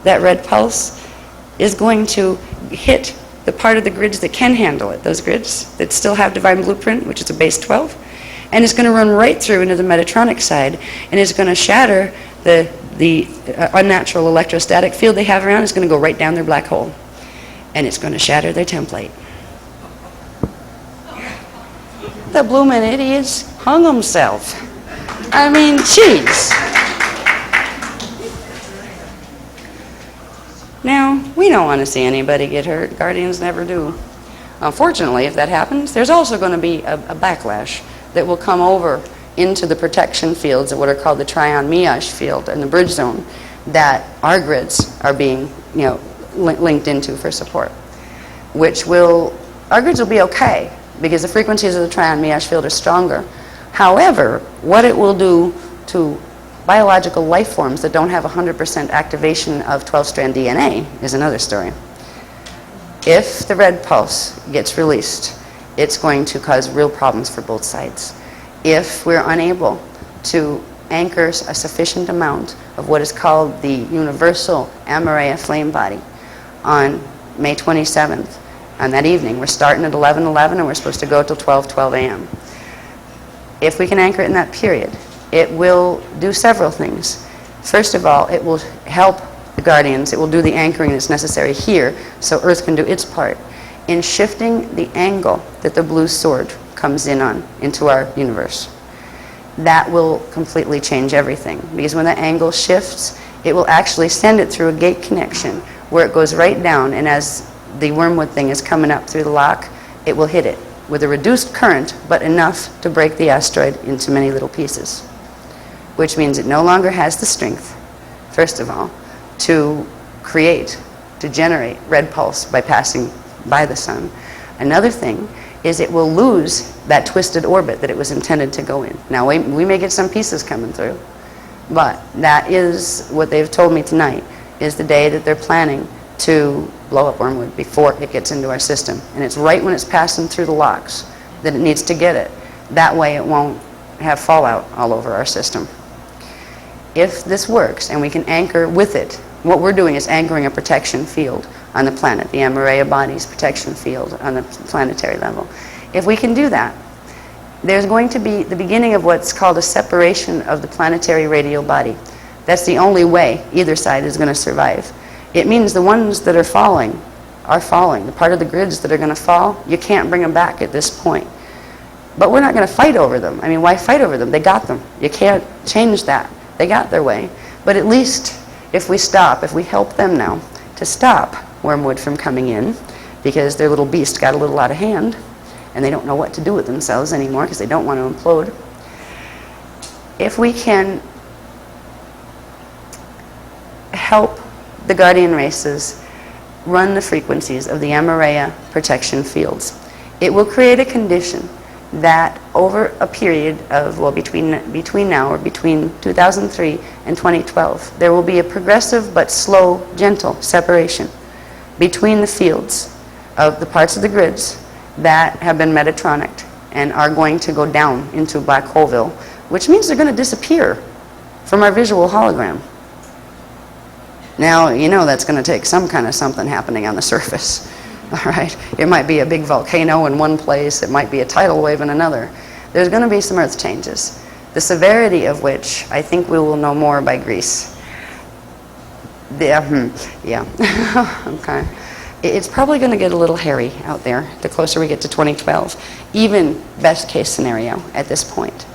that red pulse is going to hit the part of the grids that can handle it, those grids that still have Divine Blueprint, which is a base 12, and it's going to run right through into the Metatronic side, and it's going to shatter the unnatural electrostatic field they have around. It's going to go right down their black hole, and it's going to shatter their template. The bloomin' idiot's hung himself. I mean, jeez. Now, we don't want to see anybody get hurt. Guardians never do. Unfortunately, if that happens, there's also going to be a backlash that will come over into the protection fields of what are called the Trion Miash field and the bridge zone that our grids are being, linked into for support. Our grids will be okay because the frequencies of the Trion Miash field are stronger. However, what it will do to biological life forms that don't have 100% activation of 12-strand DNA is another story. If the red pulse gets released, it's going to cause real problems for both sides. If we're unable to anchor a sufficient amount of what is called the universal Amareya flame body on May 27th, on that evening, we're starting at 11:11 and we're supposed to go till 12:12 a.m. If we can anchor it in that period, it will do several things. First of all, it will help the Guardians. It will do the anchoring that's necessary here so Earth can do its part in shifting the angle that the blue sword comes in on into our universe. That will completely change everything, because when that angle shifts, it will actually send it through a gate connection where it goes right down, and as the wormwood thing is coming up through the lock, it will hit it with a reduced current, but enough to break the asteroid into many little pieces, which means it no longer has the strength, first of all, to generate red pulse by passing by the sun. Another thing is it will lose that twisted orbit that it was intended to go in. Now, we may get some pieces coming through, but that is what they've told me tonight, is the day that they're planning to blow up wormwood before it gets into our system. And it's right when it's passing through the locks that it needs to get it. That way it won't have fallout all over our system. If this works and we can anchor with it, what we're doing is anchoring a protection field on the planet, the Amareya body's protection field on the planetary level. If we can do that, there's going to be the beginning of what's called a separation of the planetary radial body. That's the only way either side is going to survive. It means the ones that are falling are falling. The part of the grids that are going to fall, you can't bring them back at this point. But we're not going to fight over them. I mean, why fight over them? They got them. You can't change that. They got their way. But at least if we help them now to stop wormwood from coming in, because their little beast got a little out of hand, and they don't know what to do with themselves anymore because they don't want to implode. If we can help the Guardian races run the frequencies of the Amareya protection fields, it will create a condition that over a period of, well, between now, or between 2003 and 2012, there will be a progressive but slow, gentle separation between the fields of the parts of the grids that have been Metatronicked and are going to go down into Black Holeville, which means they're going to disappear from our visual hologram. Now, you know that's going to take some kind of something happening on the surface. All right? It might be a big volcano in one place. It might be a tidal wave in another. There's going to be some earth changes, the severity of which I think we will know more by Greece. Yeah. Okay. It's probably going to get a little hairy out there the closer we get to 2012, even best case scenario at this point.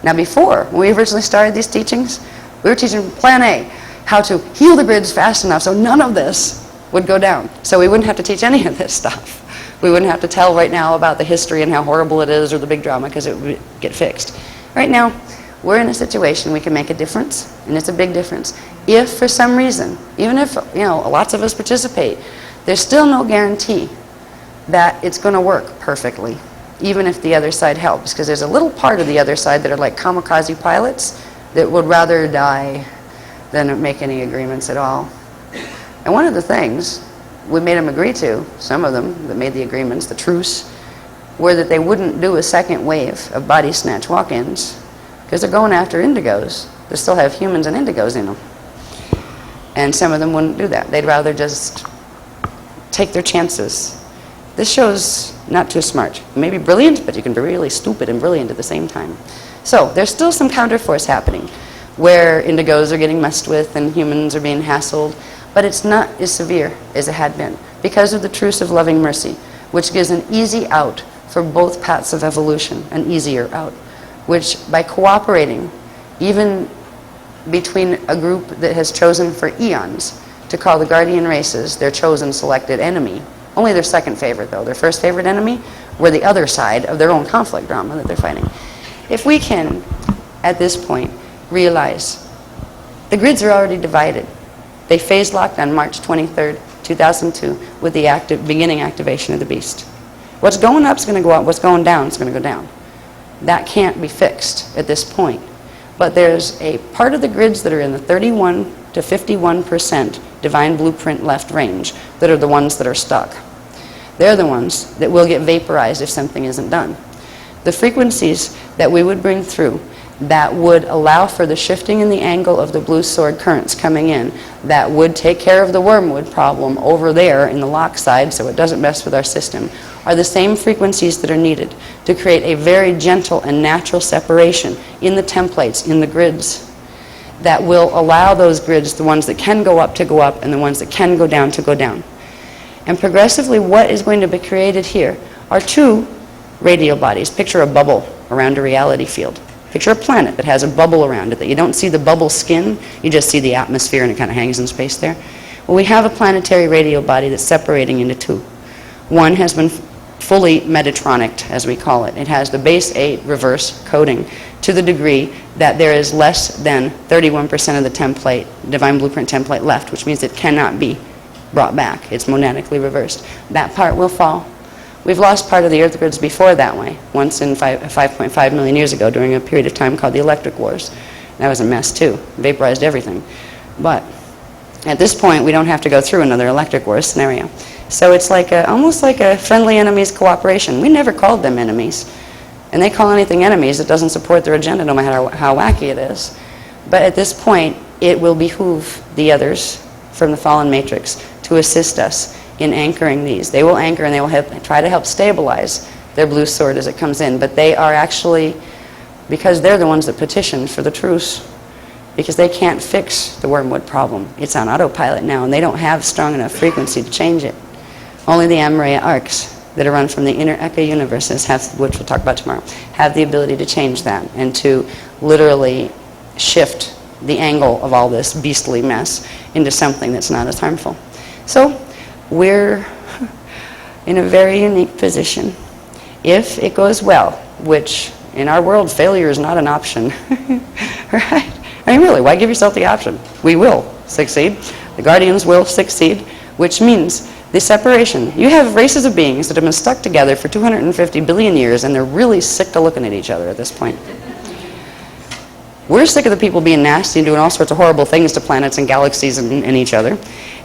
Now, before, when we originally started these teachings, we were teaching Plan A, how to heal the grids fast enough so none of this would go down. So we wouldn't have to teach any of this stuff. We wouldn't have to tell right now about the history and how horrible it is or the big drama, because it would get fixed. Right now, we're in a situation we can make a difference, and it's a big difference. If for some reason, even if lots of us participate, there's still no guarantee that it's going to work perfectly, even if the other side helps, because there's a little part of the other side that are like kamikaze pilots that would rather die than make any agreements at all. And one of the things we made them agree to, some of them that made the agreements, the truce, were that they wouldn't do a second wave of body snatch walk-ins, because they're going after indigos. They still have humans and indigos in them. And some of them wouldn't do that. They'd rather just take their chances. This show's not too smart. It may be brilliant, but you can be really stupid and brilliant at the same time. So there's still some counterforce happening, where indigos are getting messed with and humans are being hassled, but it's not as severe as it had been because of the truce of loving mercy, which gives an easy out for both paths of evolution, an easier out, which by cooperating, even between a group that has chosen for eons to call the Guardian races their chosen selected enemy, only their second favorite though, their first favorite enemy were the other side of their own conflict drama that they're fighting. If we can, at this point, realize the grids are already divided. They phase locked on March 23rd, 2002 with the beginning activation of the beast. What's going up is going to go up, what's going down is going to go down. That can't be fixed at this point. But there's a part of the grids that are in the 31 to 51% divine blueprint left range that are the ones that are stuck. They're the ones that will get vaporized if something isn't done. The frequencies that we would bring through that would allow for the shifting in the angle of the blue sword currents coming in, that would take care of the wormwood problem over there in the lock side so it doesn't mess with our system, are the same frequencies that are needed to create a very gentle and natural separation in the templates, in the grids, that will allow those grids, the ones that can go up, to go up, and the ones that can go down to go down. And progressively, what is going to be created here are two radio bodies. Picture a bubble around a reality field. Picture a planet that has a bubble around it, that you don't see the bubble skin, you just see the atmosphere and it kind of hangs in space there. Well, we have a planetary radio body that's separating into two. One has been fully Metatronicked, as we call it. It has the base 8 reverse coding to the degree that there is less than 31% of the template, Divine Blueprint template left, which means it cannot be brought back. It's monadically reversed. That part will fall. We've lost part of the Earth grids before that way, once in 5.5 million years ago during a period of time called the Electric Wars. That was a mess too, vaporized everything. But at this point, we don't have to go through another Electric Wars scenario. So it's like almost like a friendly enemies cooperation. We never called them enemies. And they call anything enemies that doesn't support their agenda, no matter how wacky it is. But at this point, it will behoove the others from the fallen matrix to assist us in anchoring these. They will anchor and they will try to help stabilize their blue sword as it comes in. But they are actually, because they're the ones that petitioned for the truce, because they can't fix the wormwood problem. It's on autopilot now, and they don't have strong enough frequency to change it. Only the Amaraya arcs that are run from the inner Eka universes, which we'll talk about tomorrow, have the ability to change that and to literally shift the angle of all this beastly mess into something that's not as harmful. So we're in a very unique position. If it goes well, which in our world, failure is not an option, right? I mean, really, why give yourself the option? We will succeed. The Guardians will succeed, which means the separation. You have races of beings that have been stuck together for 250 billion years, and they're really sick to looking at each other at this point. We're sick of the people being nasty and doing all sorts of horrible things to planets and galaxies and each other.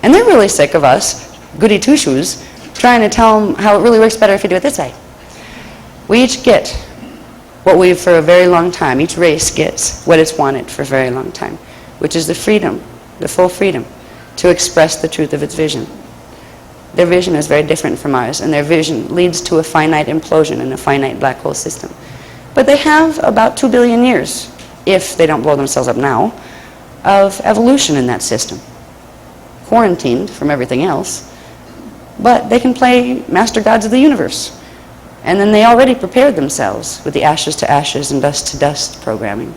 And they're really sick of us, goody two-shoes, trying to tell them how it really works better if you do it this way. We each get what we've, for a very long time, each race gets what it's wanted for a very long time, which is the freedom, the full freedom, to express the truth of its vision. Their vision is very different from ours, and their vision leads to a finite implosion in a finite black hole system. But they have about 2 billion years, if they don't blow themselves up now, of evolution in that system. Quarantined from everything else, but they can play Master Gods of the Universe. And then they already prepared themselves with the ashes to ashes and dust to dust programming.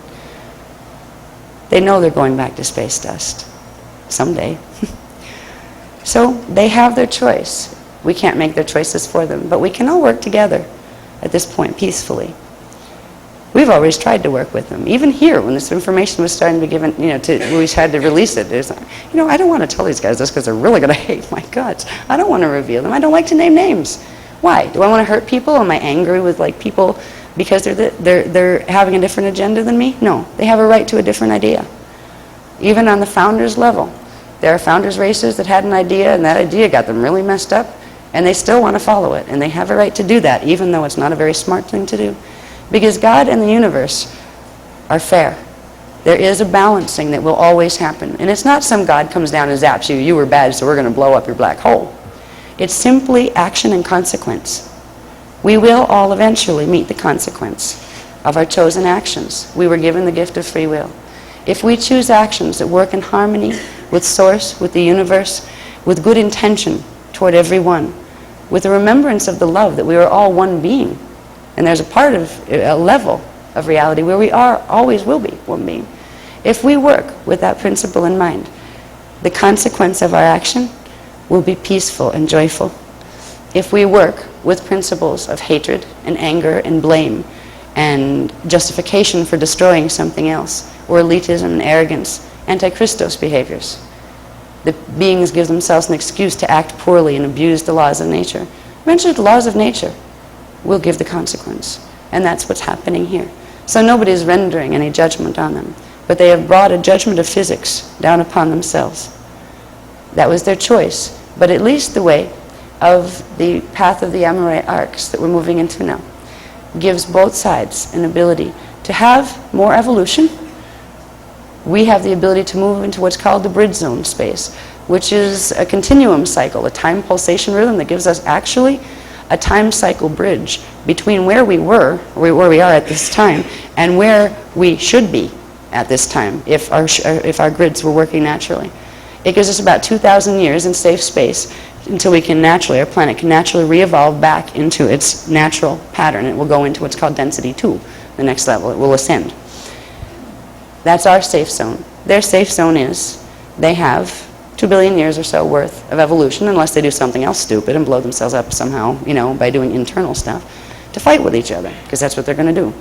They know they're going back to space dust someday. So they have their choice. We can't make their choices for them, but we can all work together at this point peacefully. We've always tried to work with them. Even here, when this information was starting to be given, we had to release it. There's, I don't want to tell these guys this because they're really going to hate my guts. I don't want to reveal them. I don't like to name names. Why? Do I want to hurt people? Am I angry with people because they're having a different agenda than me? No. They have a right to a different idea. Even on the founders level. There are founders races that had an idea, and that idea got them really messed up, and they still want to follow it. And they have a right to do that, even though it's not a very smart thing to do. Because God and the universe are fair. There is a balancing that will always happen. And it's not some God comes down and zaps you, you were bad, so we're going to blow up your black hole. It's simply action and consequence. We will all eventually meet the consequence of our chosen actions. We were given the gift of free will. If we choose actions that work in harmony with Source, with the universe, with good intention toward everyone, with a remembrance of the love that we are all one being, and there's a level of reality where we always will be one being. If we work with that principle in mind, the consequence of our action will be peaceful and joyful. If we work with principles of hatred and anger and blame and justification for destroying something else, or elitism and arrogance, anti-Christos behaviors, the beings give themselves an excuse to act poorly and abuse the laws of nature. Eventually the laws of nature will give the consequence. And that's what's happening here. So nobody is rendering any judgment on them, but they have brought a judgment of physics down upon themselves. That was their choice, but at least the way of the path of the Amaraya arcs that we're moving into now gives both sides an ability to have more evolution. We have the ability to move into what's called the bridge zone space, which is a continuum cycle, a time pulsation rhythm that gives us actually a time cycle bridge between where we were, where we are at this time, and where we should be at this time if our grids were working naturally. It gives us about 2,000 years in safe space until we can naturally, our planet can naturally re-evolve back into its natural pattern. It will go into what's called density 2, the next level. It will ascend. That's our safe zone. Their safe zone is they have 2 billion years or so worth of evolution, unless they do something else stupid and blow themselves up somehow, by doing internal stuff, to fight with each other, because that's what they're going to do.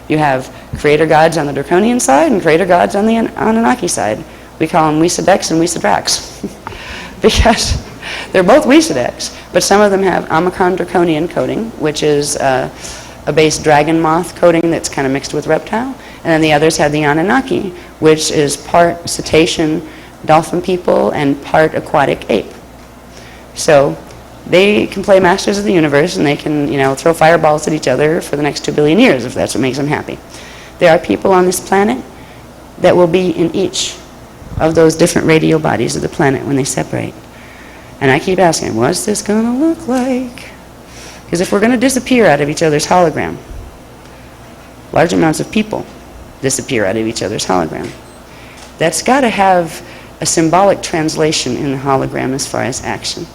You have creator gods on the Draconian side and creator gods on the Anunnaki side. We call them Weesadex and Weesadrax because they're both Weesadex, but some of them have Omicron Draconian coding, which is a base dragon moth coating that's kind of mixed with reptile, and then the others have the Anunnaki, which is part cetacean, dolphin people, and part aquatic ape. So they can play masters of the universe, and they can, throw fireballs at each other for the next 2 billion years if that's what makes them happy. There are people on this planet that will be in each of those different radio bodies of the planet when they separate. And I keep asking, what's this going to look like? Because if we're going to disappear out of each other's hologram, large amounts of people disappear out of each other's hologram. That's got to have a symbolic translation in the hologram as far as action.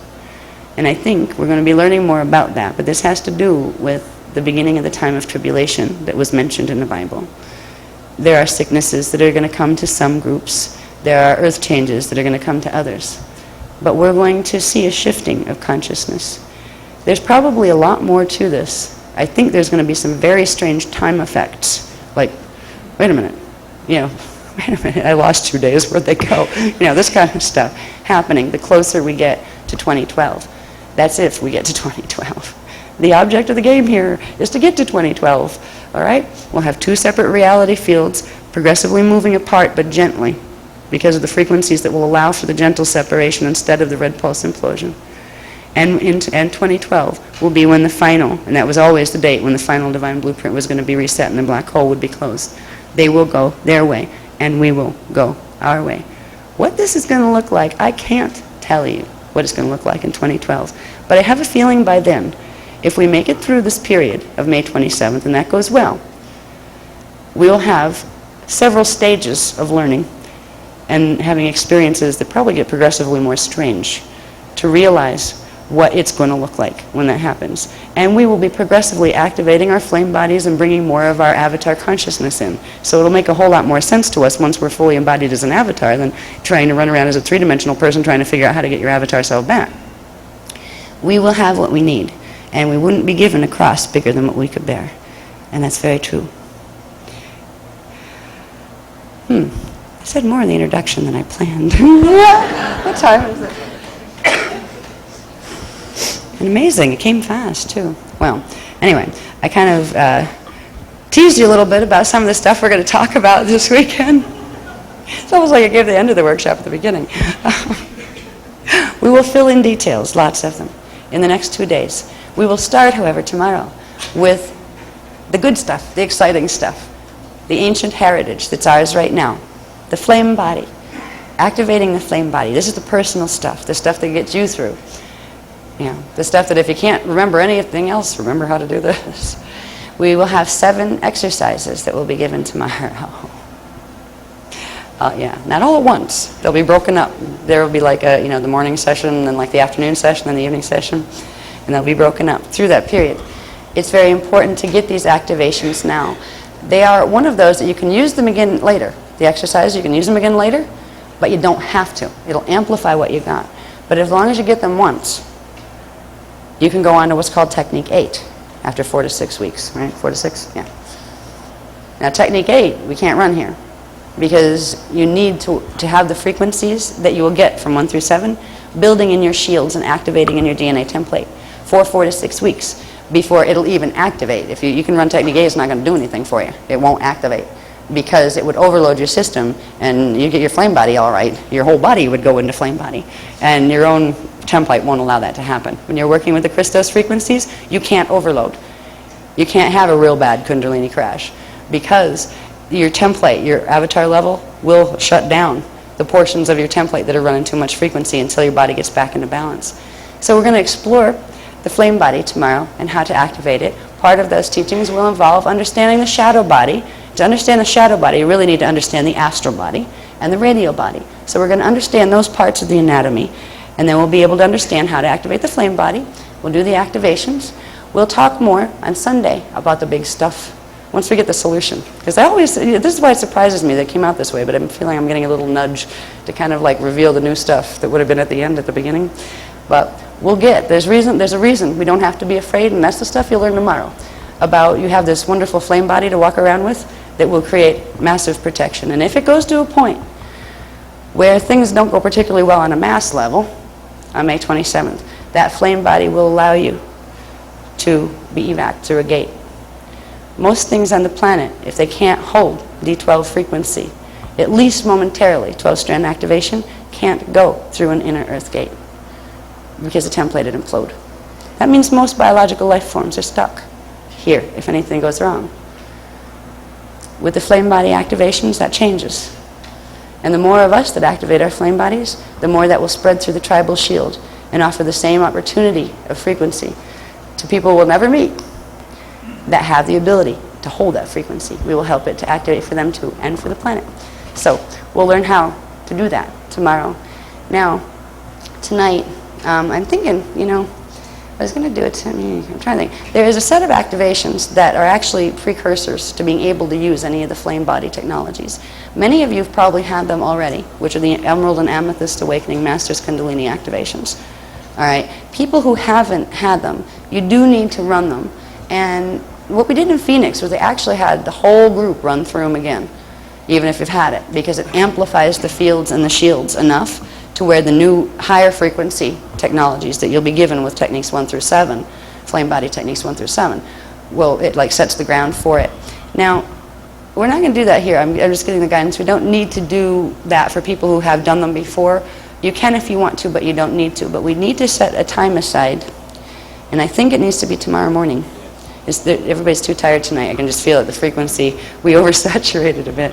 And I think we're going to be learning more about that, but this has to do with the beginning of the time of tribulation that was mentioned in the Bible. There are sicknesses that are going to come to some groups. There are earth changes that are going to come to others. But we're going to see a shifting of consciousness. There's probably a lot more to this. I think there's going to be some very strange time effects. Like, wait a minute, wait a minute, I lost 2 days, where'd they go? This kind of stuff happening the closer we get to 2012. That's if we get to 2012. The object of the game here is to get to 2012, all right? We'll have 2 separate reality fields progressively moving apart, but gently, because of the frequencies that will allow for the gentle separation instead of the red pulse implosion. And 2012 will be when the final, and that was always the date when the final divine blueprint was going to be reset and the black hole would be closed. They will go their way, and we will go our way. What this is going to look like, I can't tell you what it's going to look like in 2012. But I have a feeling by then, if we make it through this period of May 27th, and that goes well, we'll have several stages of learning and having experiences that probably get progressively more strange to realize what it's going to look like when that happens. And we will be progressively activating our flame bodies and bringing more of our avatar consciousness in. So it'll make a whole lot more sense to us once we're fully embodied as an avatar than trying to run around as a three-dimensional person trying to figure out how to get your avatar self back. We will have what we need, and we wouldn't be given a cross bigger than what we could bear. And that's very true. I said more in the introduction than I planned. What time is it? And amazing, it came fast too. Well, anyway, I kind of teased you a little bit about some of the stuff we're going to talk about this weekend. It's almost like I gave the end of the workshop at the beginning. We will fill in details, lots of them, in the next 2 days. We will start, however, tomorrow with the good stuff, the exciting stuff, the ancient heritage that's ours right now, the flame body, activating the flame body. This is the personal stuff, the stuff that gets you through. The stuff that if you can't remember anything else, remember how to do this. We will have 7 exercises that will be given tomorrow. Not all at once. They'll be broken up. There will be like the morning session, and like the afternoon session, and the evening session, and they'll be broken up through that period. It's very important to get these activations now. They are one of those that you can use them again later. The exercise, you can use them again later, but you don't have to. It'll amplify what you got. But as long as you get them once, you can go on to what's called Technique 8 after 4 to 6 weeks, right? 4 to 6? Yeah. Now, Technique 8, we can't run here because you need to have the frequencies that you will get from 1 through 7 building in your shields and activating in your DNA template for 4 to 6 weeks before it'll even activate. If you can run Technique 8, it's not going to do anything for you. It won't activate because it would overload your system, and you get your flame body all right. Your whole body would go into flame body, and your own template won't allow that to happen. When you're working with the Christos frequencies, you can't overload. You can't have a real bad Kundalini crash because your template, your avatar level, will shut down the portions of your template that are running too much frequency until your body gets back into balance. So we're going to explore the flame body tomorrow and how to activate it. Part of those teachings will involve understanding the shadow body. To understand the shadow body, you really need to understand the astral body and the radial body. So we're going to understand those parts of the anatomy, and then we'll be able to understand how to activate the flame body. We'll do the activations. We'll talk more on Sunday about the big stuff once we get the solution. Because this is why it surprises me that it came out this way, but I'm feeling I'm getting a little nudge to kind of like reveal the new stuff that would have been at the end, at the beginning. But there's a reason we don't have to be afraid, and that's the stuff you'll learn tomorrow. About you have this wonderful flame body to walk around with that will create massive protection. And if it goes to a point where things don't go particularly well on a mass level, on May 27th, that flame body will allow you to be evac through a gate. Most things on the planet, if they can't hold D12 frequency, at least momentarily, 12-strand activation, can't go through an inner earth gate because the template would implode. That means most biological life forms are stuck here if anything goes wrong. With the flame body activations, that changes. And the more of us that activate our flame bodies, the more that will spread through the tribal shield and offer the same opportunity of frequency to people we'll never meet that have the ability to hold that frequency. We will help it to activate for them too, and for the planet. So we'll learn how to do that tomorrow. Now, tonight, I'm thinking, I was going to do it, I'm trying to think. There is a set of activations that are actually precursors to being able to use any of the flame body technologies. Many of you have probably had them already, which are the Emerald and Amethyst Awakening Masters Kundalini activations. All right, people who haven't had them, you do need to run them. And what we did in Phoenix was they actually had the whole group run through them again, even if you've had it, because it amplifies the fields and the shields enough to where the new higher frequency technologies that you'll be given with techniques 1 through 7, flame body techniques 1 through 7, it like sets the ground for it. Now, we're not going to do that here. I'm just getting the guidance. We don't need to do that for people who have done them before. You can if you want to, but you don't need to. But we need to set a time aside, and I think it needs to be tomorrow morning. Everybody's too tired tonight. I can just feel it, the frequency. We oversaturated a bit.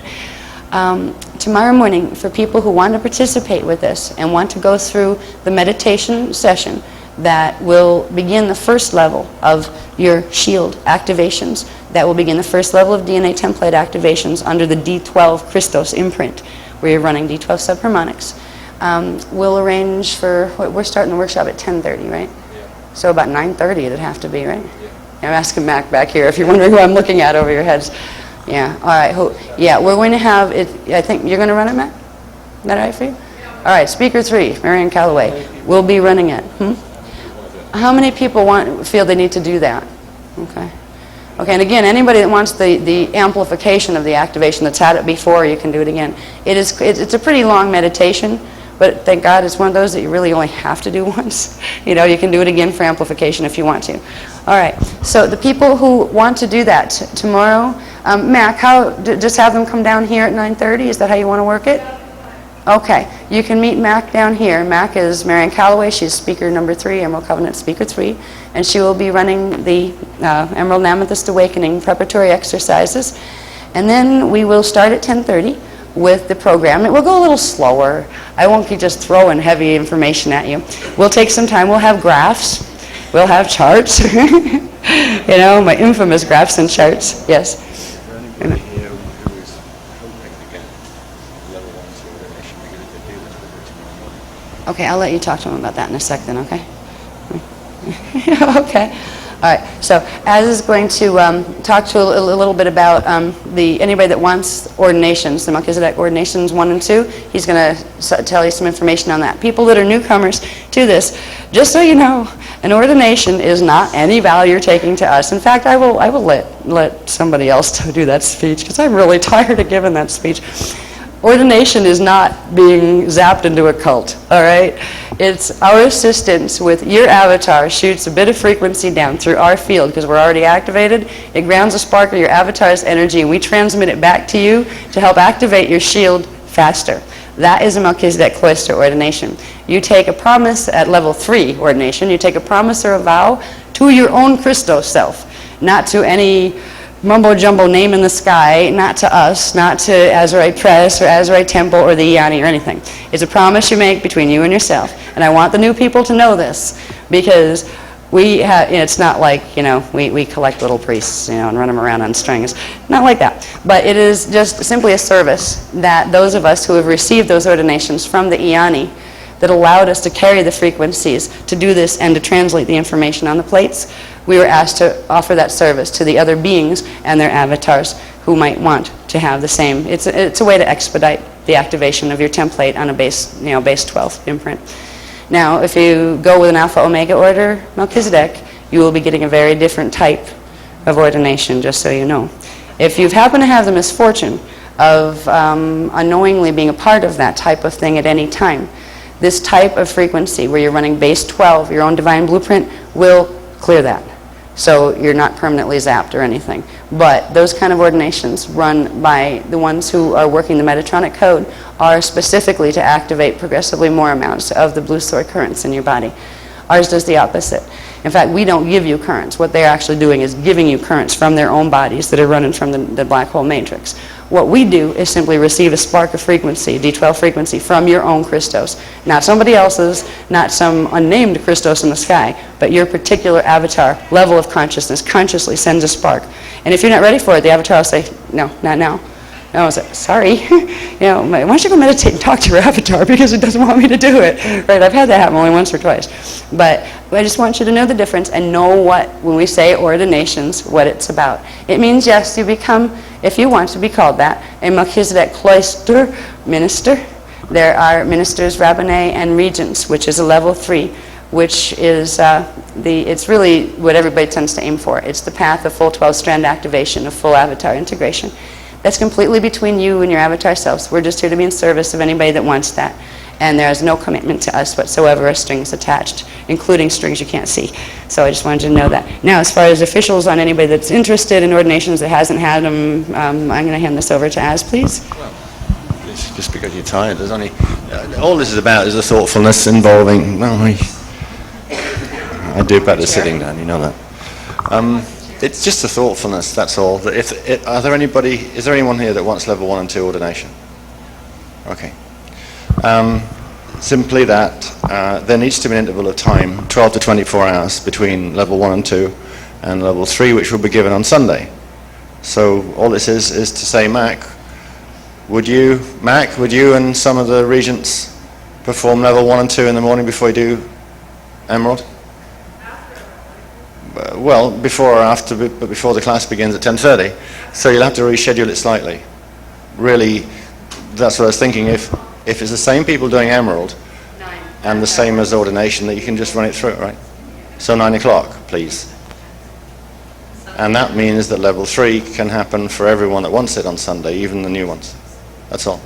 Tomorrow morning, for people who want to participate with this and want to go through the meditation session that will begin the first level of your shield activations, that will begin the first level of DNA template activations under the D12 Christos imprint, where you're running D12 subharmonics. We'll arrange for, we're starting the workshop at 10:30, right? Yeah. So about 9:30 it'd have to be, right? Yeah. I'm asking Mac back here if you're wondering who I'm looking at over your heads. Yeah, all right. We're going to have it. I think you're going to run it, Matt? Is that all right for you? All right, speaker 3, Marianne Calloway, will be running it. How many people feel they need to do that? Okay. Okay, and again, anybody that wants the amplification of the activation that's had it before, you can do it again. It's a pretty long meditation, but thank God it's one of those that you really only have to do once. You can do it again for amplification if you want to. All right, so the people who want to do that tomorrow, Mac, just have them come down here at 9:30? Is that how you want to work it? Okay, you can meet Mac down here. Mac is Marianne Calloway. She's speaker number 3, Emerald Covenant speaker 3, and she will be running the Emerald and Amethyst Awakening preparatory exercises. And then we will start at 10:30 with the program. It will go a little slower. I won't keep just throwing heavy information at you. We'll take some time. We'll have graphs. We'll have charts. My infamous graphs and charts. Yes. Okay, I'll let you talk to him about that in a sec then, okay? Okay. All right, so Az is going to talk to a little bit about anybody that wants ordinations, the Melchizedek ordinations 1 and 2. He's going to tell you some information on that. People that are newcomers to this, just so you know, an ordination is not any vow you're taking to us. In fact, I will let somebody else do that speech because I'm really tired of giving that speech. Ordination is not being zapped into a cult, all right? It's our assistance with your avatar shoots a bit of frequency down through our field because we're already activated. It grounds a spark of your avatar's energy and we transmit it back to you to help activate your shield faster. That is a Melchizedek cloister ordination. You take a promise at level 3 ordination. You take a promise or a vow to your own Christos self, not to any mumbo-jumbo name in the sky, not to us, not to Azurite Press or Azurite Temple or the Iani or anything. It's a promise you make between you and yourself. And I want the new people to know this because it's not like, we collect little priests, and run them around on strings. Not like that. But it is just simply a service that those of us who have received those ordinations from the Iani that allowed us to carry the frequencies, to do this and to translate the information on the plates, we were asked to offer that service to the other beings and their avatars who might want to have the same. It's a way to expedite the activation of your template on a base 12 imprint. Now, if you go with an Alpha Omega order Melchizedek, you will be getting a very different type of ordination, just so you know. If you've happened to have the misfortune of unknowingly being a part of that type of thing at any time, this type of frequency where you're running base 12, your own divine blueprint, will clear that. So you're not permanently zapped or anything. But those kind of ordinations run by the ones who are working the Metatronic code are specifically to activate progressively more amounts of the blue sword currents in your body. Ours does the opposite. In fact, we don't give you currents. What they're actually doing is giving you currents from their own bodies that are running from the black hole matrix. What we do is simply receive a spark of frequency, D12 frequency, from your own Christos. Not somebody else's, not some unnamed Christos in the sky, but your particular avatar level of consciousness consciously sends a spark. And if you're not ready for it, the avatar will say, no, not now. And I was like, sorry, why don't you go meditate and talk to your avatar because it doesn't want me to do it. Right? I've had that happen only once or twice. But I just want you to know the difference and know what, when we say ordinations, what it's about. It means, yes, you become, if you want to be called that, a Melchizedek cloister minister. There are ministers, rabbinai, and regents, which is a level 3, which is it's really what everybody tends to aim for. It's the path of full 12-strand activation, of full avatar integration. That's completely between you and your avatar selves. We're just here to be in service of anybody that wants that. And there is no commitment to us whatsoever as strings attached, including strings you can't see. So I just wanted you to know that. Now, as far as officials on anybody that's interested in ordinations that hasn't had them, I'm going to hand this over to Az, please. Well, it's just because you're tired. There's only all this is about is the thoughtfulness involving. Well, I do better sitting down. You know that. It's just the thoughtfulness, that's all. That is there anyone here that wants level 1 and 2 ordination? Okay. Simply that there needs to be an interval of time, 12 to 24 hours, between level 1 and 2 and level 3, which will be given on Sunday. So all this is to say, Mac, would you and some of the regents perform level 1 and 2 in the morning before you do Emerald? Well, before or after, but before the class begins at 10:30. So you'll have to reschedule it slightly. Really, that's what I was thinking. If it's the same people doing Emerald and the same as ordination, that you can just run it through, right? So 9 o'clock, please. And that means that level 3 can happen for everyone that wants it on Sunday, even the new ones. That's all.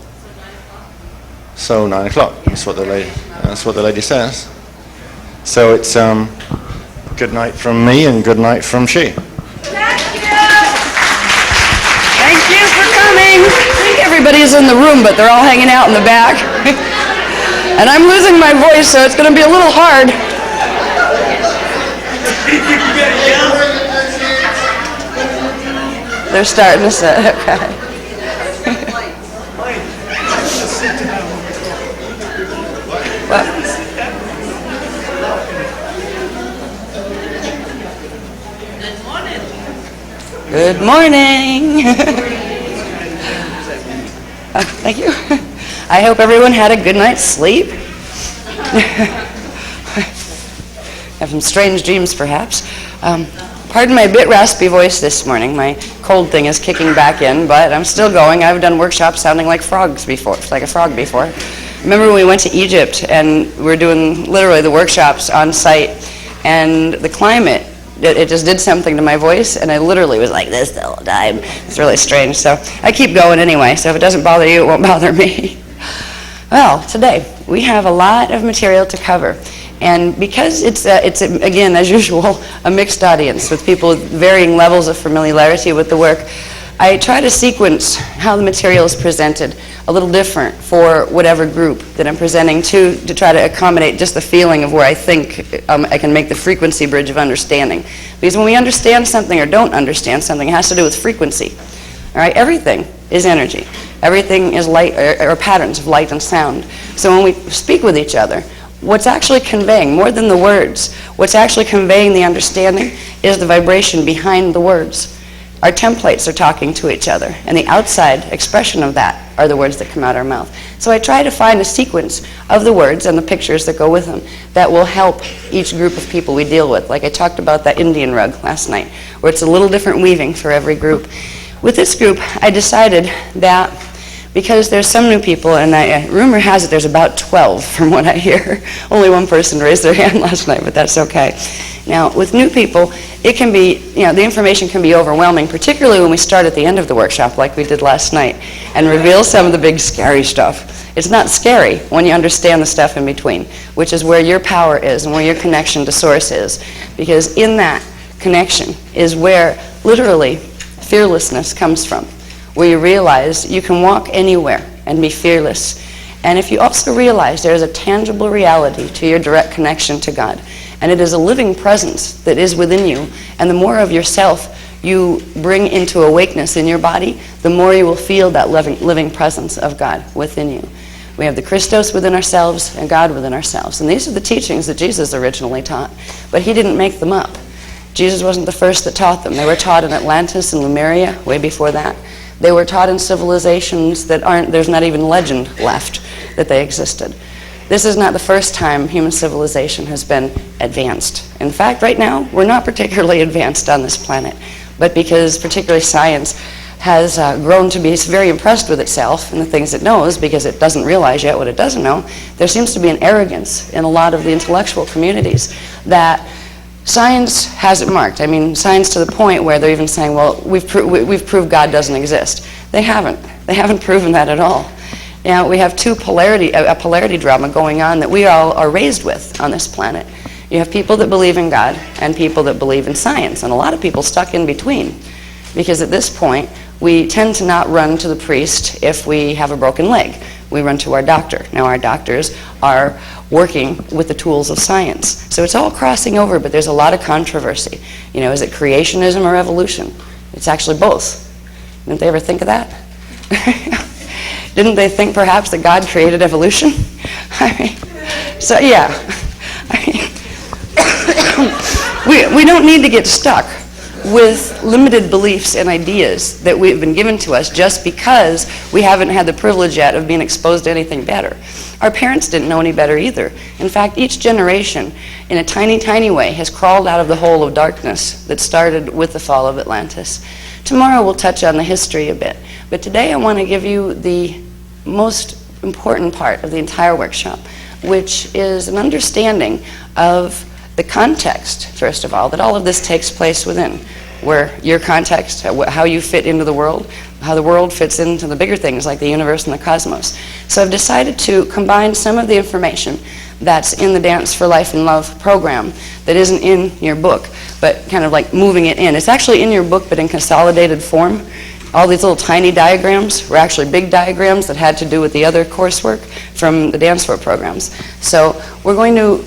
So 9 o'clock. That's what the lady says. So it's good night from me and good night from she. Thank you for coming. I think everybody's in the room, but they're all hanging out in the back. And I'm losing my voice, so it's going to be a little hard. They're starting to say, okay. Well, good morning. Thank you. I hope everyone had a good night's sleep. Have some strange dreams, perhaps. Pardon my bit raspy voice this morning. My cold thing is kicking back in, but I'm still going. I've done workshops sounding like frogs before, like a frog before. Remember when we went to Egypt and we were doing literally the workshops on site, and the climate, it just did something to my voice, and I literally was like this the whole time. It's really strange. So I keep going anyway, so if it doesn't bother you, it won't bother me. Well, today we have a lot of material to cover. And because it's again, as usual, a mixed audience with people with varying levels of familiarity with the work, I try to sequence how the material is presented a little different for whatever group that I'm presenting to try to accommodate just the feeling of where I think I can make the frequency bridge of understanding. Because when we understand something or don't understand something, it has to do with frequency. All right, everything is energy. Everything is light, or patterns of light and sound. So when we speak with each other, what's actually conveying, more than the words, What's actually conveying the understanding is the vibration behind the words. Our templates are talking to each other, and the outside expression of that are the words that come out our mouth. So I try to find a sequence of the words and the pictures that go with them that will help each group of people we deal with. Like I talked about that Indian rug last night, where it's a little different weaving for every group. With this group, I decided that because there's some new people, and rumor has it there's about 12 from what I hear. Only one person raised their hand last night, but that's okay. Now, with new people, it can be, the information can be overwhelming, particularly when we start at the end of the workshop like we did last night and reveal some of the big scary stuff. It's not scary when you understand the stuff in between, which is where your power is and where your connection to Source is. Because in that connection is where, literally, fearlessness comes from, where you realize you can walk anywhere and be fearless. And if you also realize there is a tangible reality to your direct connection to God, and it is a living presence that is within you, and the more of yourself you bring into awakeness in your body, the more you will feel that living presence of God within you. We have the Christos within ourselves and God within ourselves. And these are the teachings that Jesus originally taught, but he didn't make them up. Jesus wasn't the first that taught them. They were taught in Atlantis and Lemuria, way before that. They were taught in civilizations that there's not even legend left that they existed. This is not the first time human civilization has been advanced. In fact, right now, we're not particularly advanced on this planet, but because particularly science has grown to be very impressed with itself and the things it knows, because it doesn't realize yet what it doesn't know, there seems to be an arrogance in a lot of the intellectual communities that science has it marked. I mean, science to the point where they're even saying, well, we've proved God doesn't exist. They haven't. They haven't proven that at all. Now, we have a polarity drama going on that we all are raised with on this planet. You have people that believe in God and people that believe in science, and a lot of people stuck in between. Because at this point, we tend to not run to the priest if we have a broken leg. We run to our doctor. Now, our doctors are working with the tools of science. So it's all crossing over, but there's a lot of controversy. Is it creationism or evolution? It's actually both. Didn't they ever think of that? Didn't they think perhaps that God created evolution? So yeah. We don't need to get stuck with limited beliefs and ideas that we've been given to us just because we haven't had the privilege yet of being exposed to anything better. Our parents didn't know any better either. In fact, each generation, in a tiny, tiny way, has crawled out of the hole of darkness that started with the fall of Atlantis. Tomorrow we'll touch on the history a bit, but today I want to give you the most important part of the entire workshop, which is an understanding of the context, first of all, that all of this takes place within, where your context, how you fit into the world, how the world fits into the bigger things like the universe and the cosmos. So I've decided to combine some of the information that's in the Dance for Life and Love program that isn't in your book, but kind of like moving it in. It's actually in your book, but in consolidated form. All these little tiny diagrams were actually big diagrams that had to do with the other coursework from the Dance for programs. So we're going to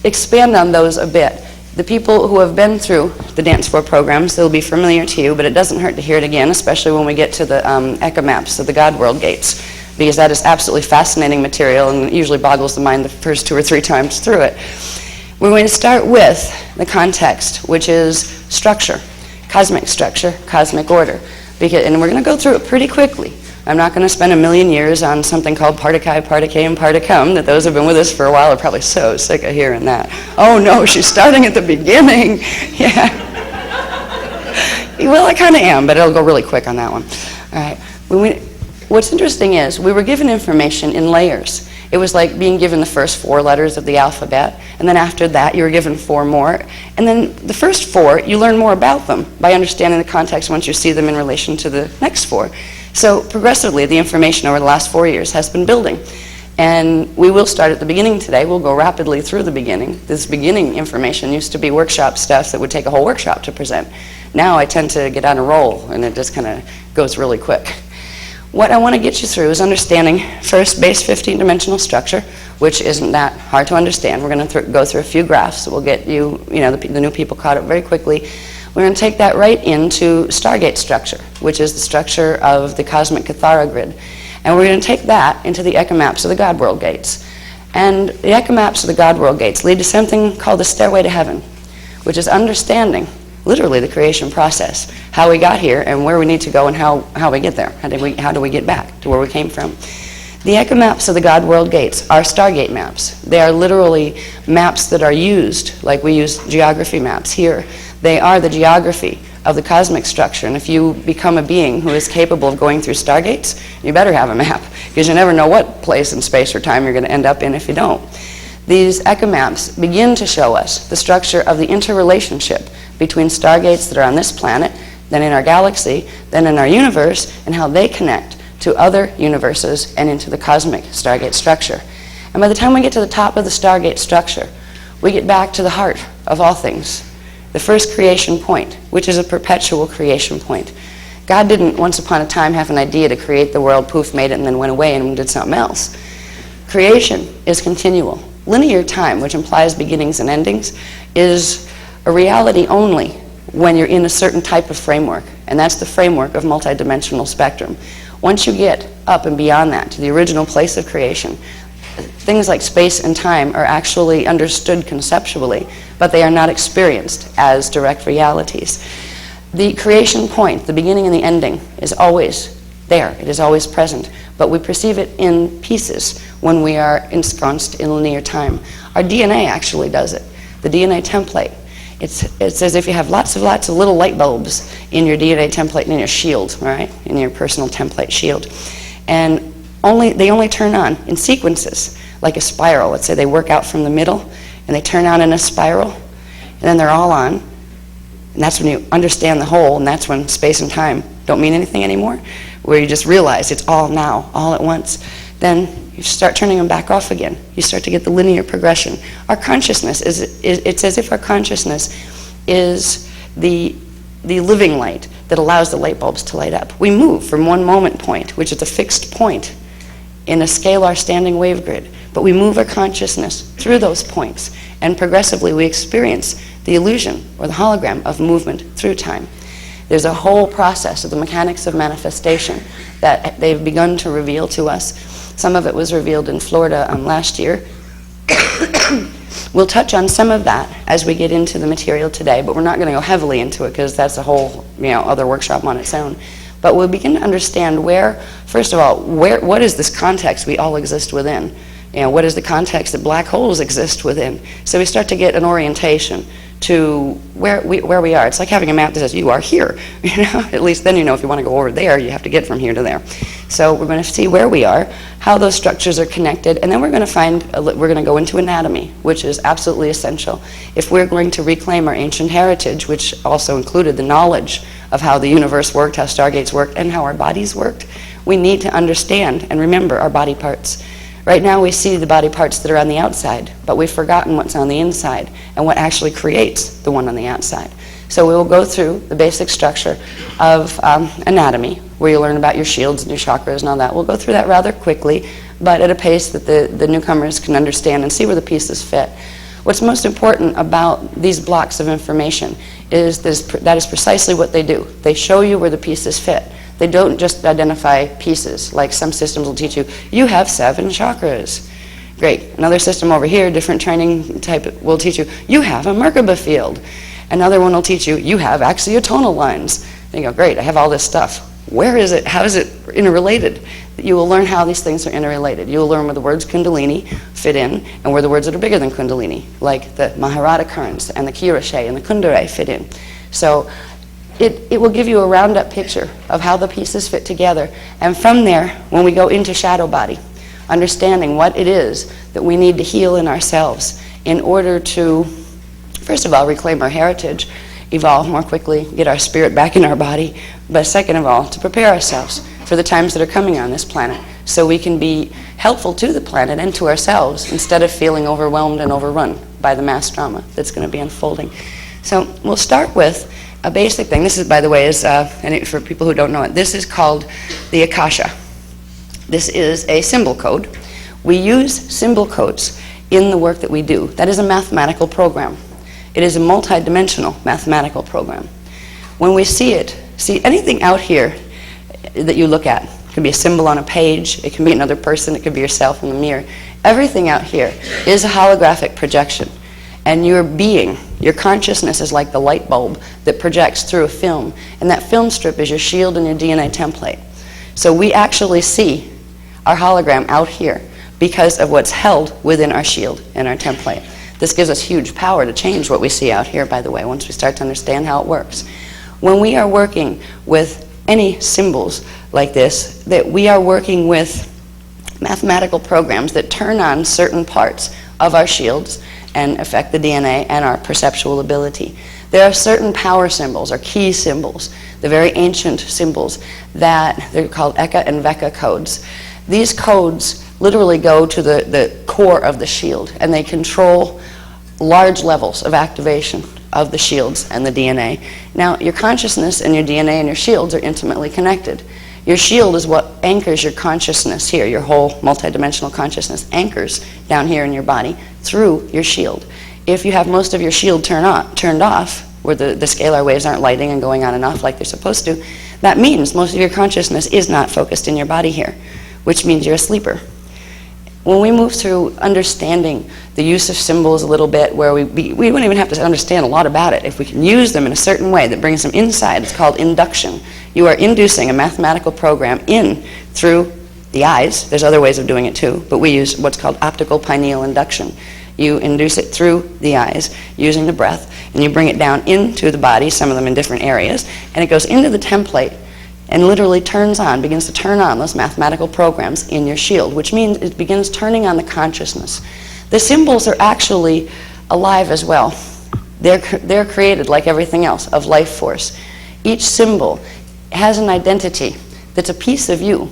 expand on those a bit. The people who have been through the Dance for programs, they'll be familiar to you, but it doesn't hurt to hear it again, especially when we get to the echo maps of the God World gates, because that is absolutely fascinating material and it usually boggles the mind the first 2 or 3 times through it. We're going to start with the context, which is structure, cosmic order, and we're going to go through it pretty quickly. I'm not going to spend a million years on something called Partakai, Partake, and Partacum that those who have been with us for a while are probably so sick of hearing that. Oh no, she's starting at the beginning. Yeah. Well, I kind of am, but it'll go really quick on that one. All right. What's interesting is we were given information in layers. It was like being given the first 4 letters of the alphabet, and then after that you were given 4 more. And then the first 4, you learn more about them by understanding the context once you see them in relation to the next 4. So progressively, the information over the last 4 years has been building. And we will start at the beginning today. We'll go rapidly through the beginning. This beginning information used to be workshop stuff that would take a whole workshop to present. Now I tend to get on a roll, and it just kind of goes really quick. What I want to get you through is understanding first base 15-dimensional structure, which isn't that hard to understand. We're going to go through a few graphs that will get you, the new people caught up very quickly. We're going to take that right into Stargate structure, which is the structure of the cosmic Kathara grid. And we're going to take that into the echo maps of the God World gates. And the echo-maps of the God world gates lead to something called the stairway to heaven, which is understanding, literally, the creation process, how we got here and where we need to go and how we get there. How do we get back to where we came from? The echo-maps of the God world gates are Stargate maps. They are literally maps that are used, like we use geography maps here. They are the geography of the cosmic structure. And if you become a being who is capable of going through stargates, you better have a map, because you never know what place in space or time you're going to end up in if you don't. These echo maps begin to show us the structure of the interrelationship between stargates that are on this planet, then in our galaxy, then in our universe, and how they connect to other universes and into the cosmic stargate structure. And by the time we get to the top of the stargate structure, we get back to the heart of all things, the first creation point, which is a perpetual creation point. God didn't once upon a time have an idea to create the world, poof, made it, and then went away and did something else. Creation is continual. Linear time, which implies beginnings and endings, is a reality only when you're in a certain type of framework, and that's the framework of multidimensional spectrum. Once you get up and beyond that to the original place of creation, things like space and time are actually understood conceptually, but they are not experienced as direct realities. The creation point, the beginning and the ending, is always there. It is always present, but we perceive it in pieces when we are ensconced in linear time. Our DNA actually does it. The DNA template. It's as if you have lots of little light bulbs in your DNA template and in your shield, all right, in your personal template shield. And they only turn on in sequences, like a spiral. Let's say they work out from the middle, and they turn on in a spiral, and then they're all on. And that's when you understand the whole, and that's when space and time don't mean anything anymore, where you just realize it's all now, all at once. Then you start turning them back off again. You start to get the linear progression. Our consciousness it's as if our consciousness is the living light that allows the light bulbs to light up. We move from one moment point, which is a fixed point in a scalar standing wave grid, but we move our consciousness through those points, and progressively we experience the illusion or the hologram of movement through time. There's a whole process of the mechanics of manifestation that they've begun to reveal to us. Some of it was revealed in Florida last year. We'll touch on some of that as we get into the material today, but we're not going to go heavily into it because that's a whole other workshop on its own. But we'll begin to understand first of all, what is this context we all exist within? What is the context that black holes exist within? So we start to get an orientation to where we are. It's like having a map that says you are here. At least then if you want to go over there, you have to get from here to there. So we're going to see where we are, how those structures are connected, and then we're going to go into anatomy, which is absolutely essential. If we're going to reclaim our ancient heritage, which also included the knowledge of how the universe worked, how stargates worked, and how our bodies worked, we need to understand and remember our body parts. Right now we see the body parts that are on the outside, but we've forgotten what's on the inside and what actually creates the one on the outside. So we will go through the basic structure of anatomy, where you learn about your shields and your chakras and all that. We'll go through that rather quickly, but at a pace that the newcomers can understand and see where the pieces fit. What's most important about these blocks of information is that is precisely what they do. They show you where the pieces fit. They don't just identify pieces, like some systems will teach you, you have 7 chakras. Great. Another system over here, different training type, will teach you, you have a Merkaba field. Another one will teach you, you have axiotonal lines. And you go, great, I have all this stuff. Where is it? How is it interrelated? You will learn how these things are interrelated. You will learn where the words Kundalini fit in and where the words that are bigger than Kundalini, like the Maharada currents and the Kirashe and the Kundare fit in. So it will give you a round-up picture of how the pieces fit together. And from there, when we go into shadow body, understanding what it is that we need to heal in ourselves in order to, first of all, reclaim our heritage, evolve more quickly, get our spirit back in our body, but second of all, to prepare ourselves for the times that are coming on this planet so we can be helpful to the planet and to ourselves instead of feeling overwhelmed and overrun by the mass drama that's going to be unfolding. So we'll start with a basic thing. This is, by the way, and for people who don't know it, this is called the Akasha. This is a symbol code. We use symbol codes in the work that we do. That is a mathematical program. It is a multi-dimensional mathematical program. When we see anything out here that you look at, it can be a symbol on a page, it can be another person, it could be yourself in the mirror. Everything out here is a holographic projection. And your being, your consciousness is like the light bulb that projects through a film. And that film strip is your shield and your DNA template. So we actually see our hologram out here because of what's held within our shield and our template. This gives us huge power to change what we see out here, by the way, once we start to understand how it works. When we are working with any symbols like this, that we are working with mathematical programs that turn on certain parts of our shields and affect the DNA and our perceptual ability. There are certain power symbols or key symbols, the very ancient symbols that they're called Eka and Veka codes. These codes literally go to the core of the shield, and they control large levels of activation of the shields and the DNA. Now, your consciousness and your DNA and your shields are intimately connected. Your shield is what anchors your consciousness here. Your whole multidimensional consciousness anchors down here in your body through your shield. If you have most of your shield turned off, where the scalar waves aren't lighting and going on and off like they're supposed to, that means most of your consciousness is not focused in your body here, which means you're a sleeper. When we move through understanding the use of symbols a little bit, where we don't even have to understand a lot about it. If we can use them in a certain way that brings them inside, it's called induction. You are inducing a mathematical program in through the eyes. There's other ways of doing it too, but we use what's called optical pineal induction. You induce it through the eyes using the breath, and you bring it down into the body, some of them in different areas, and it goes into the template and literally begins to turn on those mathematical programs in your shield, which means it begins turning on the consciousness. The symbols are actually alive as well. They're created like everything else of life force. Each symbol has an identity that's a piece of you.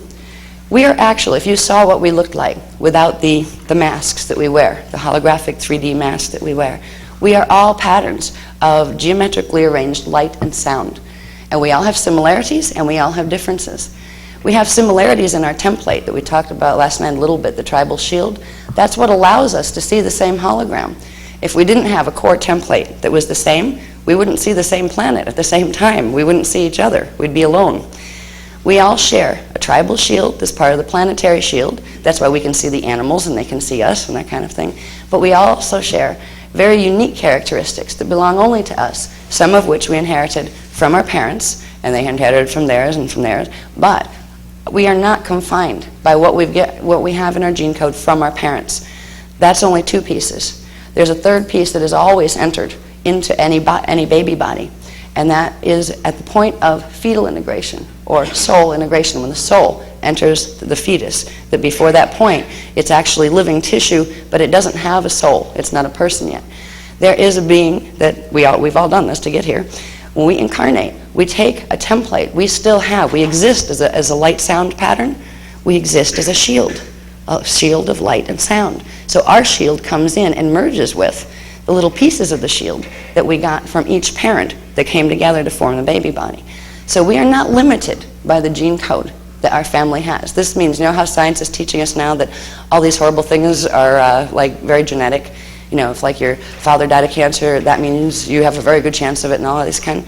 We are actually, if you saw what we looked like without the masks that we wear, the holographic 3D masks that we wear, we are all patterns of geometrically arranged light and sound. And we all have similarities and we all have differences. We have similarities in our template that we talked about last night a little bit, the tribal shield. That's what allows us to see the same hologram. If we didn't have a core template that was the same, we wouldn't see the same planet at the same time. We wouldn't see each other. We'd be alone. We all share a tribal shield that's part of the planetary shield. That's why we can see the animals and they can see us and that kind of thing. But we also share very unique characteristics that belong only to us, some of which we inherited from our parents, and they inherited from theirs and from theirs. But we are not confined by what we have in our gene code from our parents. That's only two pieces. There's a third piece that is always entered into any baby body, and that is at the point of fetal integration or soul integration, when the soul enters the fetus. That before that point, it's actually living tissue, but it doesn't have a soul. It's not a person yet. There is a being that we've all done this to get here. When we incarnate, we take a template. We exist as a light sound pattern. We exist as a shield of light and sound. So our shield comes in and merges with the little pieces of the shield that we got from each parent that came together to form the baby body. So we are not limited by the gene code that our family has. This means, you know how science is teaching us now that all these horrible things are like very genetic? You know, if like your father died of cancer, that means you have a very good chance of it and all of this kind.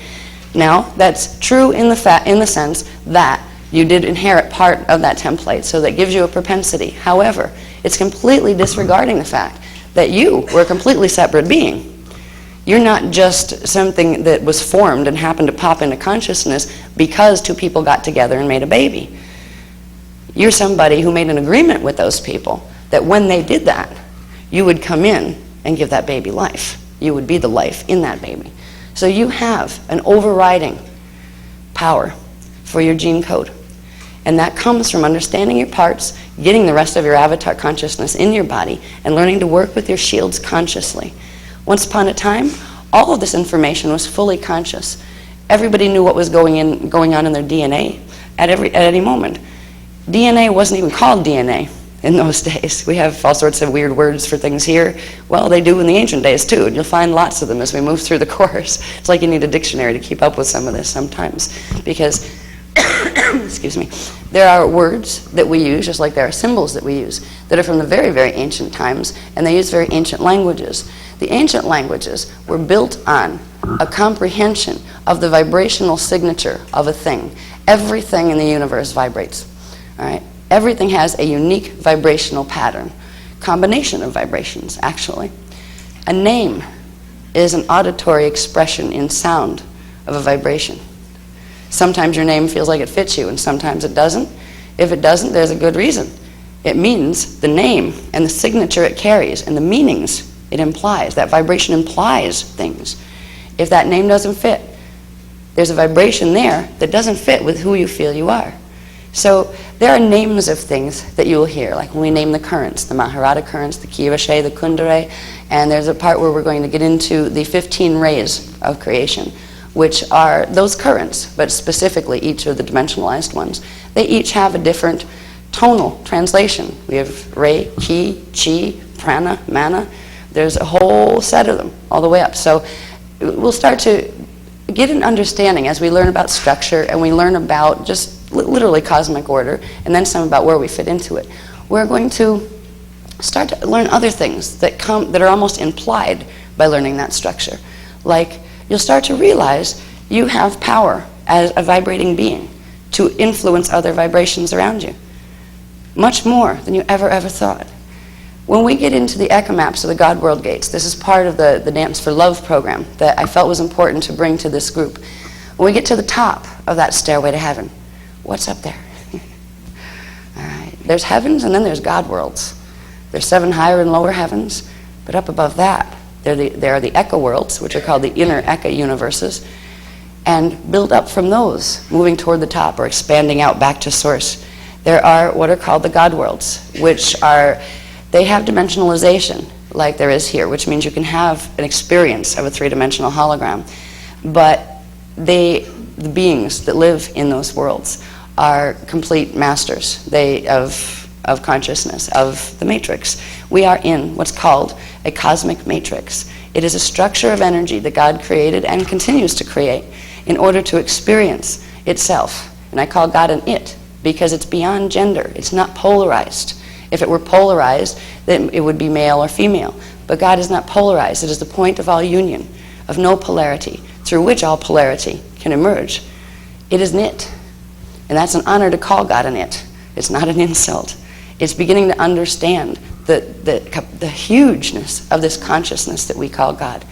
Now, that's true in the sense that you did inherit part of that template, so that gives you a propensity. However, it's completely disregarding the fact that you were a completely separate being. You're not just something that was formed and happened to pop into consciousness because two people got together and made a baby. You're somebody who made an agreement with those people that when they did that, you would come in and give that baby life. You would be the life in that baby. So you have an overriding power for your gene code. And that comes from understanding your parts, getting the rest of your avatar consciousness in your body, and learning to work with your shields consciously. Once upon a time, all of this information was fully conscious. Everybody knew what was going on in their DNA at any moment. DNA wasn't even called DNA in those days. We have all sorts of weird words for things here. Well, they do in the ancient days too, and you'll find lots of them as we move through the course. It's like you need a dictionary to keep up with some of this sometimes, because excuse me, there are words that we use, just like there are symbols that we use, that are from the very, very ancient times, and they use very ancient languages. The ancient languages were built on a comprehension of the vibrational signature of a thing. Everything in the universe vibrates. All right? Everything has a unique vibrational pattern combination of vibrations, actually. A name is an auditory expression in sound of a vibration. Sometimes your name feels like it fits you, and sometimes it doesn't. If it doesn't, there's a good reason. It means the name and the signature it carries and the meanings it implies. That vibration implies things. If that name doesn't fit, there's a vibration there that doesn't fit with who you feel you are. So there are names of things that you will hear, like when we name the currents, the Maharata currents, the Kiyavashe, the Kundalini, and there's a part where we're going to get into the 15 rays of creation, which are those currents, but specifically each of the dimensionalized ones. They each have a different tonal translation. We have Ray, Ki, Chi, Prana, Mana. There's a whole set of them all the way up. So we'll start to get an understanding as we learn about structure and we learn about just literally cosmic order and then some about where we fit into it. We're going to start to learn other things that are almost implied by learning that structure. Like you'll start to realize you have power as a vibrating being to influence other vibrations around you. Much more than you ever thought. When we get into the echo maps of the God World Gates, this is part of the Dance for Love program that I felt was important to bring to this group. When we get to the top of that stairway to heaven, what's up there? All right. There's heavens and then there's God worlds. There's 7 higher and lower heavens, but up above that, there are the echo worlds, which are called the inner echo universes, and build up from those, moving toward the top or expanding out back to source. There are what are called the God worlds, which are, they have dimensionalization like there is here, which means you can have an experience of a 3-dimensional hologram. But the beings that live in those worlds are complete masters of consciousness, of the matrix. We are in what's called a cosmic matrix. It is a structure of energy that God created and continues to create in order to experience itself. And I call God an it because it's beyond gender. It's not polarized. If it were polarized, then it would be male or female. But God is not polarized. It is the point of all union, of no polarity, through which all polarity can emerge. It is an it. And that's an honor to call God an it. It's not an insult. It's beginning to understand the hugeness of this consciousness that we call God.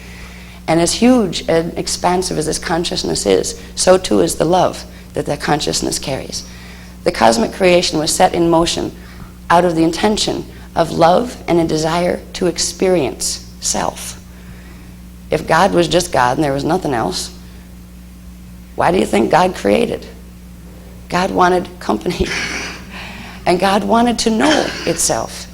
And as huge and expansive as this consciousness is, so too is the love that consciousness carries. The cosmic creation was set in motion out of the intention of love and a desire to experience self. If God was just God and there was nothing else, why do you think God created? God wanted company. And God wanted to know itself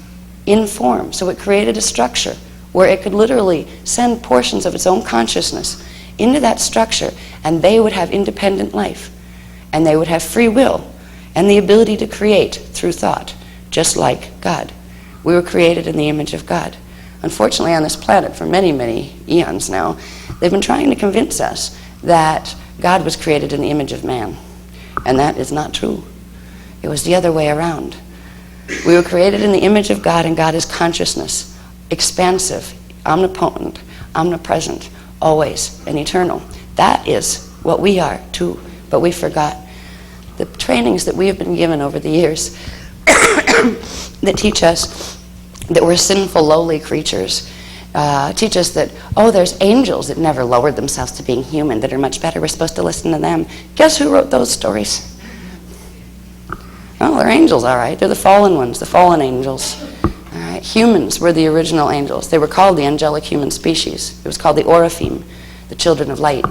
in form. So it created a structure where it could literally send portions of its own consciousness into that structure, and they would have independent life. And they would have free will and the ability to create through thought, just like God. We were created in the image of God. Unfortunately, on this planet for many, many eons now, they've been trying to convince us that God was created in the image of man. And that is not true. It was the other way around. We were created in the image of God, and God is consciousness, expansive, omnipotent, omnipresent, always, and eternal. That is what we are too, but we forgot. The trainings that we have been given over the years that teach us that we're sinful, lowly creatures, teach us that, there's angels that never lowered themselves to being human, that are much better. We're supposed to listen to them. Guess who wrote those stories? Oh, they're angels, all right. They're the fallen ones, the fallen angels. All right. Humans were the original angels. They were called the angelic human species. It was called the Oraphim, the children of light.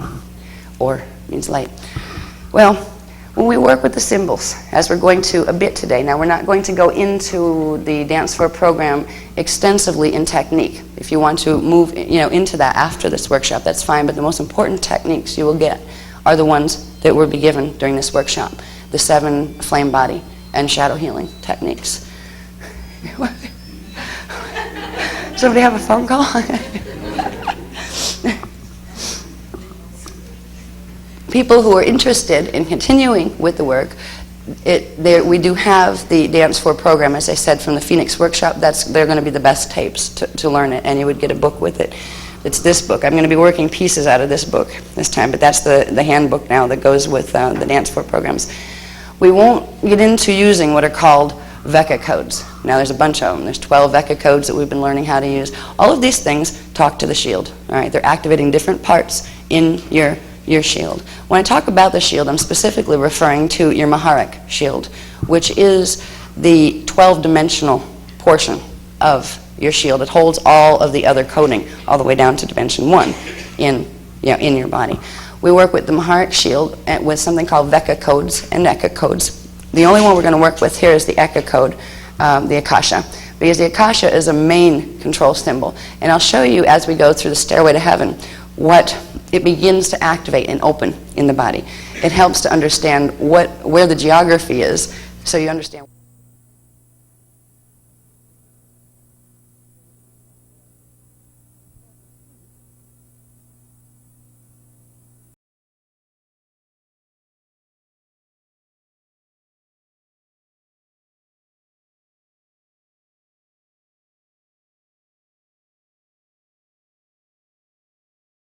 Or means light. Well, when we work with the symbols, as we're going to a bit today, now we're not going to go into the Dance for program extensively in technique. If you want to move into that after this workshop, that's fine, but the most important techniques you will get are the ones that will be given during this workshop, the 7 flame body and shadow healing techniques. Somebody have a phone call? People who are interested in continuing with the work, we do have the Dance for program, as I said, from the Phoenix workshop. They're going to be the best tapes to learn it, and you would get a book with it. It's this book. I'm going to be working pieces out of this book this time, but that's the handbook now that goes with the Dance for programs. We won't get into using what are called VECA codes. Now there's a bunch of them. There's 12 Vecca codes that we've been learning how to use. All of these things talk to the shield. All right, they're activating different parts in your shield. When I talk about the shield, I'm specifically referring to your Maharak shield, which is the 12-dimensional portion of your shield. It holds all of the other coding, all the way down to dimension 1 in your body. We work with the Maharak shield with something called Vecca codes and Eka codes. The only one we're going to work with here is the Eka code, the Akasha, because the Akasha is a main control symbol. And I'll show you as we go through the Stairway to Heaven what it begins to activate and open in the body. It helps to understand where the geography is, so you understand